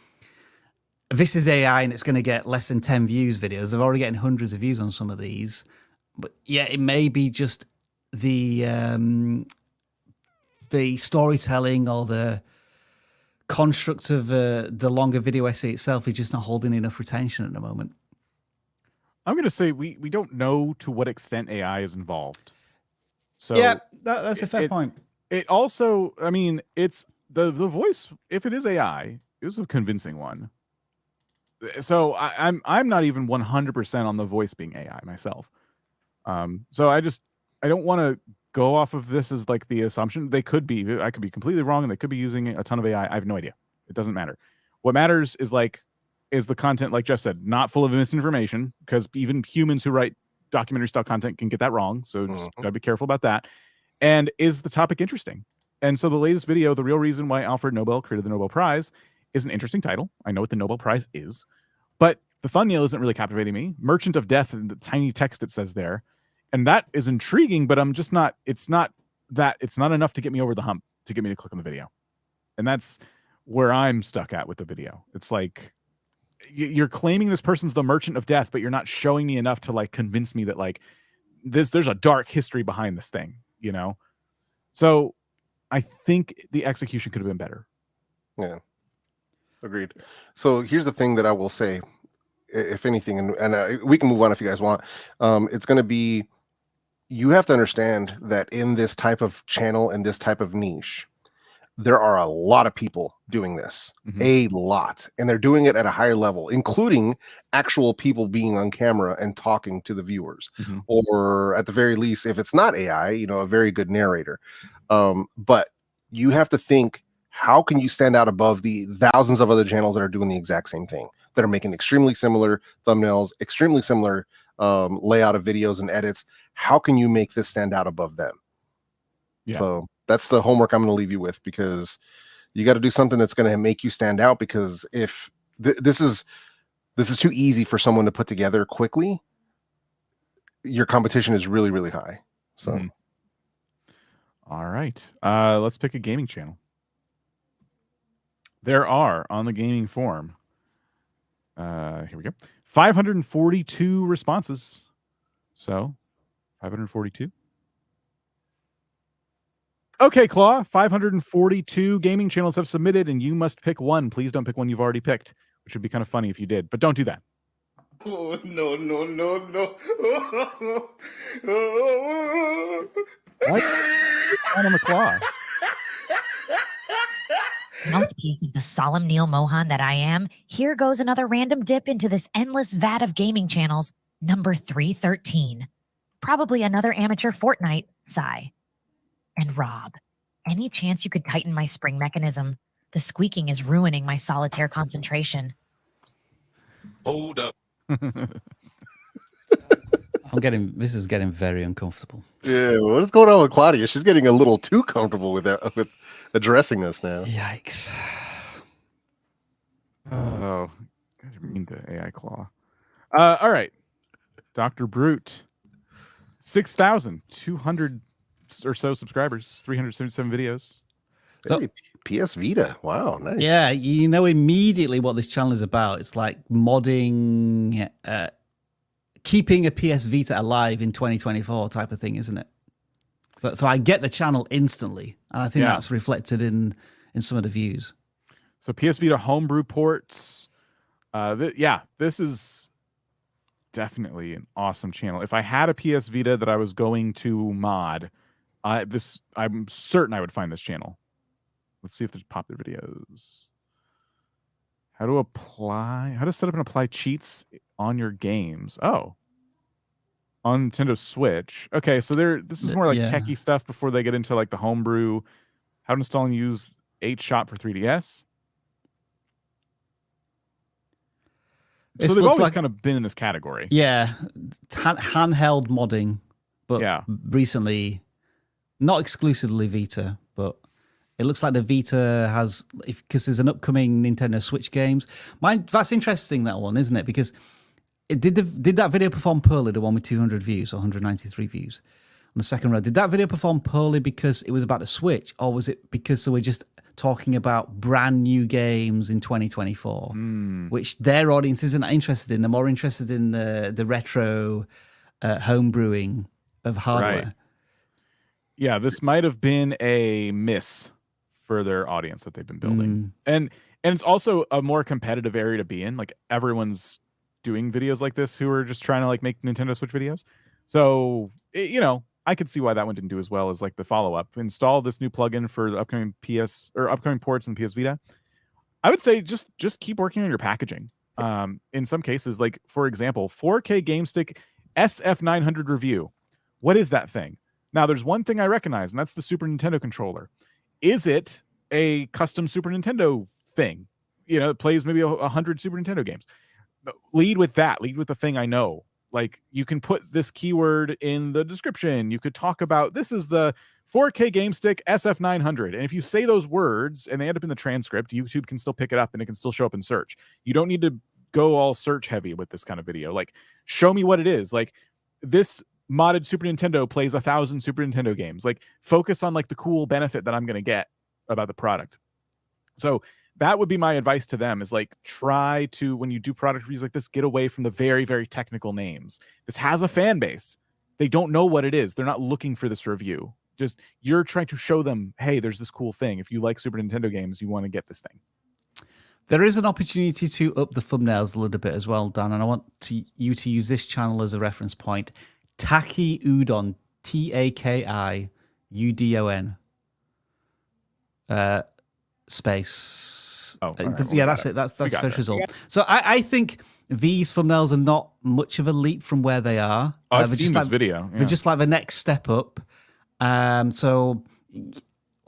this is AI and it's going to get less than 10 views videos. They're already getting hundreds of views on some of these. But yeah, it may be just the storytelling or the construct of the longer video essay itself is just not holding enough retention at the moment. I'm going to say we don't know to what extent AI is involved. So yeah, that's a fair point. It also, I mean, it's the voice. If it is AI, it was a convincing one. So I'm not even 100% on the voice being AI myself. So I don't want to go off of this as like the assumption. They could be. I could be completely wrong, and they could be using a ton of AI. I have no idea. It doesn't matter. What matters is like is the content, like Jeff said, not full of misinformation, because even humans who write documentary style content can get that wrong. So just gotta be careful about that. And is the topic interesting? And so the latest video, The Real Reason Why Alfred Nobel Created the Nobel Prize, is an interesting title. I know what the Nobel Prize is, but the thumbnail isn't really captivating me. Merchant of Death and the tiny text it says there. And that is intriguing, but I'm just not, it's not enough to get me over the hump to get me to click on the video. And that's where I'm stuck at with the video. It's like, you're claiming this person's the Merchant of Death, but you're not showing me enough to like convince me that like there's a dark history behind this thing, you know? So I think the execution could have been better. Yeah. Agreed. So here's the thing that I will say, if anything, and we can move on if you guys want. It's going to be, you have to understand that in this type of channel and this type of niche, there are a lot of people doing this, a lot, and they're doing it at a higher level, including actual people being on camera and talking to the viewers, or at the very least, if it's not AI, you know, a very good narrator. But you have to think, how can you stand out above the thousands of other channels that are doing the exact same thing, that are making extremely similar thumbnails, extremely similar layout of videos and edits? How can you make this stand out above them? Yeah. So that's the homework I'm going to leave you with, because you got to do something that's going to make you stand out, because if this is too easy for someone to put together quickly, your competition is really, really high. So all right, let's pick a gaming channel. There are, on the gaming forum, here we go, 542 responses. So 542. Okay, CLAAAW, 542 gaming channels have submitted, and you must pick one. Please don't pick one you've already picked, which would be kind of funny if you did, but don't do that. Oh, no, no, no, no. What? On the CLAAAW. Mouthpiece of the solemn Neil Mohan that I am, here goes another random dip into this endless vat of gaming channels, number 313. Probably another amateur Fortnite, sigh. And Rob, any chance you could tighten my spring mechanism? The squeaking is ruining my solitaire concentration. Hold up. This is getting very uncomfortable. Yeah, what is going on with Claudia? She's getting a little too comfortable with addressing this now. Yikes. Oh, I mean the AI CLAAAW. All right, Dr. Brute, 6,200 or so subscribers, 377 videos. So, hey, PS Vita. Wow, nice. Yeah, you know immediately what this channel is about. It's like modding, keeping a PS Vita alive in 2024 type of thing, isn't it? So I get the channel instantly, and I think that's reflected in some of the views. So PS Vita homebrew ports. This is definitely an awesome channel. If I had a PS Vita that I was going to mod, I'm certain I would find this channel. Let's see if there's popular videos. How to set up and apply cheats on your games. Oh, on Nintendo Switch. Okay, so this is more like techie stuff before they get into like the homebrew. How to install and use 8-Shot for 3DS. So they've always kind of been in this category. Yeah, handheld modding, but recently, not exclusively Vita, but it looks like the Vita has, because there's an upcoming Nintendo Switch games. That's interesting, that one, isn't it? Because did that video perform poorly, the one with 200 views or 193 views on the second row? Did that video perform poorly because it was about the Switch, or was it because they were just talking about brand new games in 2024, which their audience isn't interested in? They're more interested in the retro homebrewing of hardware. Right. Yeah, this might have been a miss for their audience that they've been building. And it's also a more competitive area to be in. Like, everyone's doing videos like this who are just trying to like make Nintendo Switch videos. So, I could see why that one didn't do as well as like the follow-up. Install this new plugin for the upcoming upcoming ports in PS Vita. I would say just keep working on your packaging. In some cases, like for example, 4K GameStick SF900 review. What is that thing? Now, there's one thing I recognize, and that's the Super Nintendo controller. Is it a custom Super Nintendo thing? it plays maybe 100 Super Nintendo games. But lead with that. Lead with the thing I know. Like, you can put this keyword in the description. You could talk about, this is the 4K game stick SF900. And if you say those words and they end up in the transcript, YouTube can still pick it up and it can still show up in search. You don't need to go all search heavy with this kind of video. Like, show me what it is. Like, this modded Super Nintendo plays 1,000 Super Nintendo games. Like, focus on like the cool benefit that I'm going to get about the product. So that would be my advice to them, is like, try to, when you do product reviews like this, get away from the very, very technical names. This has a fan base. They don't know what it is. They're not looking for this review. Just, you're trying to show them, hey, there's this cool thing. If you like Super Nintendo games, you want to get this thing. There is an opportunity to up the thumbnails a little bit as well, Dan, and I want you to use this channel as a reference point. Taki Udon, TAKIUDON, space. Oh, yeah, that's it. That's the first result. So I think these thumbnails are not much of a leap from where they are. I've seen this video. They're just like the next step up. So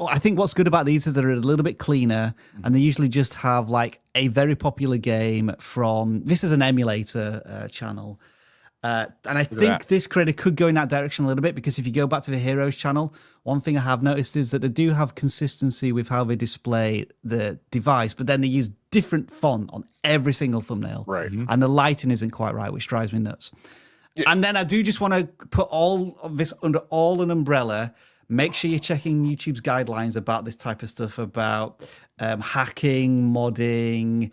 I think what's good about these is they're a little bit cleaner, and they usually just have like a very popular game from, this is an emulator channel. And I think this creator could go in that direction a little bit, because if you go back to the Heroes channel, one thing I have noticed is that they do have consistency with how they display the device, but then they use different font on every single thumbnail. Right. And the lighting isn't quite right, which drives me nuts. Yeah. And then I do just want to put all of this under an umbrella. Make sure you're checking YouTube's guidelines about this type of stuff, about hacking, modding,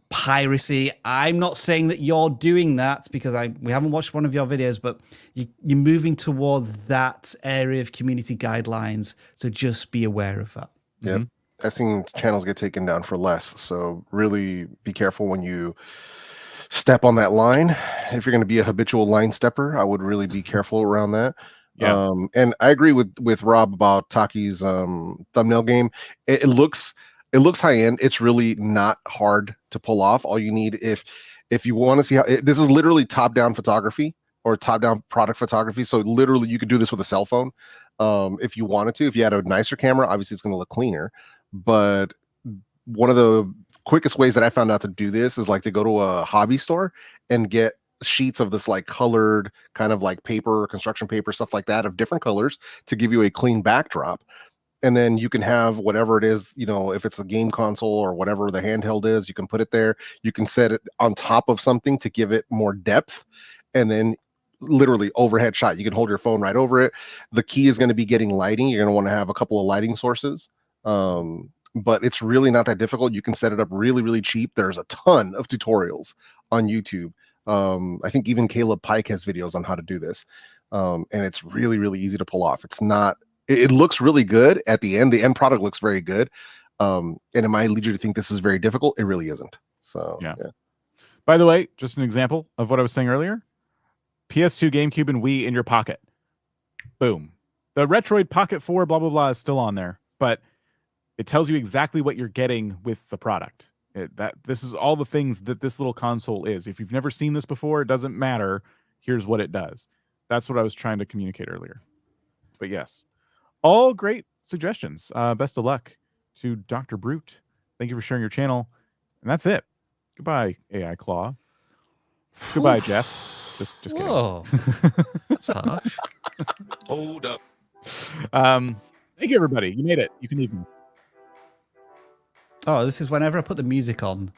piracy. I'm not saying that you're doing that, because we haven't watched one of your videos, but you're moving towards that area of community guidelines, so just be aware of that. Yep. I've seen channels get taken down for less, so really be careful when you step on that line. If you're going to be a habitual line stepper, I would really be careful around that. Yeah. And I agree with Rob about Taki's thumbnail game. It looks high end. It's really not hard to pull off. All you need, if you want to see how this is literally top down photography or top down product photography. So literally you could do this with a cell phone. If you wanted to. If you had a nicer camera, obviously it's going to look cleaner. But one of the quickest ways that I found out to do this is like to go to a hobby store and get sheets of this like colored kind of like paper, construction paper, stuff like that, of different colors, to give you a clean backdrop. And then you can have whatever it is, if it's a game console or whatever the handheld is, you can put it there. You can set it on top of something to give it more depth. And then literally overhead shot. You can hold your phone right over it. The key is going to be getting lighting. You're going to want to have a couple of lighting sources. But it's really not that difficult. You can set it up really, really cheap. There's a ton of tutorials on YouTube. I think even Caleb Pike has videos on how to do this. And it's really, really easy to pull off. It's not, it looks really good at the end. The end product looks very good. And it might lead you to think this is very difficult. It really isn't. So, yeah. By the way, just an example of what I was saying earlier. PS2, GameCube, and Wii in your pocket. Boom. The Retroid Pocket 4, blah, blah, blah is still on there. But it tells you exactly what you're getting with the product. This is all the things that this little console is. If you've never seen this before, it doesn't matter. Here's what it does. That's what I was trying to communicate earlier. But yes, all great suggestions. Best of luck to Dr. Brute. Thank you for sharing your channel. And that's it. Goodbye, AI Claw. Goodbye, Jeff. Just kidding. Whoa. That's harsh. Hold up. Thank you, everybody. You made it. You can leave me. Oh, this is whenever I put the music on,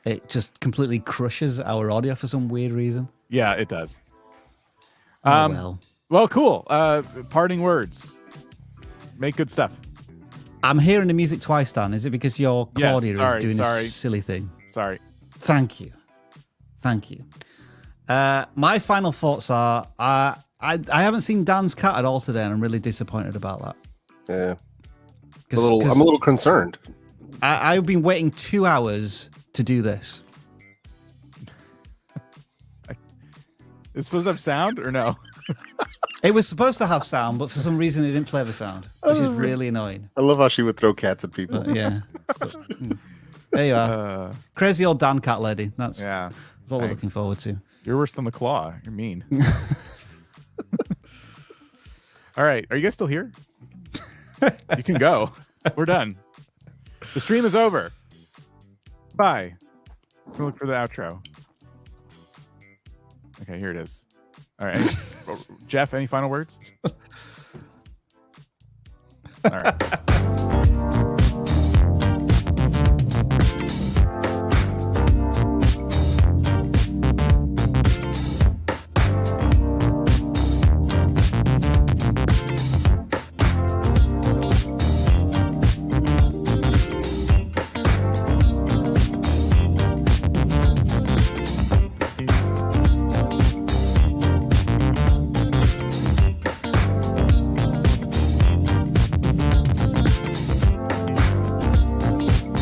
it just completely crushes our audio for some weird reason. Yeah, it does. Well, cool. Parting words. Make good stuff. I'm hearing the music twice, Dan. Is it because your Claudia is doing sorry. this silly thing? Sorry. Thank you. My final thoughts are, I haven't seen Dan's cat at all today, and I'm really disappointed about that. Yeah. I'm a little concerned. I've been waiting 2 hours to do this. It's supposed to have sound or no? It was supposed to have sound, but for some reason it didn't play the sound, which is really annoying. I love how she would throw cats at people. Yeah. There you are. Crazy old Dan cat lady. That's what we're looking forward to. You're worse than the Claw. You're mean. All right. Are you guys still here? You can go. We're done. The stream is over. Bye. We'll look for the outro. Okay, here it is. All right. Jeff, any final words? All right.